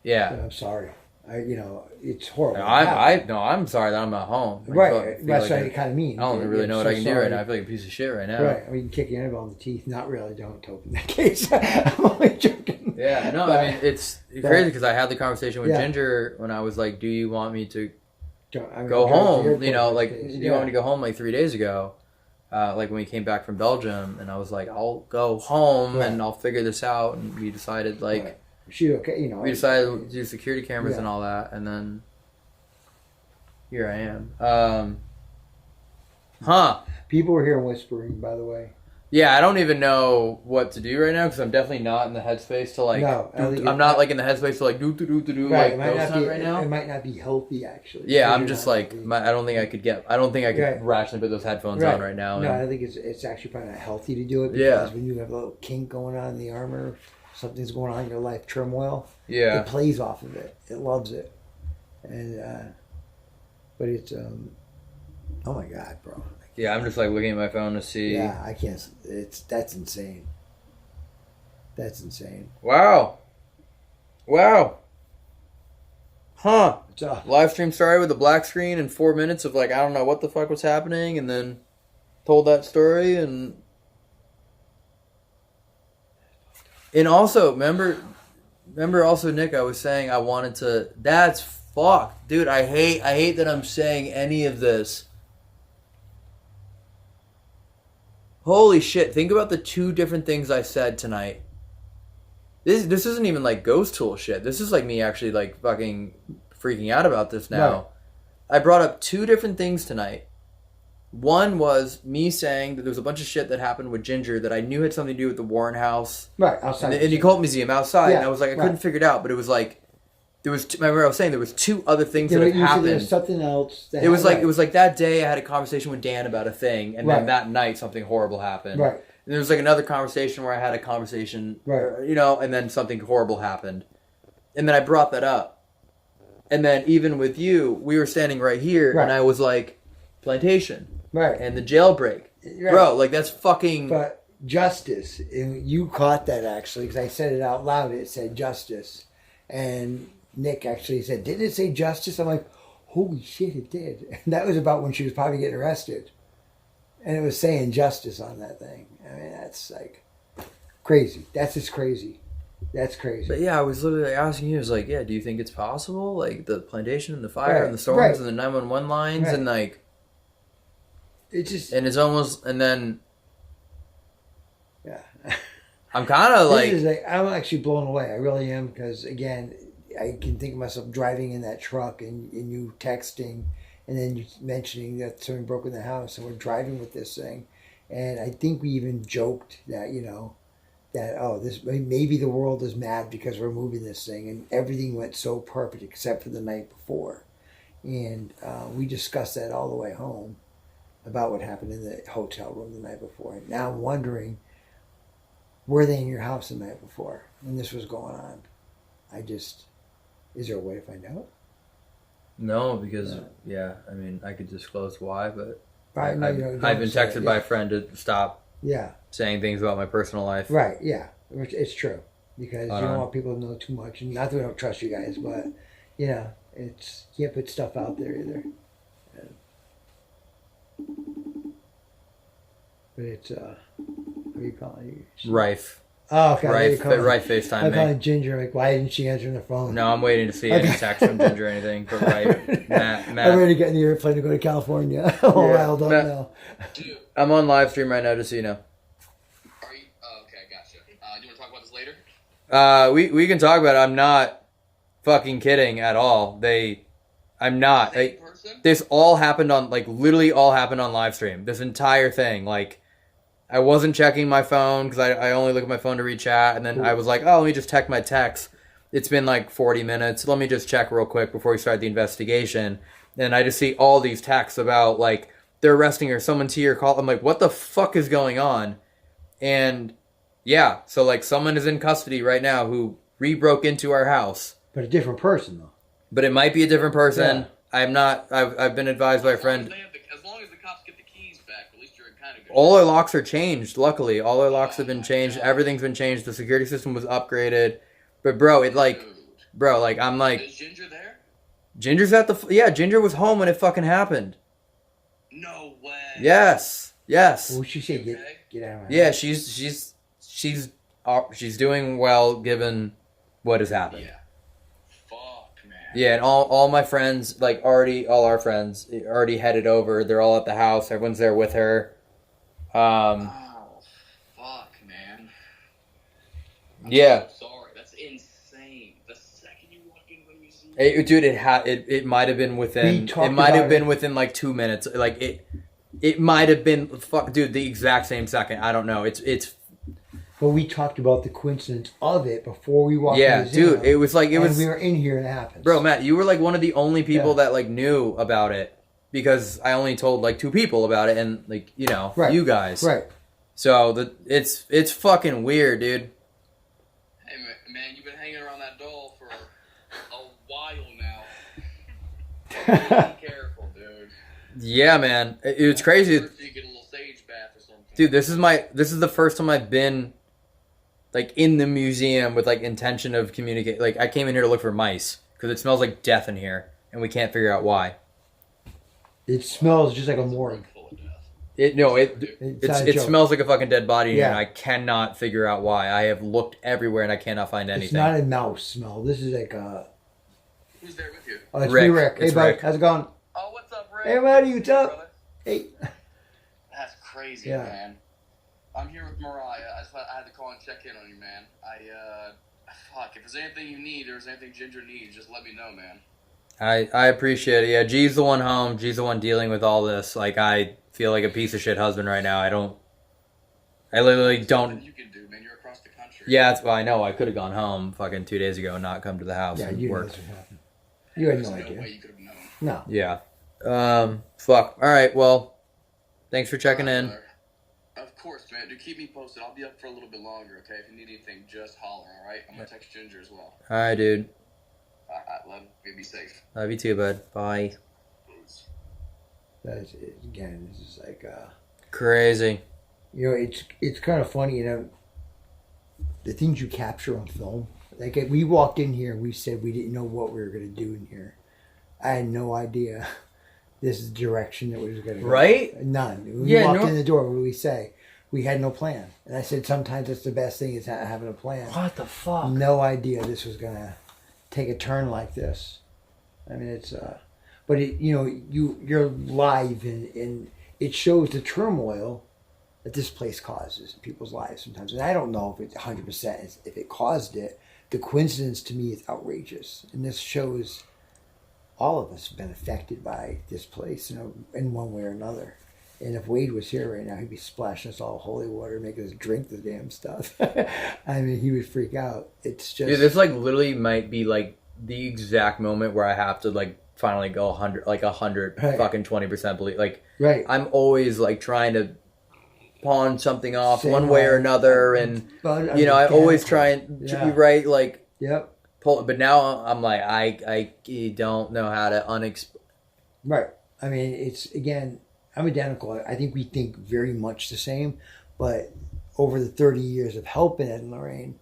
yeah. I'm sorry. It's horrible. I'm sorry that I'm not home. Right. That's like what I kind of mean. I don't really know what so I can do sorry. right now. I feel like a piece of shit right now. Right. I mean, kick Annabelle in the teeth. Not really. Don't open that case. I'm only joking. Yeah. No, I mean, it's crazy because I had the conversation with Ginger when I was like, do you want me to go home? You know, like, do you want me to go home like 3 days ago? Like when we came back from Belgium, and I was like, I'll go home and I'll figure this out. And we decided like. Right. She okay, you know. We decided to do security cameras and all that, and then here I am. People were here whispering, by the way. Yeah, I don't even know what to do right now because I'm definitely not in the headspace to like. No, I'm not like in the headspace to like do right, like ghost hunt right now. It might not be healthy, actually. Yeah, I'm just like I don't think I could rationally put those headphones on right now. No, I think it's actually probably not healthy to do it because when you have a little kink going on in the armor, something's going on in your life turmoil. Yeah, it plays off of it. It loves it, and but it's oh my god, bro. Yeah, I'm just like looking at my phone to see. Yeah, I can't. That's insane. That's insane. Wow. Huh. So, Live stream started with a black screen and 4 minutes of like I don't know what the fuck was happening, and then told that story and also remember also Nick, I was saying I wanted to. That's fucked, dude. I hate that I'm saying any of this. Holy shit, think about the two different things I said tonight. This isn't even like ghost tool shit. This is like me actually like fucking freaking out about this now. Right. I brought up two different things tonight. One was me saying that there was a bunch of shit that happened with Ginger that I knew had something to do with the Warren house. right, outside. And the Occult Museum outside. Yeah, and I was like, I couldn't figure it out, but it was like, remember I was saying there was two other things that had happened. There was something else. It was like that day I had a conversation with Dan about a thing, and then that night something horrible happened. Right. And there was like another conversation where I had a conversation, you know, and then something horrible happened. And then I brought that up. And then even with you, we were standing right here, and I was like, plantation. Right. And the jailbreak. Right. Bro, like that's fucking... But justice, and you caught that actually, because I said it out loud, it said justice. And Nick actually said, didn't it say justice? I'm like, holy shit, it did. And that was about when she was probably getting arrested. And it was saying justice on that thing. I mean, that's like crazy. That's just crazy. That's crazy. But yeah, I was literally asking you, I was like, yeah, do you think it's possible? Like the plantation and the fire and the storms and the 911 lines and like... It just... And it's almost... And then... Yeah. I'm kind of like... I'm actually blown away. I really am, because again, I can think of myself driving in that truck and you texting and then you mentioning that someone broke in the house and we're driving with this thing. And I think we even joked that, you know, that, oh, this maybe the world is mad because we're moving this thing, and everything went so perfect except for the night before. And we discussed that all the way home about what happened in the hotel room the night before. And now I'm wondering, were they in your house the night before when this was going on? Is there a way to find out? No, because, I mean, I could disclose why, but I've been texted by a friend to stop saying things about my personal life. Right, yeah. It's true. Because you don't want people to know too much. And not that we don't trust you guys, but, you know, you can't put stuff out there either. But it's, what do you call it? Rife. Oh, okay. Rife FaceTime I'm me. calling Ginger, like, why didn't she answer the phone? No, I'm waiting to see any text from Ginger or anything. But Rife, Matt. I'm ready to get in the airplane to go to California. Wild up now. I'm on live stream right now, just so you know. Are you? Oh, okay, gotcha. Do you want to talk about this later? We can talk about it. I'm not fucking kidding at all. I'm not. This all happened on, like, literally all happened on live stream. This entire thing, like, I wasn't checking my phone because I only look at my phone to read chat, and then I was like, oh, let me just check my text. It's been like 40 minutes. Let me just check real quick before we start the investigation. And I just see all these texts about, like, they're arresting her, someone's here, call. I'm like, what the fuck is going on? And, yeah, so, like, someone is in custody right now who re-broke into our house. But a different person, though. But it might be a different person. Yeah. I'm not, I've been advised by a friend. As long as the cops get the keys back, at least you're in kind of good. All our locks are changed, luckily. All our locks have been changed. Everything's been changed. The security system was upgraded. But, bro, it, like, bro, like, I'm like... Is Ginger there? Ginger's at the... Yeah, Ginger was home when it fucking happened. No way. Yes. Yes. What would she say? Okay. Get out of my Yeah, house. she's doing well given what has happened. Yeah. Fuck, man. Yeah, and all my friends, like, all our friends already headed over. They're all at the house. Everyone's there with her. Oh, fuck, man. I'm Yeah. so sorry. That's insane. The second you walk into the museum. Dude, it might have been within. We talked It might have about been it. within like 2 minutes. Like it might have been. Fuck, dude, the exact same second. I don't know. It's. But we talked about the coincidence of it before we walked Yeah, in the museum. dude. It was like it and was. we were in here and it happened. Bro, Matt, you were like one of the only people Yeah. that like knew about it because I only told like 2 people about it, and like Right. you guys. Right. So it's fucking weird, dude. Hey, man, you've been hanging around that doll for a while now. Be careful, dude. Yeah, man, it's crazy. First you get a little sage bath or something. Dude, this is the first time I've been like in the museum with like intention of communicate. Like I came in here to look for mice because it smells like death in here, and we can't figure out why. It smells just like a morgue. Full of death. It not a it joke. smells like a fucking dead body in here, Yeah. and I cannot figure out why. I have looked everywhere and I cannot find anything. It's not a mouse smell. This is like a... Who's there with you? Oh, it's Rick. me, Rick. Hey, It's bud. Rick. How's it going? Oh, what's up, Rick? Hey, buddy. What's up? Brother? Hey. That's crazy, Yeah. man. I'm here with Mariah. I had to call and check in on you, man. Fuck, if there's anything you need or there's anything Ginger needs, just let me know, man. I appreciate it. Yeah, G's the one home. G's the one dealing with all this. Like I feel like a piece of shit husband right now. I literally There's don't. nothing you can do, man. You're across the country. Yeah, that's why I know. I could have gone home fucking 2 days ago and not come to the house Yeah, and you know work. this would happen. You had There's no no idea. way you could have known. No. Yeah. Fuck. All right. Well, thanks for checking in. Of course, man. Dude, keep me posted. I'll be up for a little bit longer, okay? If you need anything, just holler, alright? I'm gonna text Ginger as well. All right, dude. Alright, love you. Be safe. Love you too, bud. Bye. That's it. Again, this is like... Crazy. You know, it's kind of funny, you know, the things you capture on film. Like, we walked in here and we said we didn't know what we were going to do in here. I had no idea this is the direction that we was going to go. Right? None. When we Yeah, walked no- in the door, what did we say? We had no plan. And I said sometimes it's the best thing is having a plan. What the fuck? No idea this was going to take a turn like this. I mean, it's... But, you're live and it shows the turmoil that this place causes in people's lives sometimes. And I don't know if it's 100% if it caused it. The coincidence to me is outrageous. And this shows all of us have been affected by this place, in one way or another. And if Wade was here right now, he'd be splashing us all holy water, making us drink the damn stuff. I mean, he would freak out. It's just... Dude, this like literally might be like the exact moment where I have to like finally go 100, like 100 Right. fucking 20% believe. Like Right. I'm always like trying to pawn something off Same one way or way. another, and But I always try and Yeah. right like Yep. pull. But now I'm like I don't know how to Right. I mean, it's, again, I'm identical. I think we think very much the same, but over the 30 years of helping Ed and Lorraine,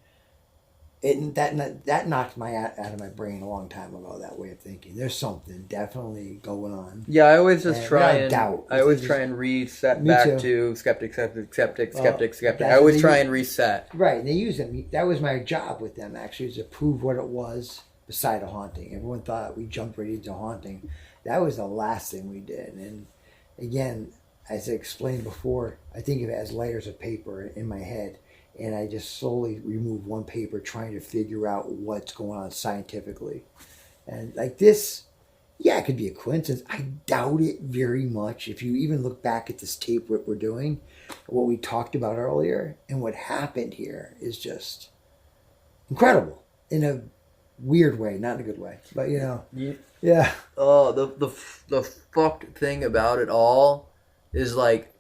that knocked my out of my brain a long time ago, that way of thinking. There's something definitely going on. Yeah, I always just And try without and doubt. I always It's try just- and reset Me back too. to skeptic. Well, I that's always what try they and reset. Right, and they use them. That was my job with them, actually, is to prove what it was beside a haunting. Everyone thought we jumped right into haunting. That was the last thing we did. And again, as I explained before, I think of it as layers of paper in my head. And I just slowly remove one paper trying to figure out what's going on scientifically. And like this, yeah, it could be a coincidence. I doubt it very much. If you even look back at this tape, what we're doing, what we talked about earlier, and what happened here is just incredible. In a weird way, not in a good way. But Yeah. Oh, the fucked thing about it all is like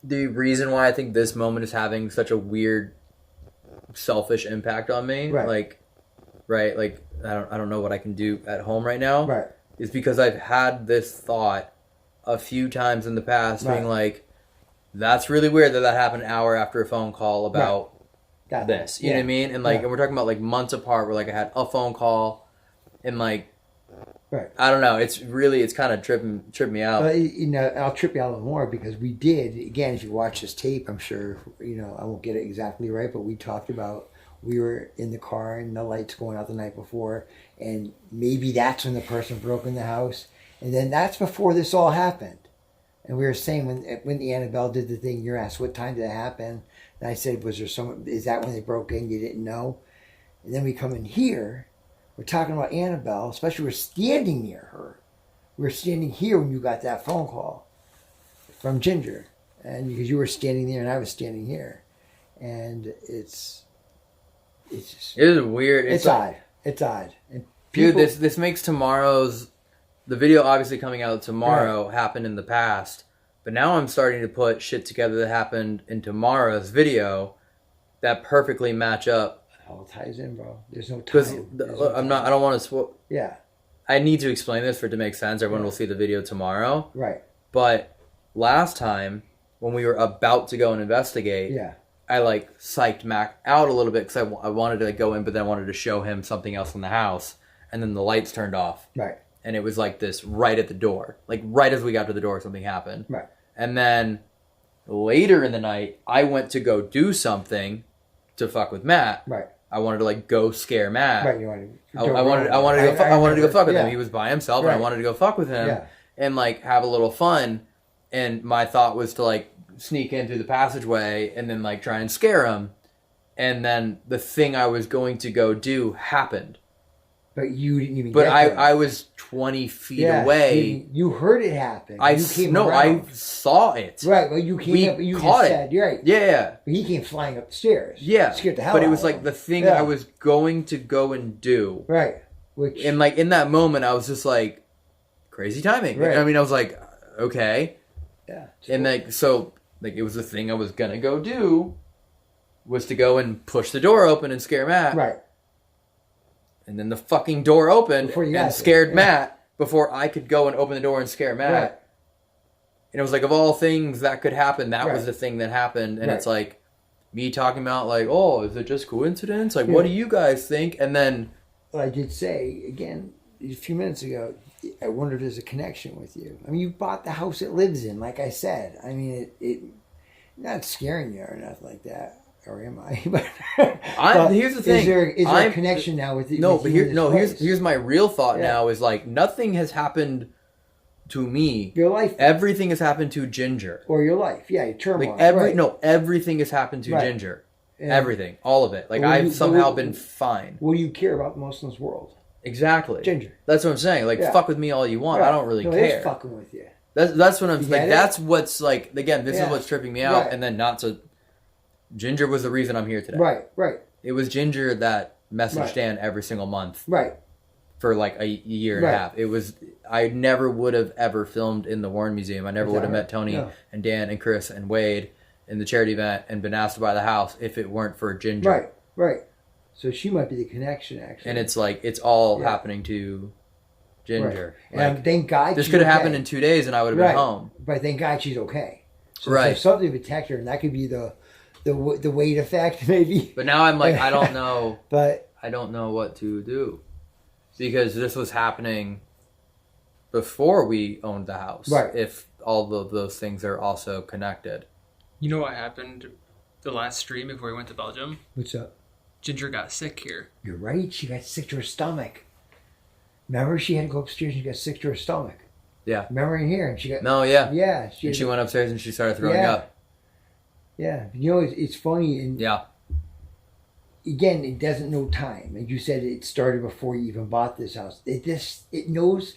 the reason why I think this moment is having such a weird, selfish impact on me. Right. Like I don't know what I can do at home right now. Right. Is because I've had this thought a few times in the past, being like, that's really weird that happened an hour after a phone call about this. You know what I mean? And and we're talking about like months apart, where like I had a phone call, and like, I don't know. It's kind of tripping me out. I'll trip you out a little more because we did, again, if you watch this tape, I'm sure, I won't get it exactly right, but we talked about, we were in the car and the lights going out the night before, and maybe that's when the person broke in the house. And then that's before this all happened. And we were saying when the Annabelle did the thing, you're asked, what time did it happen? And I said, is that when they broke in? You didn't know? And then we come in here, we're talking about Annabelle, especially we're standing near her. We were standing here when you got that phone call from Ginger. And because you were standing there and I was standing here. And it's just... It is weird. It's odd. It's odd. And dude, this makes the video obviously coming out tomorrow happened in the past, but now I'm starting to put shit together that happened in tomorrow's video that perfectly match up. It all ties in, bro. There's no time. Because I don't want to Yeah. I need to explain this for it to make sense. Everyone will see the video tomorrow. Right. But last time, when we were about to go and investigate, I like psyched Mac out a little bit because I wanted to go in, but then I wanted to show him something else in the house, and then the lights turned off. Right. And it was like this right at the door. Like right as we got to the door, something happened. Right. And then later in the night, I went to go do something to fuck with Matt. Right. I wanted to like go scare Matt. Right. You wanted I wanted to go fuck with him. Yeah. He was by himself, and I wanted to go fuck with him and like have a little fun. And my thought was to like sneak in through the passageway and then like try and scare him. And then the thing I was going to go do happened. But you didn't even. But I was 20 feet away. You heard it happen. I saw it. Right. Well, you came up. You caught just it. said, you're right. Yeah. But he came flying up the stairs. Yeah. Scared the hell out of But him. it was like the thing I was going to go and do. Right. And like in that moment, I was just like, crazy timing. Right. I mean, I was like, okay. Yeah. And like, so like it was the thing I was gonna go do was to go and push the door open and scare Matt. Right. And then the fucking door opened and scared Matt before I could go and open the door and scare Matt. Right. And it was like, of all things that could happen, that was the thing that happened. And it's like me talking about like, oh, is it just coincidence? Like, what do you guys think? And then... Well, I did say, again, a few minutes ago, I wonder if there's a connection with you. I mean, you bought the house it lives in, like I said. I mean, it not scaring you or nothing like that. Or am I? but here's the thing: is there a connection now with you? No, but here's my real thought now is like nothing has happened to me. Your life, everything has happened to Ginger, or your life, your turmoil. Like everything has happened to Ginger. And everything, all of it. Like I've somehow been fine. What do you care about most in this world? Exactly, Ginger. That's what I'm saying. Like fuck with me all you want. I don't really care. It's fucking with you. That's what I'm like. That's what's like. Again, this is what's tripping me out, and then not so. Ginger was the reason I'm here today. Right. It was Ginger that messaged Dan every single month. Right. For like a year and a half. It was, I never would have ever filmed in the Warren Museum. I never would have met Tony and Dan and Chris and Wade in the charity event and been asked to buy the house if it weren't for Ginger. Right. So she might be the connection, actually. And it's like, it's all happening to Ginger. Right. And like, thank God this could have happened in 2 days and I would have been home. But thank God she's okay. So there's something to protect her, and that could be the weight effect, maybe. But now I'm like, I don't know. But I don't know what to do. Because this was happening before we owned the house. Right. If all of those things are also connected. You know what happened the last stream before we went to Belgium? What's up? Ginger got sick here. You're right. She got sick to her stomach. Remember, she had to go upstairs and she got sick to her stomach. Yeah. Remember in here, and she got. No, yeah. Yeah. She went upstairs and she started throwing up. Yeah. You know, it's funny. And again, it doesn't know time. Like you said, it started before you even bought this house. It knows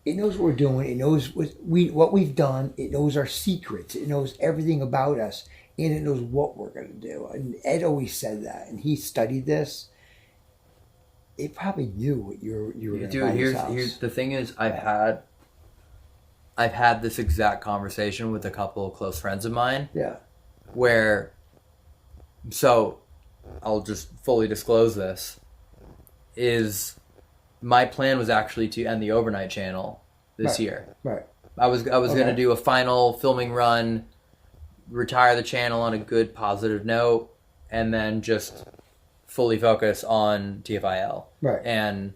what we're doing. It knows what we've done. It knows our secrets. It knows everything about us, and it knows what we're going to do. And Ed always said that, and he studied this. It probably knew what you were going to Dude, buy this here's house. the thing is, I've had this exact conversation with a couple of close friends of mine Yeah. where, so I'll just fully disclose this, is my plan was actually to end the overnight channel this Right. year. Right. I was going to Okay. do a final filming run, retire the channel on a good positive note, and then just fully focus on TFIL Right. and,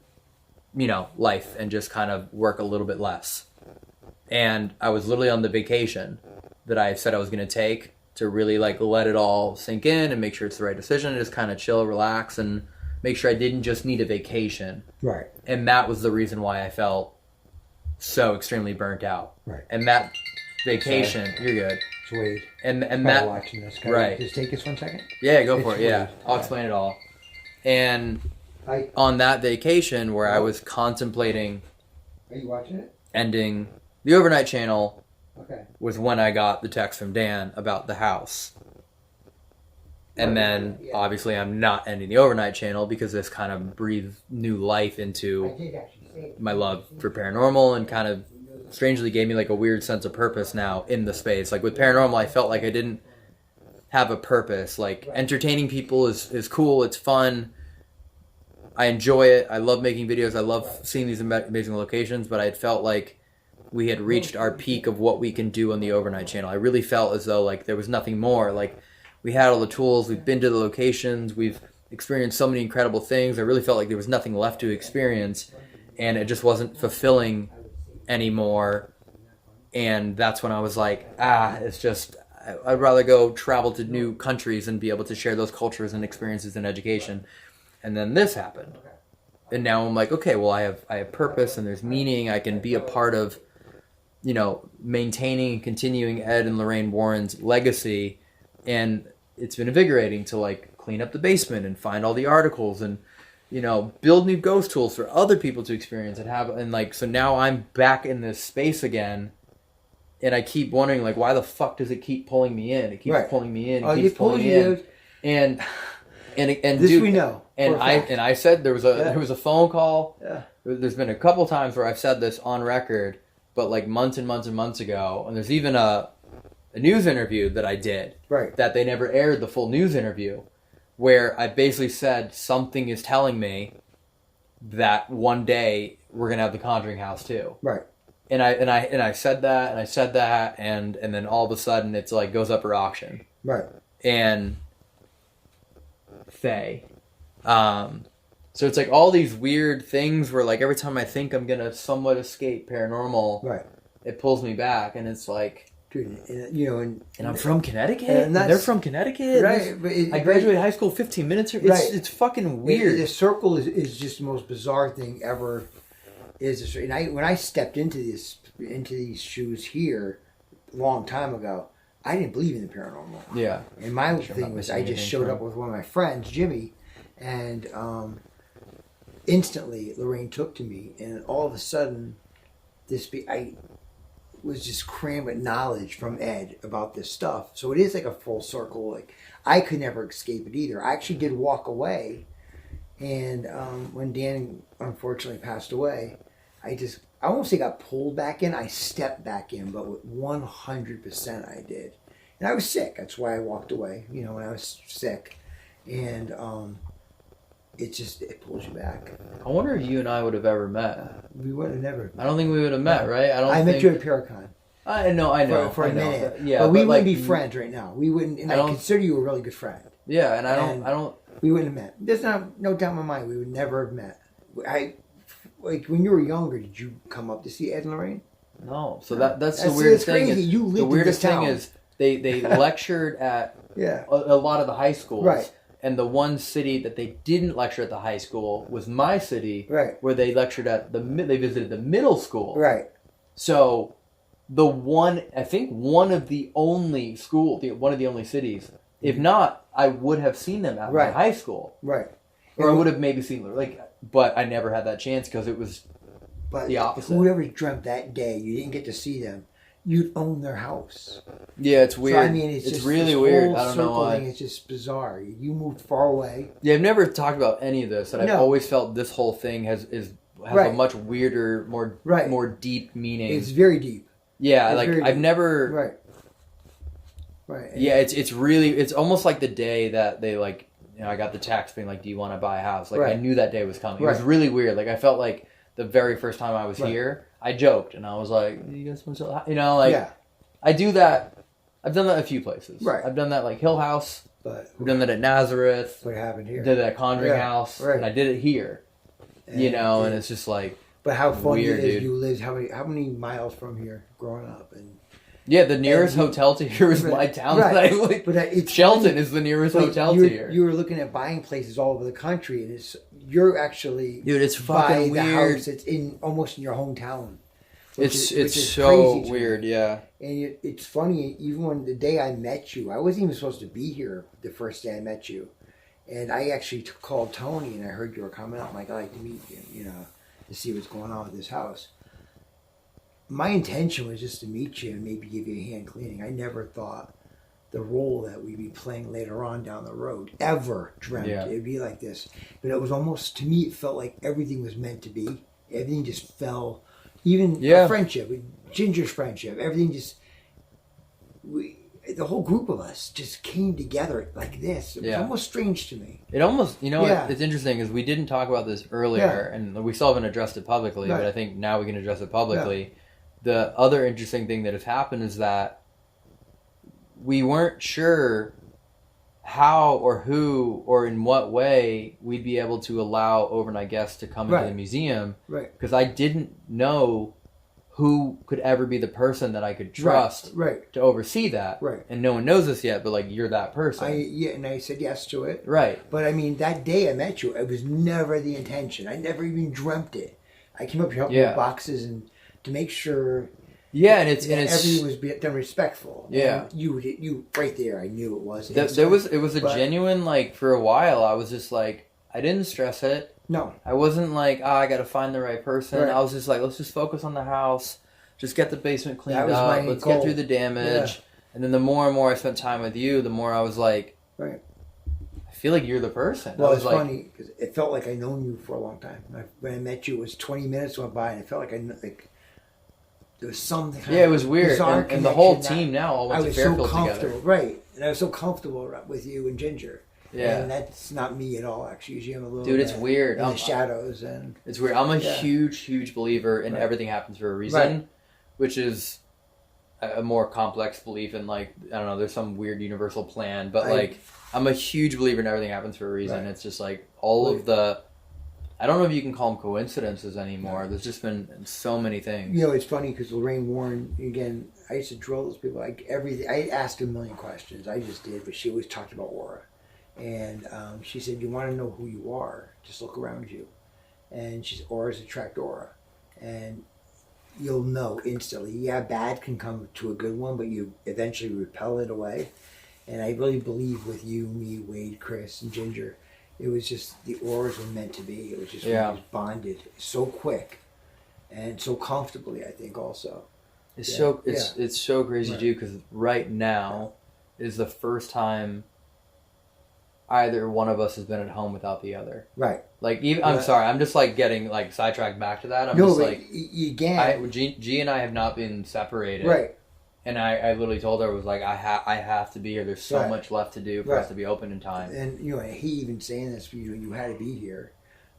you know, life, and just kind of work a little bit less. And I was literally on the vacation that I said I was going to take to really like let it all sink in and make sure it's the right decision, and just kind of chill, relax, and make sure I didn't just need a vacation. Right. And that was the reason why I felt so extremely burnt out. Right. And that vacation, you're good. It's Wade. And Probably that, watching this. Can right. I just take this 1 second? yeah, go for It's it. Yeah, Wade. I'll Yeah. explain it all. And Are on that vacation where I was contemplating you watching it? ending the overnight channel Okay. was when I got the text from Dan about the house. And then Yeah. obviously I'm not ending the overnight channel because this kind of breathed new life I into did actually say it. my love for paranormal, and kind of strangely gave me like a weird sense of purpose now in the space. Like with paranormal, I felt like I didn't have a purpose. Like entertaining people is cool, it's fun, I enjoy it, I love making videos, I love seeing these amazing locations, but I felt like we had reached our peak of what we can do on the overnight channel. I really felt as though like there was nothing more. Like we had all the tools, we've been to the locations, we've experienced so many incredible things. I really felt like there was nothing left to experience, and it just wasn't fulfilling anymore. And that's when I was like, it's just, I'd rather go travel to new countries and be able to share those cultures and experiences and education. And then this happened. And now I'm like, okay, well, I have purpose, and there's meaning. I can be a part of, you know, maintaining and continuing Ed and Lorraine Warren's legacy. And it's been invigorating to like clean up the basement and find all the articles and, you know, build new ghost tools for other people to experience and have. And like, so now I'm back in this space again. And I keep wondering, like, why the fuck does it keep pulling me in? It keeps Right. pulling me in. It Oh, keeps it pulling pulls me you, in. dude. And This dude, we know. And for a fact. I said there was a phone call. Yeah. There's been a couple times where I've said this on record, but like months and months and months ago. And there's even a news interview that I did Right. that they never aired the full news interview, where I basically said something is telling me that one day we're gonna have the Conjuring house too. Right. And I said that, and then all of a sudden it's like goes up for auction. Right. And Faye. So it's like all these weird things where like every time I think I'm gonna somewhat escape paranormal, Right. it pulls me back, and it's like, Dude, and, you know, and I'm from Connecticut, and and they're from Connecticut. right. But I graduated high school 15 minutes. It's Right. it's fucking weird. The circle is just the most bizarre thing ever. And when I stepped into these shoes here a long time ago, I didn't believe in the paranormal. Yeah. And my I'm thing not was, missing I just anything showed from- up with one of my friends, Jimmy, and instantly Lorraine took to me, and all of a sudden, I was just crammed with knowledge from Ed about this stuff. So it is like a full circle. Like I could never escape it either. I actually did walk away, and when Dan unfortunately passed away, I won't say got pulled back in. I stepped back in, but with 100% I did. And I was sick. That's why I walked away. You know, when I was sick, and it pulls you back. I wonder if you and I would have ever met. We would have never. I don't think we would have met, right? I met you at Paracon. I know. For a I know. minute. Yeah, but we wouldn't like, be friends right now. We wouldn't. And I I don't- consider you a really good friend. Yeah, and I don't. We wouldn't have met. There's no doubt in my mind. We would never have met. Like when you were younger, did you come up to see Ed and Lorraine? No. So that's the weirdest thing. Crazy. You lived The weirdest in this thing town. is they lectured at Yeah. a lot of the high schools. Right. And the one city that they didn't lecture at the high school was my city, Right. where they lectured at they visited the middle school. Right. So I think one of the only cities. If not, I would have seen them at my Right. high school, Right. or I would have maybe seen but I never had that chance because it was But the opposite. whoever dreamt that day, you didn't get to see them. you'd own their house. Yeah, it's weird. So, I mean, it's just really this weird. whole I don't know circle why. thing, it's just bizarre. You moved far away. Yeah, I've never talked about any of this, and I've No. always felt this whole thing has a Right. much weirder, more Right. more deep meaning. It's very deep. Yeah, it's like very I've deep. never. Right. Right. And Yeah, it's almost like the day that they like. I got the text being like, "Do you want to buy a house?" Like I Right. knew that day was coming. It was Right. really weird. Like I felt like the very first time I was Right. here, I joked and I was like, "You guys want to sell?" Like yeah. I do that. I've done that a few places. Right. I've done that like Hill House. But I've done that at Nazareth. what happened here? Did that at Conjuring Yeah, House. right. And I did it here. And it's just like. But how funny Weird, it is dude. you lived how many miles from here growing up and Yeah, the nearest And you- hotel to here is Right. my town. Right. That I like. But it's Shelton funny. is the nearest But hotel to you're- here. You were looking at buying places all over the country, and you're actually Dude, it's by fucking the weird. house that's almost in your hometown. It's which is so crazy to me. weird, yeah. And it's funny, even when the day I met you, I wasn't even supposed to be here the first day I met you, and I actually called Tony, and I heard you were coming up. I'm like, I'd like to meet you, to see what's going on with this house. My intention was just to meet you and maybe give you a hand cleaning. I never thought the role that we'd be playing later on down the road ever dreamt it'd be like this. But it was almost, to me, it felt like everything was meant to be. Everything just fell. Even our friendship, Ginger's friendship, everything just, the whole group of us just came together like this. It was almost strange to me. It almost, it's interesting because we didn't talk about this earlier, and we still haven't addressed it publicly, but I think now we can address it publicly. The other interesting thing that has happened is that we weren't sure how or who or in what way we'd be able to allow overnight guests to come into the museum. Right. Because I didn't know who could ever be the person that I could trust to oversee that. Right. And no one knows this yet, but like you're that person. And I said yes to it. Right. But I mean, that day I met you, it was never the intention. I never even dreamt it. I came up here helping with boxes and to make sure. Yeah, and everything was done respectful. Yeah, and you right there. I knew it was. It was a genuine, like, for a while. I was just like, I didn't stress it. No, I wasn't like, I got to find the right person. Right. I was just like, let's just focus on the house. Just get the basement cleaned That was up. my Let's goal. get through the damage. And then the more and more I spent time with you, the more I was like, right. I feel like you're the person. Well, I was it's like, funny because it felt like I known you for a long time. When I met you, it was 20 minutes went by, and it felt like there was something. Yeah, it was weird, and the whole team now all went to Fairfield comfortable, together. Right? And I was so comfortable with you and Ginger. Yeah, and that's not me at all. Actually, usually I'm a little. Dude, it's weird. In the shadows, and it's weird. I'm a huge believer in everything happens for a reason, which is a more complex belief in, like, I don't know, there's some weird universal plan, but like I'm a huge believer in everything happens for a reason. It's just like all of the, I don't know if you can call them coincidences anymore. There's just been so many things. It's funny because Lorraine Warren, again, I used to drill those people like everything. I asked a million questions. I just did, but she always talked about aura. And she said, you want to know who you are, just look around you. And she said, auras attract aura. And you'll know instantly. Yeah, bad can come to a good one, but you eventually repel it away. And I really believe with you, me, Wade, Chris, and Ginger, it was just the auras were meant to be. It was just we was bonded so quick and so comfortably, I think, also. It's so crazy too, because right now is the first time either one of us has been at home without the other. Right. Like, even I'm sorry, I'm just like getting like sidetracked back to that. G and I have not been separated. Right. And I literally told her, I was like, I have to be here. There's so much left to do for us to be open in time. And he even saying this for you had to be here,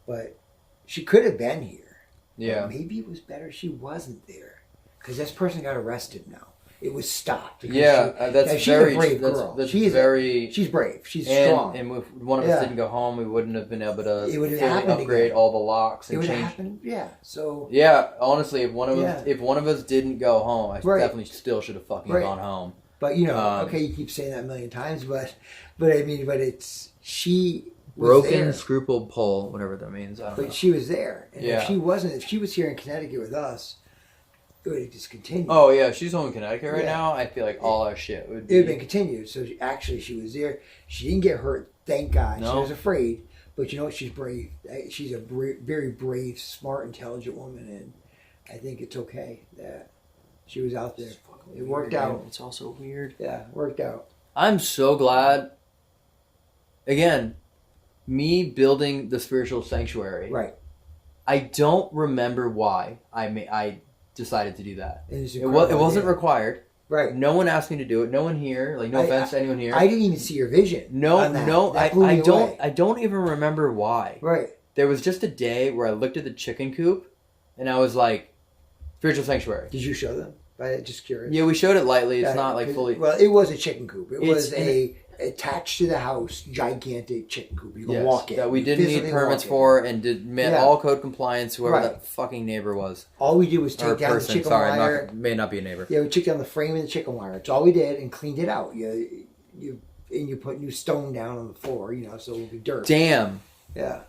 but she could have been here. Yeah. But maybe it was better she wasn't there, because this person got arrested now. It was stopped. She's a brave girl. She's brave. She's strong. And if one of us didn't go home, we wouldn't have been able to fully upgrade all the locks and change. It would happen. Yeah. So. Yeah. Honestly, if one of us didn't go home, I definitely still should have fucking gone home. But you keep saying that a million times, but I mean, it's she. Broken scruple pull, whatever that means. I don't know. But she was there, and if she was here in Connecticut with us, it would have just continued. Oh yeah, she's home in Connecticut right now. I feel like all our shit would be... It would have been continued. So she was there. She didn't get hurt, thank God. No. She was afraid, but you know what? She's brave. She's a very brave, smart, intelligent woman, and I think it's okay that She was out there. It worked out. It's also weird. Yeah, it worked out. I'm so glad. Again, me building the spiritual sanctuary. Right. I don't remember why I decided to do that. It wasn't required. Right. No one asked me to do it. No one here. Like, no offense to anyone here. I didn't even see your vision. I don't even remember why. Right. There was just a day where I looked at the chicken coop, and I was like, spiritual sanctuary. Did you show them? Just curious. Yeah, we showed it lightly. It's not like fully. Well, it was a chicken coop. It was attached to the house, gigantic chicken coop. You can walk in. That we didn't need permits for, and met all code compliance. Whoever that fucking neighbor was. All we did was take down the chicken wire. May not be a neighbor. Yeah, we took down the frame of the chicken wire. It's all we did, and cleaned it out. You put new stone down on the floor. So it will be dirt. Damn. Yeah.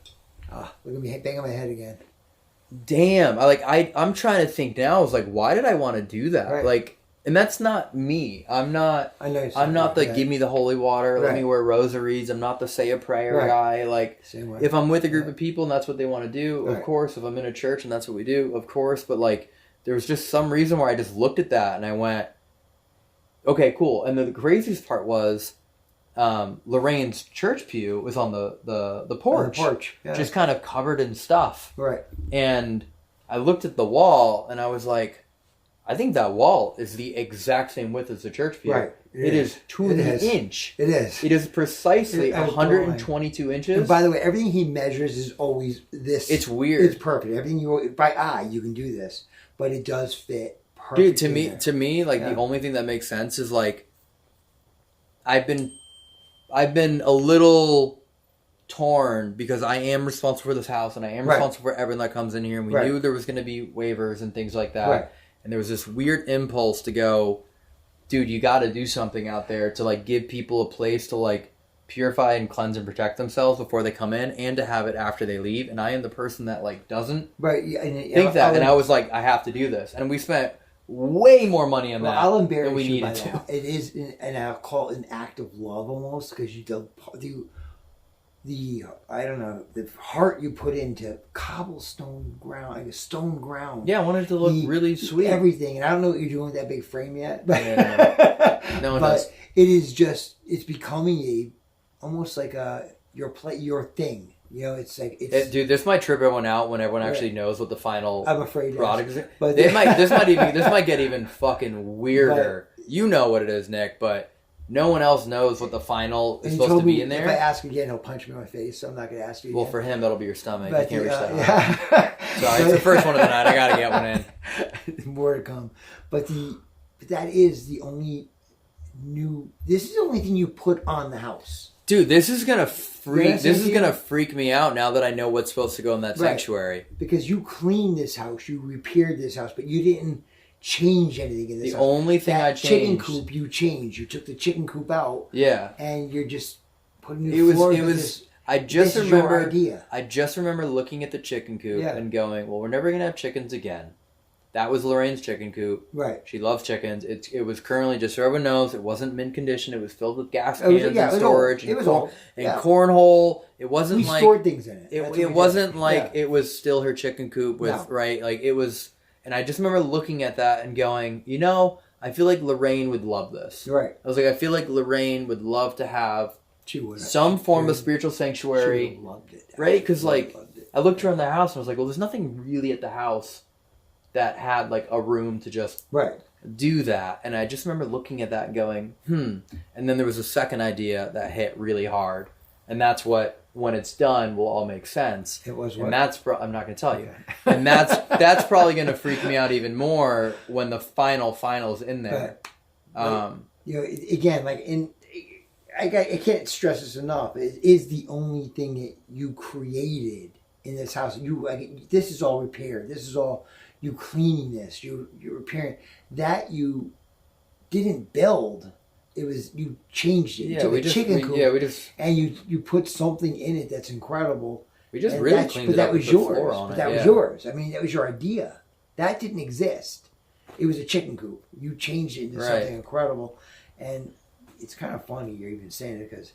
Look at me banging my head again. Damn. I'm trying to think now. I was like, why did I want to do that? Right. Like, and that's not me. I'm not the give me the holy water, let me wear rosaries. I'm not the say a prayer guy. Like, if I'm with a group of people and that's what they want to do, of course. If I'm in a church and that's what we do, of course. But like, there was just some reason where I just looked at that and I went, okay, cool. And the craziest part was, Lorraine's church pew was on the porch, just kind of covered in stuff. Right. And I looked at the wall and I was like, I think that wall is the exact same width as the church pew. Right. It is to the inch. It is. It is precisely 122 inches. And by the way, everything he measures is always this. It's weird. It's perfect. Everything by eye you can do this, but it does fit perfectly. Dude, to me, like the only thing that makes sense is like I've been a little torn because I am responsible for this house and I am responsible for everything that comes in here, and we knew there was going to be waivers and things like that. Right. And there was this weird impulse to go, dude, you got to do something out there to like give people a place to like purify and cleanse and protect themselves before they come in, and to have it after they leave. And I am the person that like doesn't think that. And I was like, I have to do this. And we spent way more money on that I'll embarrass than we you needed by to. that. It is, and I'll call it an act of love almost, because you do the heart you put into cobblestone ground, like a stone ground. Yeah, I wanted it to look really sweet. Everything, and I don't know what you're doing with that big frame yet, but no one but does. It is just, it's becoming almost like your thing. It's like dude, this might trip everyone out when everyone actually knows what the final I'm afraid product is. But this might get even fucking weirder. You know what it is, Nick, but no one else knows what the final is supposed to be in there. If I ask again, he'll punch me in my face, so I'm not going to ask you again. Well, for him, that'll be your stomach. But you can't reach that high. Sorry, it's the first one of the night. I got to get one in. More to come. But that is the only this is the only thing you put on the house. Dude, this is gonna freak me out now that I know what's supposed to go in that sanctuary. Because you cleaned this house, you repaired this house, but you didn't change anything in this house. The only thing I changed, chicken coop you changed. You took the chicken coop out. Yeah. And you're just putting new floors. I just remember looking at the chicken coop and going, well, we're never gonna have chickens again. That was Lorraine's chicken coop. Right. She loves chickens. It was currently, just so everyone knows, it wasn't mint condition. It was filled with gas cans and storage and cornhole. It wasn't we stored things in it. It wasn't like it was still her chicken coop with like it was. And I just remember looking at that and going, I feel like Lorraine would love this. Right. I was like, I feel like Lorraine would love to have some form of spiritual sanctuary. She would have loved it. Right? Because I looked around the house and I was like, well, there's nothing really at the house that had like a room to just do that. And I just remember looking at that and going, And then there was a second idea that hit really hard. And that's what, when it's done, will all make sense. It was what? And that's, I'm not going to tell you. And that's probably going to freak me out even more when the final's in there. Again, I can't stress this enough. It is the only thing that you created in this house. This is all repaired. This is all you cleaning this. You're repairing that. You didn't build. It was you changed it. You took a chicken coop. And you put something in it that's incredible. We just really cleaned it up. That was yours. That was yours. I mean, that was your idea. That didn't exist. It was a chicken coop. You changed it into something incredible, and it's kind of funny you're even saying it because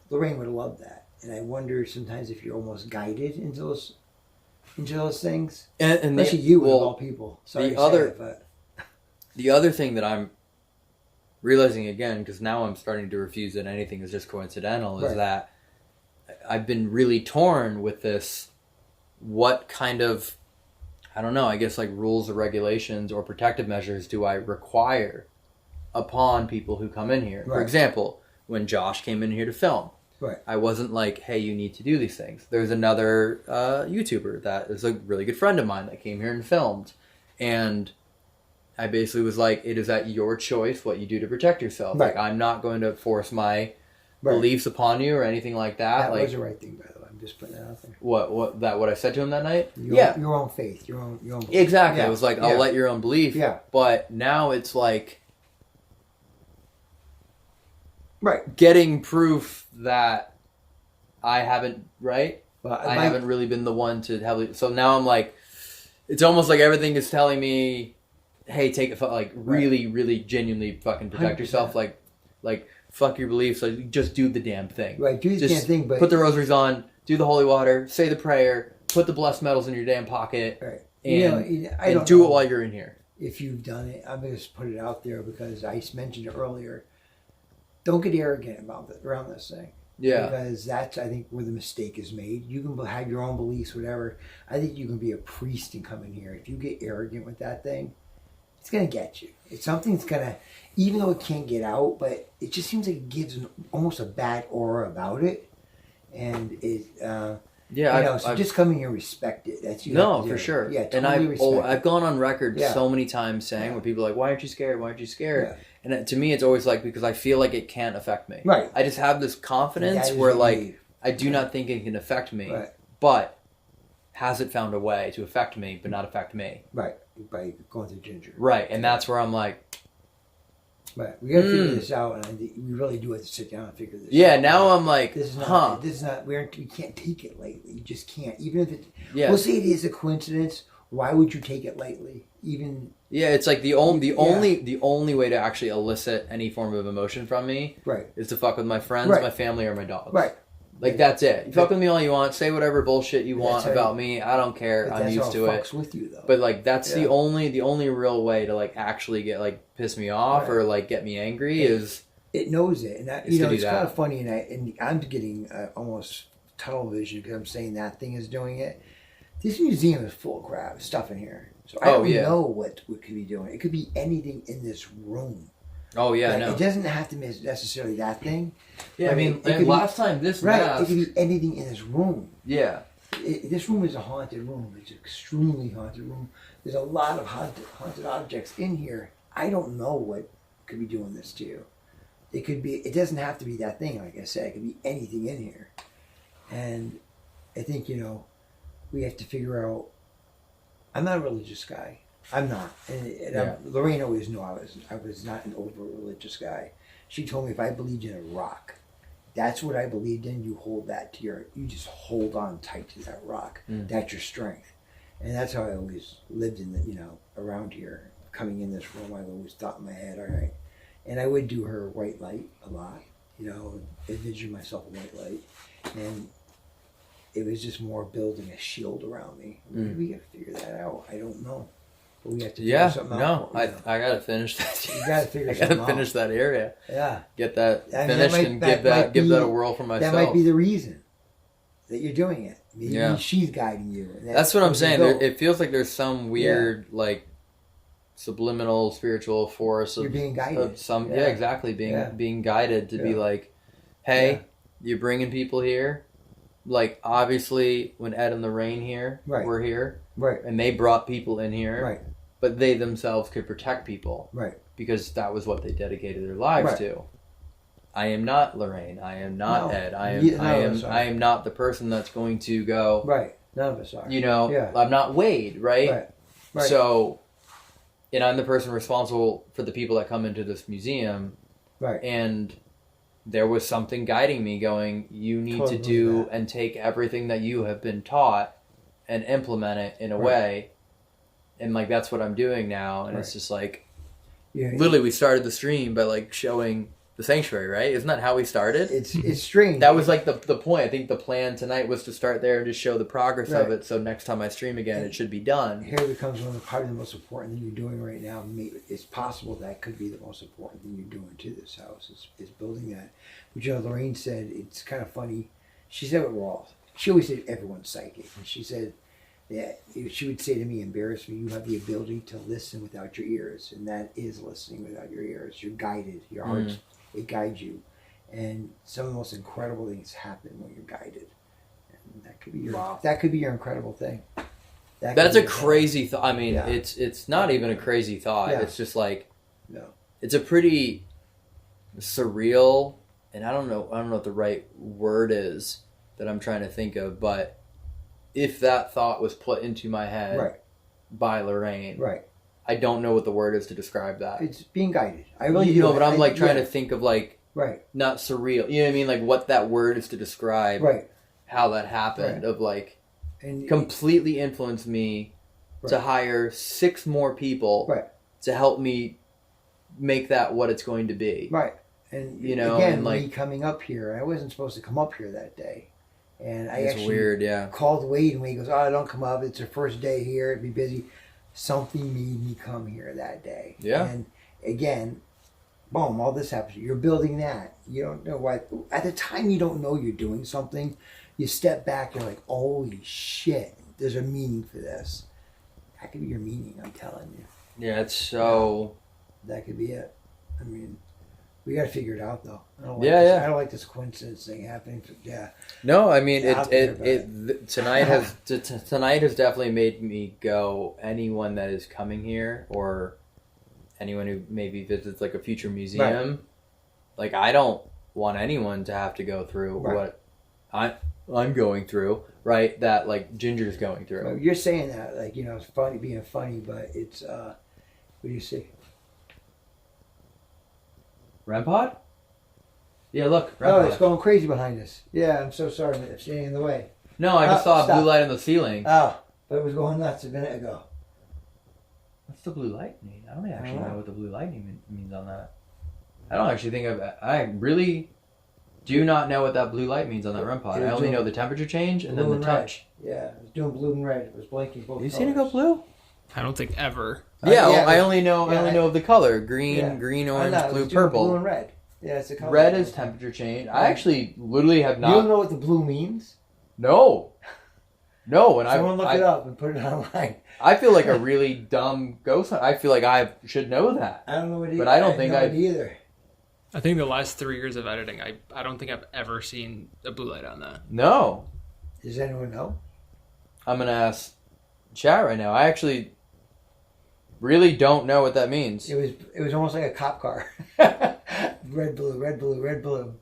Lorraine would have loved that. And I wonder sometimes if you're almost guided into those things. And especially you of all people. Sorry to say it, but The other thing that I'm realizing again, because now I'm starting to refuse that anything is just coincidental, is that I've been really torn with this. What kind of, I don't know, I guess like rules or regulations or protective measures do I require upon people who come in here? For example, when Josh came in here to film, I wasn't like, hey, you need to do these things. There's another YouTuber that is a really good friend of mine that came here and filmed. And I basically was like, it is at your choice what you do to protect yourself. Like, I'm not going to force my beliefs upon you or anything like that. That was the right thing, by the way. I'm just putting that out there. What I said to him that night? Your own faith, your own belief. Exactly. It was like, I'll let your own belief. Yeah. But now it's like, getting proof that I haven't, I haven't really been the one to have. So now I'm like, it's almost like everything is telling me, hey, take it, like, really, really genuinely fucking protect 100%. Yourself. Like, fuck your beliefs. Like, just do the damn thing. Right, do the damn thing, but put the rosaries on, do the holy water, say the prayer, put the blessed metals in your damn pocket, and do it while you're in here. If you've done it, I'm going to put it out there because I mentioned it earlier. Don't get arrogant around this thing. Yeah. Because that's, I think, where the mistake is made. You can have your own beliefs, whatever. I think you can be a priest and come in here. If you get arrogant with that thing, it's going to get you. It's something's going to, even though it can't get out, but it just seems like it gives almost a bad aura about it. And it, so just come in here and respect it. That's for sure. Yeah, totally and I've gone on record so many times saying where people are like, why aren't you scared? Why aren't you scared? Yeah. And to me, it's always like, because I feel like it can't affect me. Right. I just have this confidence where, like, I do not think it can affect me. Right. But has it found a way to affect me, but not affect me? Right. By going to Ginger. Right. And that's where I'm like... Right. We got to figure this out, and I think we really do have to sit down and figure this out. Yeah, now I'm like, this is not, we can't take it lightly. You just can't. Even if it... We'll say it is a coincidence. Why would you take it lightly? Even... Yeah, it's like the only way to actually elicit any form of emotion from me is to fuck with my friends, my family, or my dogs. Right. Like, that's it. You fuck with me all you want. Say whatever bullshit you want about me. I don't care. I'm used to it. Fucks with you, though. But, like, that's the only real way to, like, actually get, like, piss me off or, like, get me angry is... It knows it. And that, it's kind of funny, and I'm getting almost tunnel vision because I'm saying that thing is doing it. This museum is full of crap, stuff in here. So I don't know what we could be doing. It could be anything in this room. Oh, yeah, no. It doesn't have to be necessarily that thing. Yeah, I mean, last time this mask... It could be anything in this room. Yeah. This room is a haunted room. It's an extremely haunted room. There's a lot of haunted objects in here. I don't know what could be doing this to you. It could be... It doesn't have to be that thing, like I said. It could be anything in here. And I think, we have to figure out... I'm not a religious guy. I'm not. And Lorraine always knew I was not an over-religious guy. She told me if I believed in a rock, that's what I believed in. You hold that to you just hold on tight to that rock. That's your strength. And that's how I always lived in around here. Coming in this room, I've always thought in my head, all right. And I would do her white light a lot, envision myself a white light. And it was just more building a shield around me. We got to figure that out. I don't know. But we have to figure something out. I got to finish that. You got to figure something out. I got to finish that area. Yeah. Get that finished and give that a whirl for myself. That might be the reason that you're doing it. Maybe she's guiding you. That's what I'm saying. It feels like there's some weird, like, subliminal spiritual force. You're being guided. Exactly. Being guided to be like, hey, you're bringing people here. Like, obviously, when Ed and Lorraine were here, and they brought people in here, but they themselves could protect people, because that was what they dedicated their lives to. I am not Lorraine. I am not Ed. I am not the person that's going to go. Right. None of us are. I'm not Wade. Right. So, and I'm the person responsible for the people that come into this museum. Right. And there was something guiding me going, you need to do and take everything that you have been taught and implement it in a way. And, like, that's what I'm doing now. And it's just like, literally we started the stream by, like, showing the sanctuary, right? Isn't that how we started? It's strange. That was like the point. I think the plan tonight was to start there and just show the progress of Right. it. So next time I stream again, it should be done. Here becomes one of the, probably the most important thing you're doing right now. It's possible that could be the most important thing you're doing to this house is building that. But Lorraine said it's kind of funny. She said it raw. She always said everyone's psychic, and she said that she would say to me, "Embarrass me. You have the ability to listen without your ears, and that is listening without your ears. You're guided. Your heart it guides you, and some of the most incredible things happen when you're guided. And that could be your incredible thing." That's a crazy thought. I mean, Yeah. it's not even a crazy thought. Yeah. It's just like No. it's a pretty surreal, and I don't know what the right word is that I'm trying to think of, but if that thought was put into my head Right. by Lorraine, Right. I don't know what the word is to describe that. It's being guided. I really You know, do. but I'm like trying yeah. to think of like Right. not surreal. You know what I mean? Like what that word is to describe Right. how that happened. Right. Of like And completely influenced me to Right. hire 6 more people Right. to help me make that what it's going to be. Right. And You know, again, and, like- me coming up here, I wasn't supposed to come up here that day. And I It's actually weird, yeah. called Wade, and Wade goes, "Oh, don't come up. It's your first day here. It'd be busy." Something made me come here that day. Yeah. And again, boom, all this happens. You're building that. You don't know why. At the time, you don't know you're doing something. You step back, you're like, "Holy shit, there's a meaning for this." That could be your meaning, I'm telling you. Yeah, it's so... That could be it. I mean, we got to figure it out, though. I don't Yeah, this, yeah. I don't like this coincidence thing happening. Yeah. No, I mean, Out there, tonight has definitely made me go, anyone that is coming here, or anyone who maybe visits like a future museum, like I don't want anyone to have to go through what I'm going through, right? That like Ginger's going through. Well, you're saying that, like, you know, it's funny, being funny, but it's, what do you see? REM pod? Yeah, look. REM Oh, pod. it's going crazy behind us. Yeah, I'm so sorry for standing in the way. No, I just saw a stop. blue light on the ceiling. Oh, but it was going nuts a minute ago. What's the blue light mean? I don't actually I don't know. know what the blue light means on that. I don't actually think I really do not know what that blue light means on that REM pod. It was I only doing know the temperature change and then blue the and red. touch. Yeah, it was doing blue and red. It was blinking both Have you colors. seen it go blue? I don't think ever. Yeah, yeah, I only know yeah, of the color green, Yeah. green, I orange, know, it blue, was doing purple. Blue and red. Yeah, it's a color. Red is temperature change. I actually literally have You don't not. know what the blue means? No, and Someone look it up and put it online. I feel like a really dumb ghost hunter. I feel like I should know that. I don't know what it is. But I don't think know I- it either. I think the last 3 years of editing, I don't think I've ever seen a blue light on that. No, Does anyone know? I'm gonna ask chat right now. I actually really don't know what that means. It was almost like a cop car. Red, blue, red, blue, red, blue.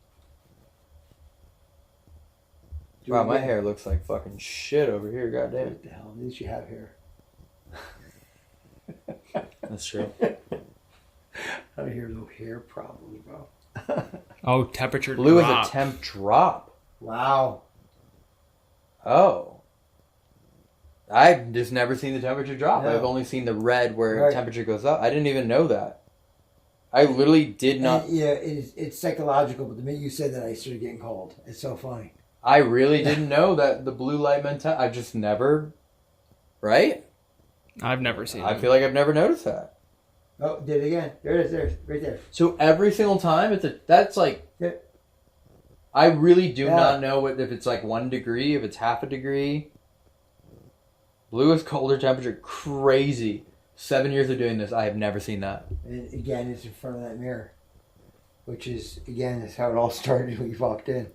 Do Wow, it my again. hair looks like fucking shit over here. Goddamn. What the hell? At least you have hair. That's true. I don't hear no hair problems, bro. Oh, temperature Blue is drop. a temp drop. Wow. Oh. I've just never seen the temperature drop. No. I've only seen the red where Right. temperature goes up. I didn't even know that. I literally did not. And, yeah, it's psychological, but the minute you said that, I started getting cold. It's so funny. I really didn't know that the blue light meant I just never. Right? I've never seen I it. feel like I've never noticed that. Oh, did it again. There it is. There, right there. So every single time, that's like. Yeah. I really do Yeah. not know if it's like 1 degree, if it's half a degree. Blue is colder temperature. Crazy. 7 years of doing this, I have never seen that. And again, it's in front of that mirror, which is, again, is how it all started when you walked in.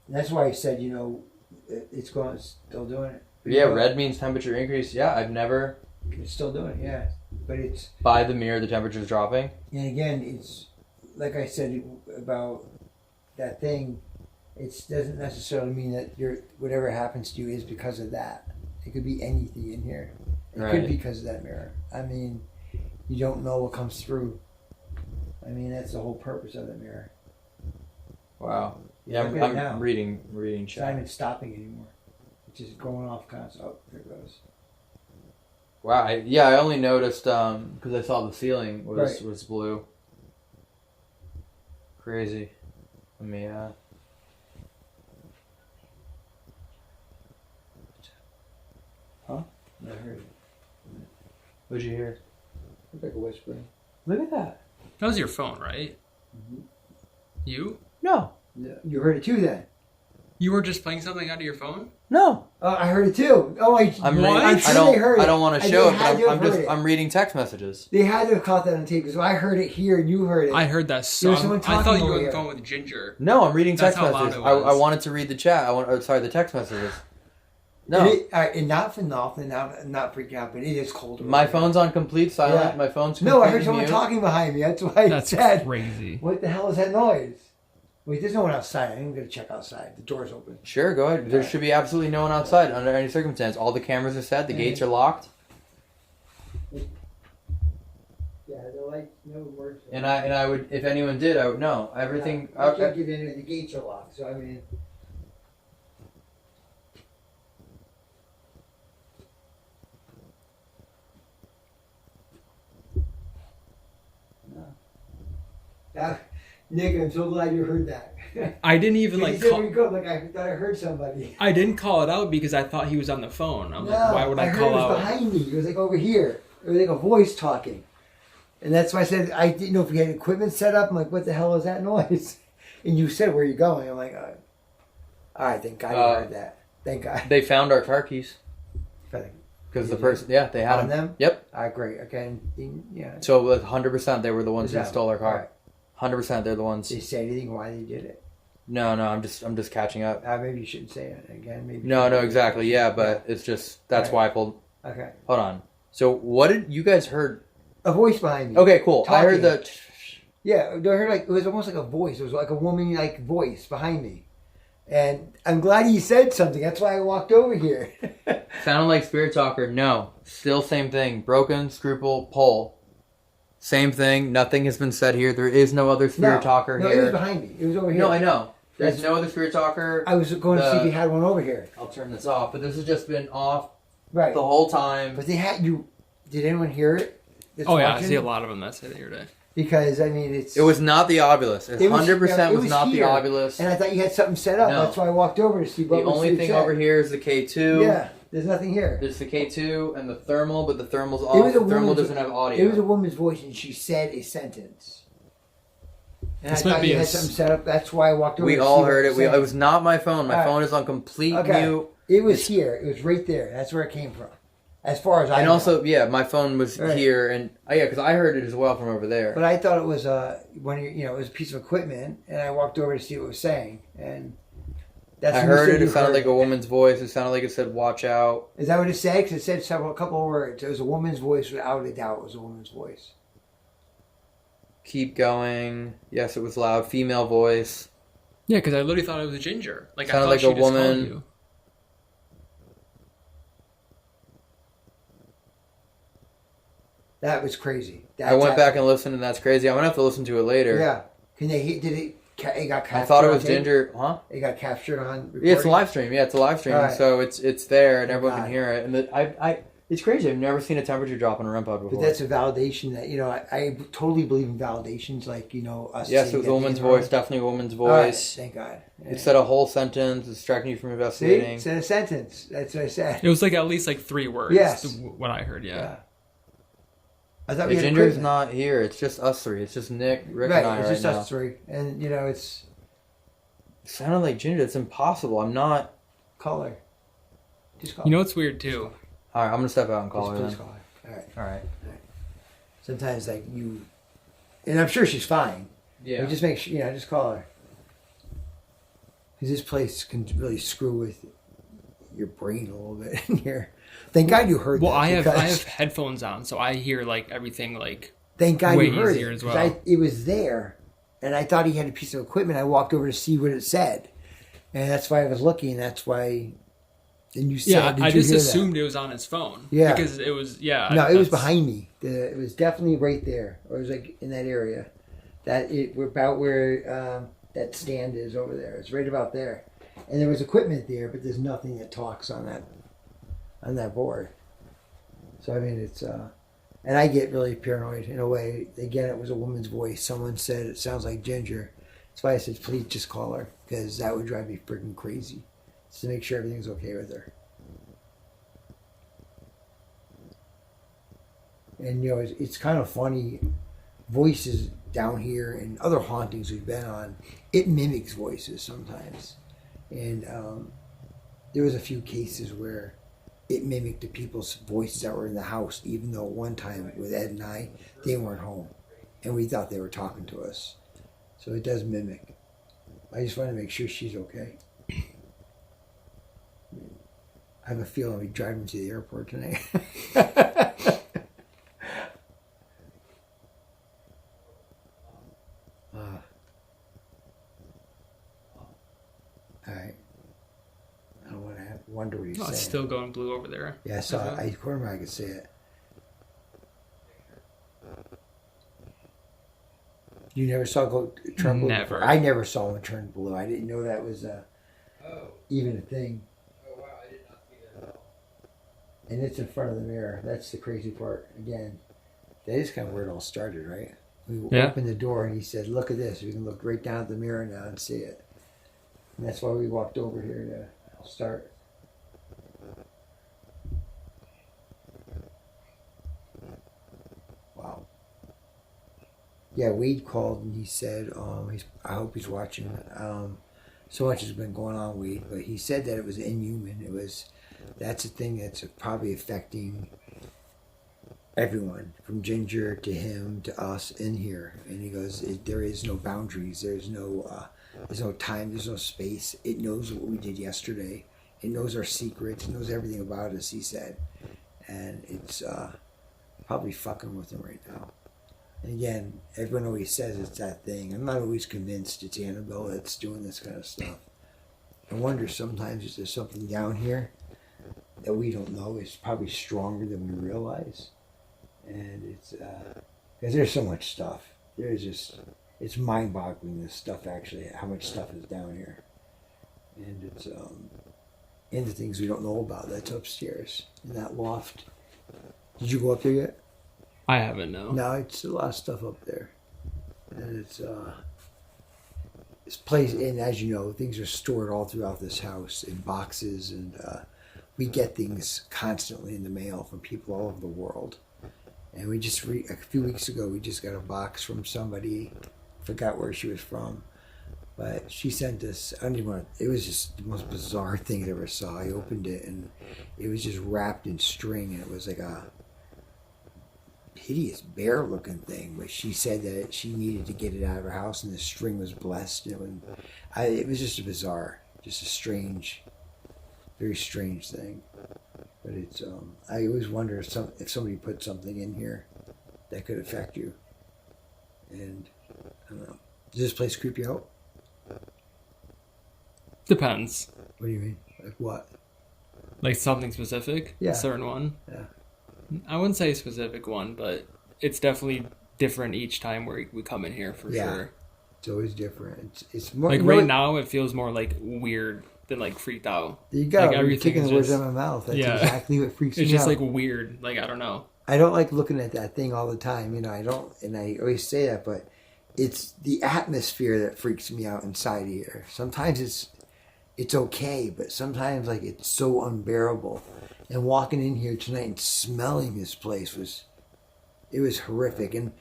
And that's why I said, you know, it's going, still doing it. But Yeah, you know, red means temperature increase. Yeah, I've never. It's still doing it, yeah. But it's, By the mirror, the temperature's dropping. and again, it's, like I said about that thing, it doesn't necessarily mean that whatever happens to you is because of that. It could be anything in here. It Right. could be because of that mirror. I mean, you don't know what comes through. I mean, that's the whole purpose of the mirror. Wow. Yeah, Look at it now. I'm reading It's not chat. even stopping anymore. It's just going off constantly. Oh, there it goes. Wow. I only noticed because I saw the ceiling Right. was blue. Crazy. Let me. Huh? I heard it. What'd you hear? It's like a whispering. Look at that. That was your phone, right? You? No. Yeah. You heard it too then? You were just playing something out of your phone? No. I heard it too. Oh, I'm What? reading. sure they heard I it. don't want to They show it, had but to have heard it. I'm reading text messages. They had to have caught that on tape because I heard it here and you heard it. I heard that There was song. someone I talking thought you over were on the here. phone with Ginger. No, I'm reading That's text how loud messages. it was. I wanted to read the chat. The text messages. No. And not for nothing, not freaking out, but it is cold. My phone's on complete silent. Yeah. My phone's No, I heard completely someone mute. talking behind me. That's why I That's said, crazy. what the hell is that noise? Wait, there's no one outside. I'm going to check outside. The door's open. Sure, go ahead. There should be absolutely no one outside under any circumstance. All the cameras are set. The gates are locked. Yeah, the lights, no works. And I would, if anyone did, I would know. Everything. I can't get in there. The gates are locked. So, I mean... Nick, I'm so glad you heard that. I didn't even He like said call, we go, like I thought I heard somebody. I didn't call it out because I thought he was on the phone. I'm No, like, why would I heard call it was out? behind me. It was like over here. It was like a voice talking. And that's why I said I didn't know if we had equipment set up. I'm like, what the hell is that noise? And you said, where are you going? I'm like, all right, thank God you heard that. Thank God. They found our car keys because the person. Yeah, they had On them? Yep. All right, great. Okay, yeah. So 100%, they were the ones who Is that- stole our all car. right. 100%, they're the ones. Did they say anything why they did it? No, I'm just catching up. Maybe you shouldn't say it again. Maybe. No, exactly. Yeah, but it's just that's Right. why I pulled. Okay. Hold on. So what did you guys heard? A voice behind me. Okay, cool. I heard Talking. the. Yeah, I heard like it was almost like a voice. It was like a woman like voice behind me, and I'm glad he said something. That's why I walked over here. Sounded like Spirit Talker. No, still same thing. Broken, scruple, pull. Same thing. Nothing has been said here. There is no other Spirit Talker no, here. it was behind me. It was over here. No, I know. There's That's- no other Spirit Talker. I was going to see if he had one over here. I'll turn this off, but this has just been off Right. the whole time. But they had you. Did anyone hear it? that's Oh yeah, I watching? see a lot of them that say that here today. Because I mean, it's. It was not the Ovilus. It 100% it was not the here. Ovilus. And I thought you had something set up. No. That's why I walked over to see what The was only it thing said. over here is the K2. Yeah, there's nothing here. There's the K2 and the thermal, but the thermal's It off. was The a thermal woman's- doesn't have audio. It was a woman's voice, and she said a sentence. And This I might thought be you a had s- something set up. That's why I walked over. We to see all what heard it. said. It was not my phone. My All right. phone is on complete Okay. mute. It was here. It was right there. That's where it came from. As far as I And know. also, yeah, my phone was Right. here, and yeah, because I heard it as well from over there. But I thought it was it was a piece of equipment, and I walked over to see what it was saying, and that's. I when you heard said it. you It sounded heard like a woman's voice. It sounded like it said, "Watch out." Is that what it said? Because it said a couple of words. It was a woman's voice, without a doubt. It was a woman's voice. Keep going. Yes, it was loud. Female voice. Yeah, because I literally thought it was Ginger. Like I Sounded thought like she a just called woman. you. That was crazy. I went back and listened, and that's crazy. I'm gonna have to listen to it later. Yeah. Can they? Did it? It got captured. I thought it on was tape? Ginger, huh? It got captured on. Recording? Yeah, it's a live stream. Yeah, it's a live stream, All right. so it's there, and Oh, everyone God. can hear it. And it's crazy. I've never seen a temperature drop on a REM pod before. But that's a validation that I totally believe in validations, like us. Yes, it seeing was a that woman's thing wrong. voice. Definitely a woman's All right, voice. thank God. It said a whole sentence, distracting you from See, investigating. it said a sentence. That's what I said. It was like at least like 3 words. Yes. What I heard. Yeah. I thought The we had Ginger's equipment. not here. It's just us three. It's just Nick, Rick, right. and I It's right just now. us three, and it's It sounded like Ginger. It's impossible. I'm not. call her. Just call. You know her. what's weird too? All right, I'm gonna step out and call Just her please then. call her. All right. All right. Sometimes like you, and I'm sure she's fine. Yeah. But just make sure, just call her. Because this place can really screw with your brain a little bit in here. Thank God you heard Well, that. I have because- headphones on, so I hear like everything like. Thank God way you heard easier it. as 'cause well. it was there, and I thought he had a piece of equipment. I walked over to see what it said, and that's why I was looking. That's why. And you said, Yeah, did I you just hear that? assumed it was on his phone. Yeah. Because it was No, it was that's- behind me. It was definitely right there. Or it was like in that area. We're about where that stand is over there. It's right about there. And there was equipment there, but there's nothing that talks on that board. So I mean, it's and I get really paranoid in a way. Again, it was a woman's voice. Someone said it sounds like Ginger. That's why I said, please just call her, because that would drive me freaking crazy. Just to make sure everything's okay with her. And you know, it's kind of funny. Voices down here and other hauntings we've been on, it mimics voices sometimes. And there was a few cases where it mimicked the people's voices that were in the house, even though one time with Ed and I, they weren't home. And we thought they were talking to us. So it does mimic. I just want to make sure she's okay. I have a feeling I'll be driving to the airport tonight. All right. I don't want to wonder what he's saying. It's still going blue over there. Yeah, I saw it. I remember I could see it. You never saw it turn blue? Never. Before? I never saw him turn blue. I didn't know that was even a thing. Oh, wow. I did not see that at all. And it's in front of the mirror. That's the crazy part. Again, that is kind of where it all started, right? We opened the door and he said, look at this. We can look right down at the mirror now and see it. And that's why we walked over here to start. Wow. Yeah, Wade called and he said, I hope he's watching. So much has been going on, Wade, but he said that it was inhuman. That's a thing that's probably affecting everyone, from Ginger to him to us in here. And he goes, there is no boundaries. There's no time. There's no space. It knows what we did yesterday. It knows our secrets. It knows everything about us, he said. And it's probably fucking with him right now. And again, everyone always says it's that thing. I'm not always convinced it's Annabelle that's doing this kind of stuff. I wonder sometimes if there's something down here that we don't know is probably stronger than we realize. And it's because there's so much stuff. It's mind-boggling, this stuff actually, how much stuff is down here. And it's and the things we don't know about that's upstairs in that loft. Did you go up there yet? I haven't, no. No, it's a lot of stuff up there. And it's place, and as you know, things are stored all throughout this house in boxes, and we get things constantly in the mail from people all over the world. And we just a few weeks ago, we just got a box from somebody, forgot where she was from, but she sent us, it was just the most bizarre thing I ever saw. I opened it and it was just wrapped in string, and it was like a hideous bear looking thing, but she said that she needed to get it out of her house and the string was blessed. And it was just a strange, very strange thing. But it's I always wonder if somebody put something in here that could affect you. And I don't know. Does this place creep you out? Depends. What do you mean? Like what? Like something specific? Yeah. A certain one? Yeah. I wouldn't say a specific one, but it's definitely different each time we come in here for sure. It's always different. It's more like right now it feels more like weird than like freaked out. You got like, kicking the words out of my mouth. That's exactly what freaks me out. It's just like weird. Like I don't know. I don't like looking at that thing all the time. You know, I don't, and I always say that, but it's the atmosphere that freaks me out inside here. Sometimes it's okay, but sometimes like it's so unbearable. And walking in here tonight and smelling this place was horrific. And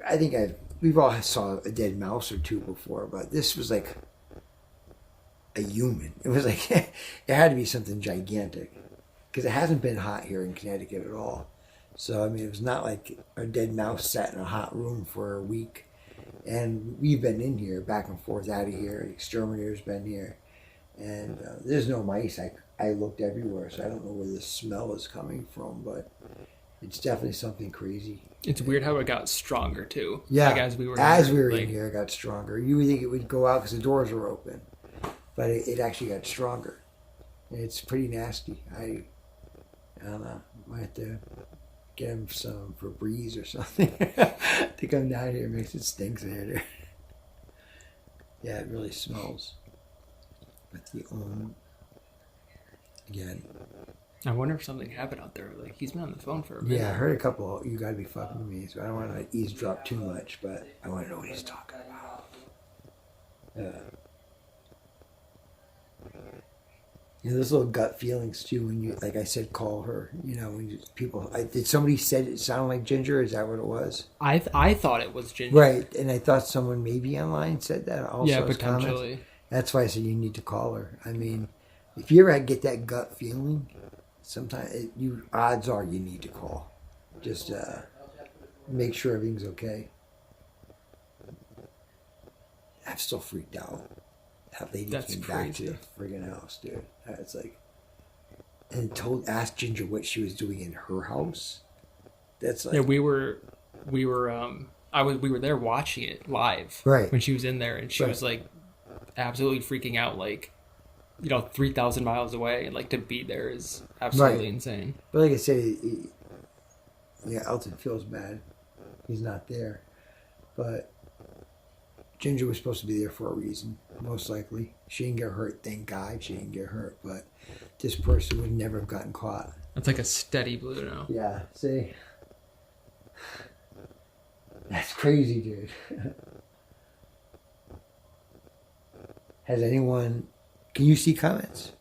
I think we've all saw a dead mouse or two before, but this was like a human. It was like it had to be something gigantic, because it hasn't been hot here in Connecticut at all. So I mean, it was not like a dead mouse sat in a hot room for a week. And we've been in here back and forth out of here. The exterminator's been here, and there's no mice. I looked everywhere, so I don't know where the smell is coming from, but it's definitely something crazy. It's weird how it got stronger too. Yeah, like as we were in here, it got stronger. You would think it would go out because the doors were open, but it actually got stronger. And it's pretty nasty. I don't know. Might have to get him some Febreze or something to come down here. It makes it stinks in here. Yeah, it really smells. But the again, I wonder if something happened out there. Like, he's been on the phone for a minute. Yeah, I heard a couple. You gotta be fucking with me, so I don't want to eavesdrop too much, but I want to know what he's talking about. Those little gut feelings too. When you, like I said, call her. When people. Did somebody said it sounded like Ginger? Is that what it was? I thought it was Ginger. Right, and I thought someone maybe online said that also. Yeah, as comments. potentially. That's why I said you need to call her. I mean, if you ever get that gut feeling, sometimes odds are you need to call. Just make sure everything's okay. I'm still freaked out. That lady That's came crazy. back to the friggin' house, dude. It's like, and asked Ginger what she was doing in her house. That's like, Yeah, we were there watching it live. Right. When she was in there, and she was like absolutely freaking out, like 3,000 miles away, and like to be there is absolutely insane. But like I said, Elton feels bad. He's not there. But Ginger was supposed to be there for a reason, most likely. She didn't get hurt, thank God she didn't get hurt. But this person would never have gotten caught. It's like a steady blue now. Yeah, see? That's crazy, dude. Has anyone... Can you see comments?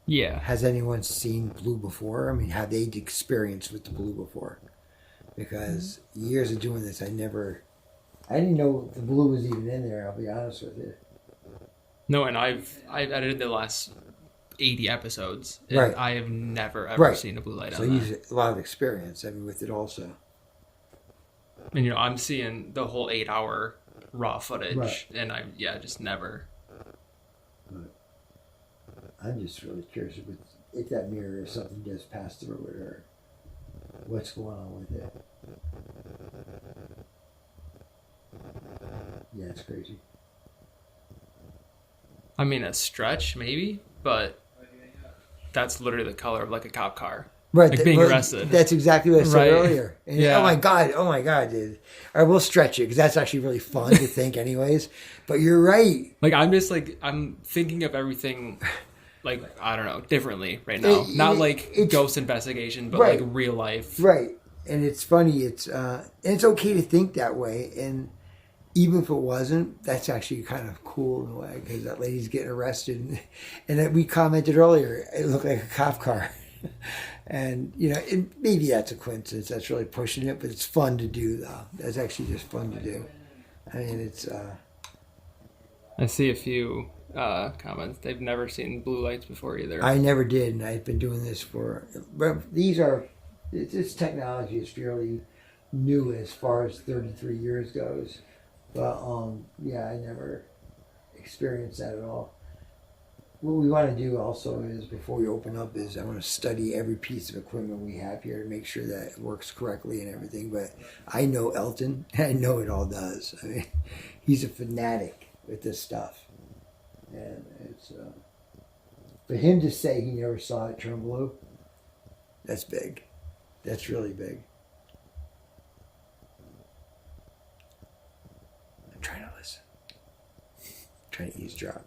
Yeah. Has anyone seen blue before? I mean, have they experienced with the blue before? Because years of doing this, I didn't know the blue was even in there, I'll be honest with you. No, and I've edited the last 80 episodes. And Right. I have never ever Right. seen a blue light So on you that. use a lot of experience, with it also. And I'm seeing the whole 8-hour raw footage, Right. and just never. I'm just really curious if that mirror or something just passed through it or what's going on with it. Yeah, it's crazy. I mean, a stretch maybe, but that's literally the color of like a cop car. Right, Like being arrested. That's exactly what I said Right. earlier. And Yeah. Oh my god, dude. All right, we'll stretch it because that's actually really fun to think, anyways. But you're right. Like I'm thinking of everything, like I don't know, differently right now. Not like it's- ghost investigation, but Right. like real life. Right, and it's funny. And it's okay to think that way. And even if it wasn't, that's actually kind of cool in a way because that lady's getting arrested, and that we commented earlier, it looked like a cop car. And maybe that's a coincidence. That's really pushing it, but it's fun to do, though. That's actually just fun to do. I mean, it's. I see a few comments. They've never seen blue lights before either. I never did, and I've been doing this for. But this technology is fairly new as far as 33 years goes. But I never experienced that at all. What we want to do also is, before we open up, is I want to study every piece of equipment we have here to make sure that it works correctly and everything. But I know Elton, and I know it all does. I mean, he's a fanatic with this stuff. And it's for him to say he never saw it turn blue, that's big. That's really big. I'm trying to listen. I'm trying to eavesdrop.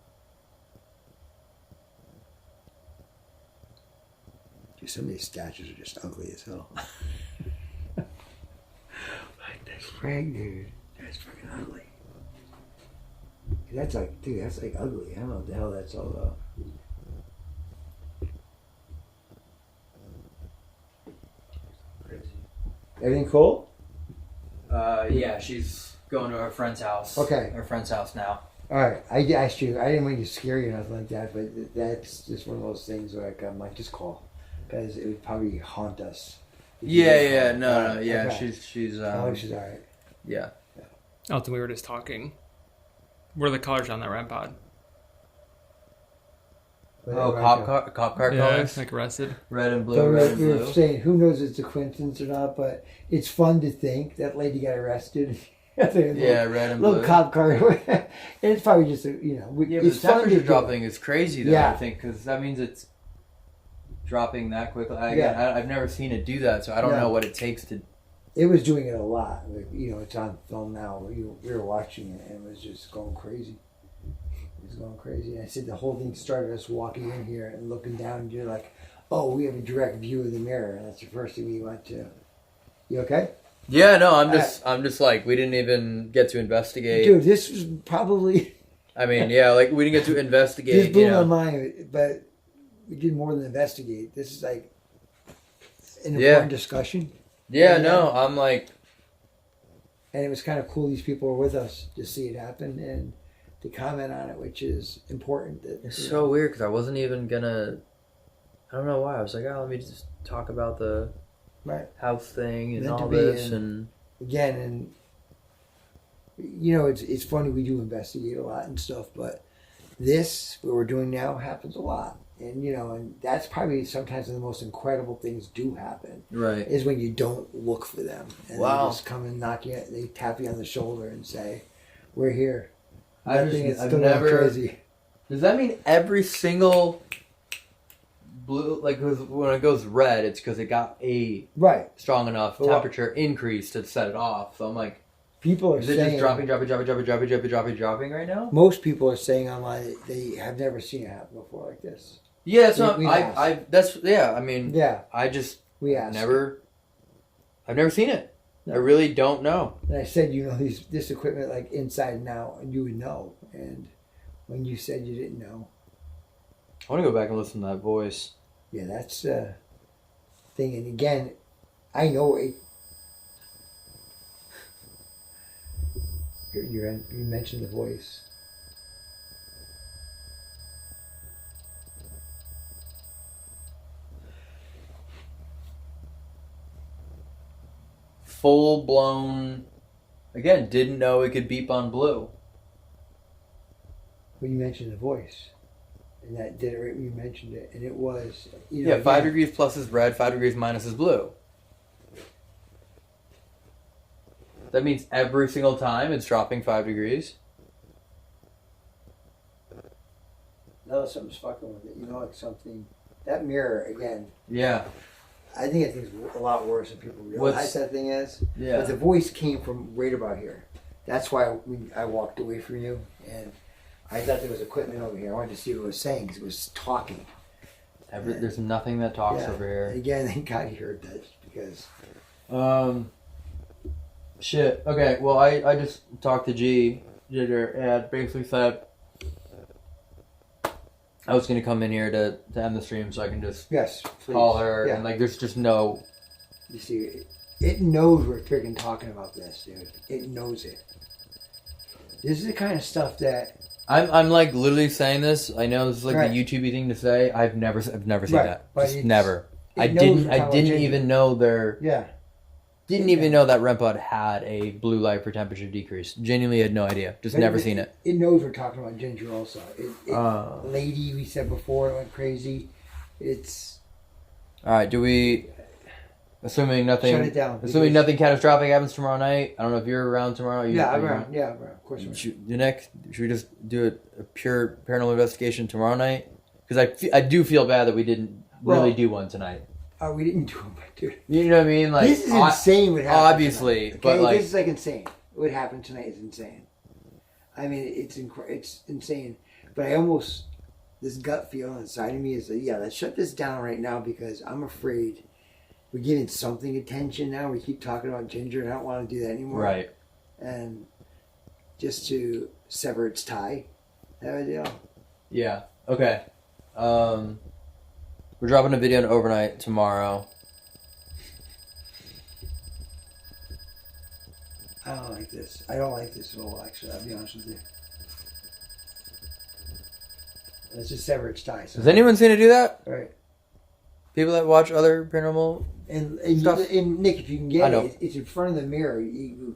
Dude, some of these statues are just ugly as hell. Like that Frank, dude. That's fucking ugly. That's like ugly. I don't know what the hell that's all about. Crazy. Everything cool? Yeah, she's going to her friend's house. Okay. Her friend's house now. All right. I asked you. I didn't want you to scare you or nothing like that, but that's just one of those things where I might just call because it would probably haunt us. Yeah, Okay. she's Oh, she's all right. yeah. Elton, we were just talking. What are the colors on that REM pod? Cop car colors, like arrested. red and blue, So red and you're blue. saying who knows if it's a coincidence or not, but it's fun to think that lady got arrested. Yeah, red and little blue. cop car. And it's probably just Yeah, but it's the fun temperature to do. dropping is crazy though. Yeah. I think because that means it's dropping that quickly. Yeah. I've never seen it do that, so I don't No. know what it takes to. It was doing it a lot. Like, it's on film now. We were watching it and it was just going crazy. It was going crazy. And I said the whole thing started us walking in here and looking down and you're like, Oh, we have a direct view of the mirror. That's the first thing we went to. You okay? Yeah, no, I'm just like, we didn't even get to investigate. Dude, this was probably... I mean, yeah, like, we didn't get to investigate, This blew you know. my mind, but we did more than investigate. This is like an Yeah. important discussion. Yeah, no, I'm like, And it was kind of cool these people were with us to see it happen and to comment on it, which is important. That, it's so weird because I wasn't even gonna, I don't know why. I was like, oh, let me just talk about the right. house thing and Meant to all be, this. and- And Again, and you know, it's funny, we do investigate a lot and stuff, but this, what we're doing now, happens a lot. And, you know, and that's probably sometimes when the most incredible things do happen, right. is when you don't look for them. And Wow. they just come and knock you, they tap you on the shoulder and say, we're here. I've Nothing is I've still never. crazy. Does that mean every single blue, like 'cause when it goes red, it's because it got a Right. strong enough Well, temperature increase to set it off? So I'm like, People are is it saying, just dropping right now? most people are saying online that they have never seen it happen before like this. Yeah, so We I asked. that's yeah. I mean, Yeah, I just we asked. I've never seen it. No. I really don't know. And I said, you know, this equipment like inside and out, and you would know. And when you said you didn't know, I want to go back and listen to that voice. yeah, that's the thing. And again, I know it. You mentioned the voice. Full blown. Again, didn't know it could beep on blue. When you mentioned the voice, and that did it right when you mentioned it, and it was, you know, Yeah, 5 again, degrees plus is red, 5 degrees minus is blue. That means every single time it's dropping 5 degrees. No, something's fucking with it. You know, like something. That mirror again. Yeah. I think it's a lot worse than people realize. What's- that thing is. Yeah. But the voice came from right about here. That's why I walked away from you, and I thought there was equipment over here. I wanted to see what it was saying because it was talking. There's nothing that talks Yeah. over here. Again, thank God he heard that because Shit. Okay, well, I just talked to Ginger, and basically said I was going to come in here to end the stream so I can just yes, please. call her, Yeah. and like there's just no... You see, it knows we're freaking talking about this, dude. It knows it. This is the kind of stuff that I'm like literally saying this. I know this is like Right. the YouTubey thing to say. I've never seen Right, that. but Just it's- never. it I knows didn't. we're I talking didn't about even Ginger. know there. yeah. Didn't even know that REM pod had a blue light for temperature decrease. Genuinely had no idea. Just But never seen it. It knows we're talking about Ginger also. Uh. Lady, we said before, it went crazy. It's All right. Do we? Assuming nothing. Shut it down, Assuming because- nothing catastrophic happens tomorrow night. I don't know if you're around tomorrow. yeah, are you around. Yeah, around. Of course, around. Should we just do a pure paranormal investigation tomorrow night? Because I do feel bad that we didn't really Well- do one tonight. We didn't do it, but dude, You know what I mean? Like this is insane. What happened? obviously, tonight, but okay? like this is like insane. What happened tonight is insane. I mean, it's insane. But I almost this gut feeling inside of me is that yeah, let's shut this down right now because I'm afraid we're giving something attention now. We keep talking about Ginger, and I don't want to do that anymore. right. And just to sever its tie, that idea. Yeah. Okay. We're dropping a video on overnight tomorrow. I don't like this. I don't like this at all. Actually, I'll be honest with you. Let's just sever its tie. So. Has anyone seen it do that? Right. People that watch other paranormal And stuff? Nick, if you can I get know. it's in front of the mirror. You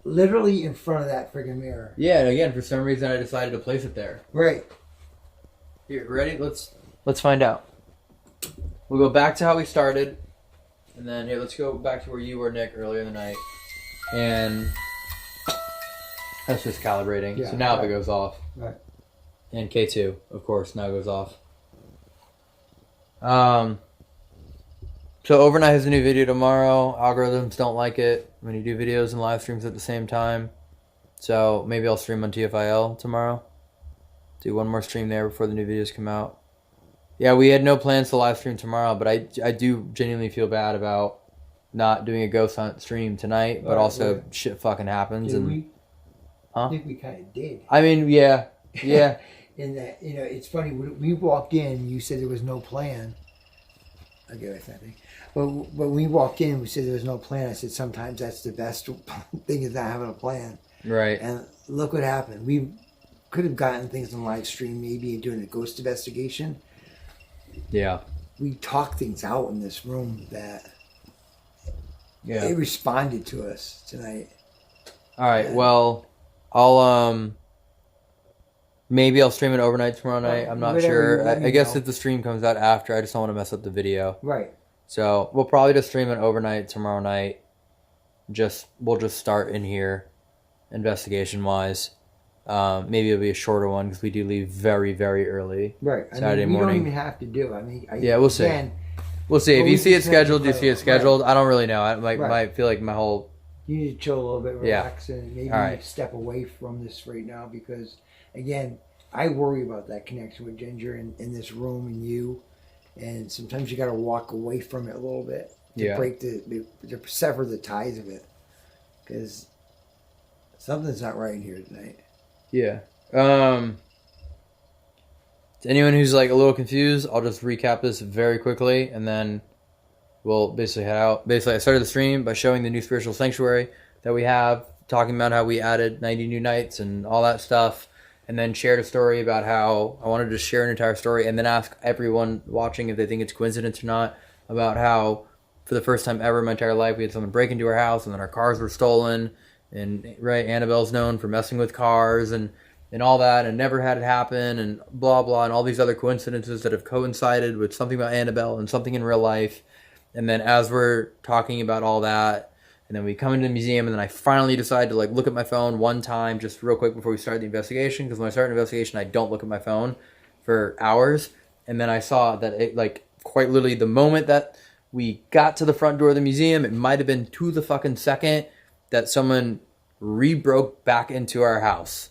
literally in front of that friggin' mirror. Yeah, and again, for some reason I decided to place it there. Right. Here, ready? Let's find out. We'll go back to how we started, and then here, let's go back to where you were, Nick, earlier in the night, and that's just calibrating. Yeah, so now right. it goes off. Right. And K2, of course, now goes off. So overnight has a new video tomorrow. Algorithms don't like it when you do videos and live streams at the same time. So maybe I'll stream on TFIL tomorrow. Do one more stream there before the new videos come out. Yeah, we had no plans to live stream tomorrow, but I do genuinely feel bad about not doing a ghost hunt stream tonight, but also shit fucking happens. Did And we? Huh? I think we kind of did. I mean, yeah. In that, it's funny, when we walked in, you said there was no plan. I get it, nothing. But when we walked in, we said there was no plan. I said sometimes that's the best thing is not having a plan. Right. And look what happened. We could have gotten things on live stream, maybe doing a ghost investigation. Yeah. We talked things out in this room that Yeah. it responded to us tonight. All right. Well, I'll maybe I'll stream it overnight tomorrow night. I'm not Whatever sure. you let me I guess know. if the stream comes out after, I just don't want to mess up the video. Right. So we'll probably just stream it overnight tomorrow night. We'll just start in here, investigation wise. Maybe it'll be a shorter one because we do leave very, very early. Right. Saturday we morning. don't even have to do. I mean, Yeah, we'll see. Again, We'll see. If Well, you we see can it scheduled, you play see it it. scheduled. I don't really know. I Right. might feel like my whole. you need to chill a little bit, Yeah. relax, and maybe All right. step away from this right now because, again, I worry about that connection with Ginger in this room and you, and sometimes you got to walk away from it a little bit to Yeah. break to sever the ties of it because something's not right in here tonight. Yeah. To anyone who's like a little confused, I'll just recap this very quickly and then we'll basically head out. Basically, I started the stream by showing the new spiritual sanctuary that we have, talking about how we added 90 new nights and all that stuff, and then shared a story about how I wanted to share an entire story and then ask everyone watching if they think it's coincidence or not, about how for the first time ever in my entire life we had someone break into our house and then our cars were stolen. And right, Annabelle's known for messing with cars and all that, and never had it happen, and blah blah, and all these other coincidences that have coincided with something about Annabelle and something in real life. And then as we're talking about all that, and then we come into the museum, and then I finally decide to like look at my phone one time, just real quick before we start the investigation, because when I start an investigation, I don't look at my phone for hours. And then I saw that it, like, quite literally the moment that we got to the front door of the museum, it might have been to the fucking second that someone re-broke back into our house.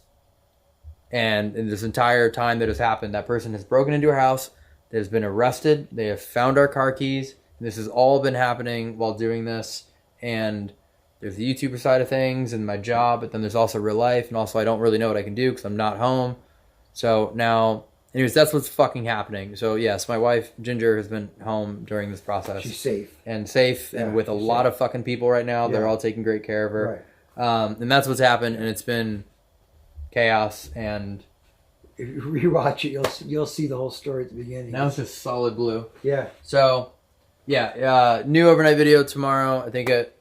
And in this entire time that has happened, that person has broken into our house, they has been arrested, they have found our car keys. This has all been happening while doing this. And there's the YouTuber side of things and my job, but then there's also real life. And also I don't really know what I can do because I'm not home. So now, anyways, that's what's fucking happening. So yes, my wife, Ginger, has been home during this process. She's safe. And safe, Yeah, and with a she's lot safe. of fucking people right now. They're Yeah. all taking great care of her. Right. And that's what's happened, and it's been chaos, and If you rewatch it, you'll see the whole story at the beginning. now it's just solid blue. Yeah. So, yeah, new overnight video tomorrow, I think at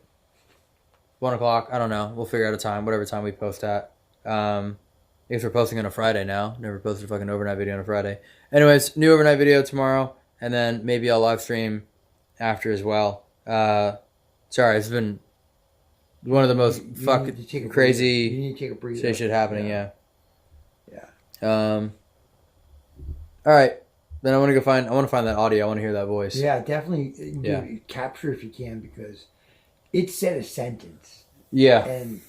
1 o'clock. I don't know. We'll figure out a time, whatever time we post at. I guess we're posting on a Friday now. Never posted a fucking overnight video on a Friday. Anyways, new overnight video tomorrow, and then maybe I'll live stream after as well. Sorry, it's been one of the most You need to fucking take a breather. crazy You need to take a breather. shit happening, yeah. Yeah. All right. Then I want to find that audio. I want to hear that voice. Yeah, definitely Yeah. capture if you can because it said a sentence Yeah. and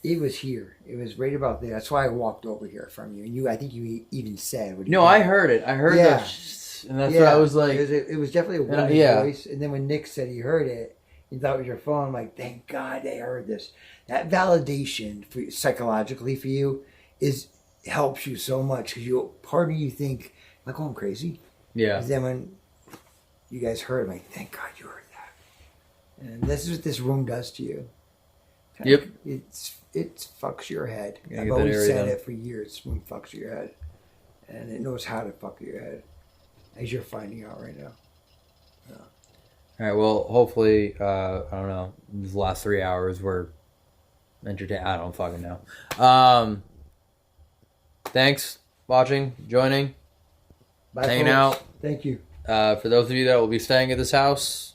it was here. It was right about there. That's why I walked over here from you. And I think you even said. What you No, did. I heard it. I heard Yeah. and that's what I was like. It was definitely a And woman's yeah. voice. And then when Nick said he heard it, he thought it was your phone. I'm like, thank God they heard this. That validation for psychologically for you helps you so much because part of you think, am I going crazy? Yeah. And then when you guys heard it, I'm like, thank God you heard that. And this is what this room does to you. Yep. It fucks your head. Gotta I've get that always area said done. it for years. This room fucks your head. And it knows how to fuck your head. As you're finding out right now. All right. Well, hopefully, I don't know. These last 3 hours were entertaining. I don't fucking know. Thanks, watching, joining, Bye, hanging folks. out. Thank you. For those of you that will be staying at this house,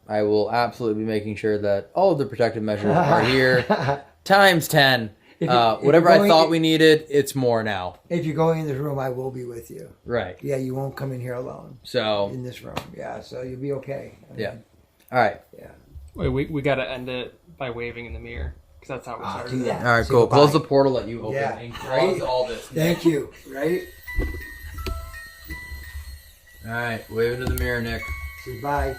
I will absolutely be making sure that all of the protective measures are here times 10. If Whatever you're I going- thought we needed, it's more now. If you're going in this room, I will be with you. Right. Yeah, you won't come in here alone. So, In this room. Yeah, so you'll be okay. I mean, yeah. All right. Yeah. Wait, we got to end it by waving in the mirror because that's how we Ah, started. do it. that. All right, Say cool. goodbye. Close the portal that you opened Yeah, and right? close all this. Thank you. Right? All right, wave into the mirror, Nick. Say bye.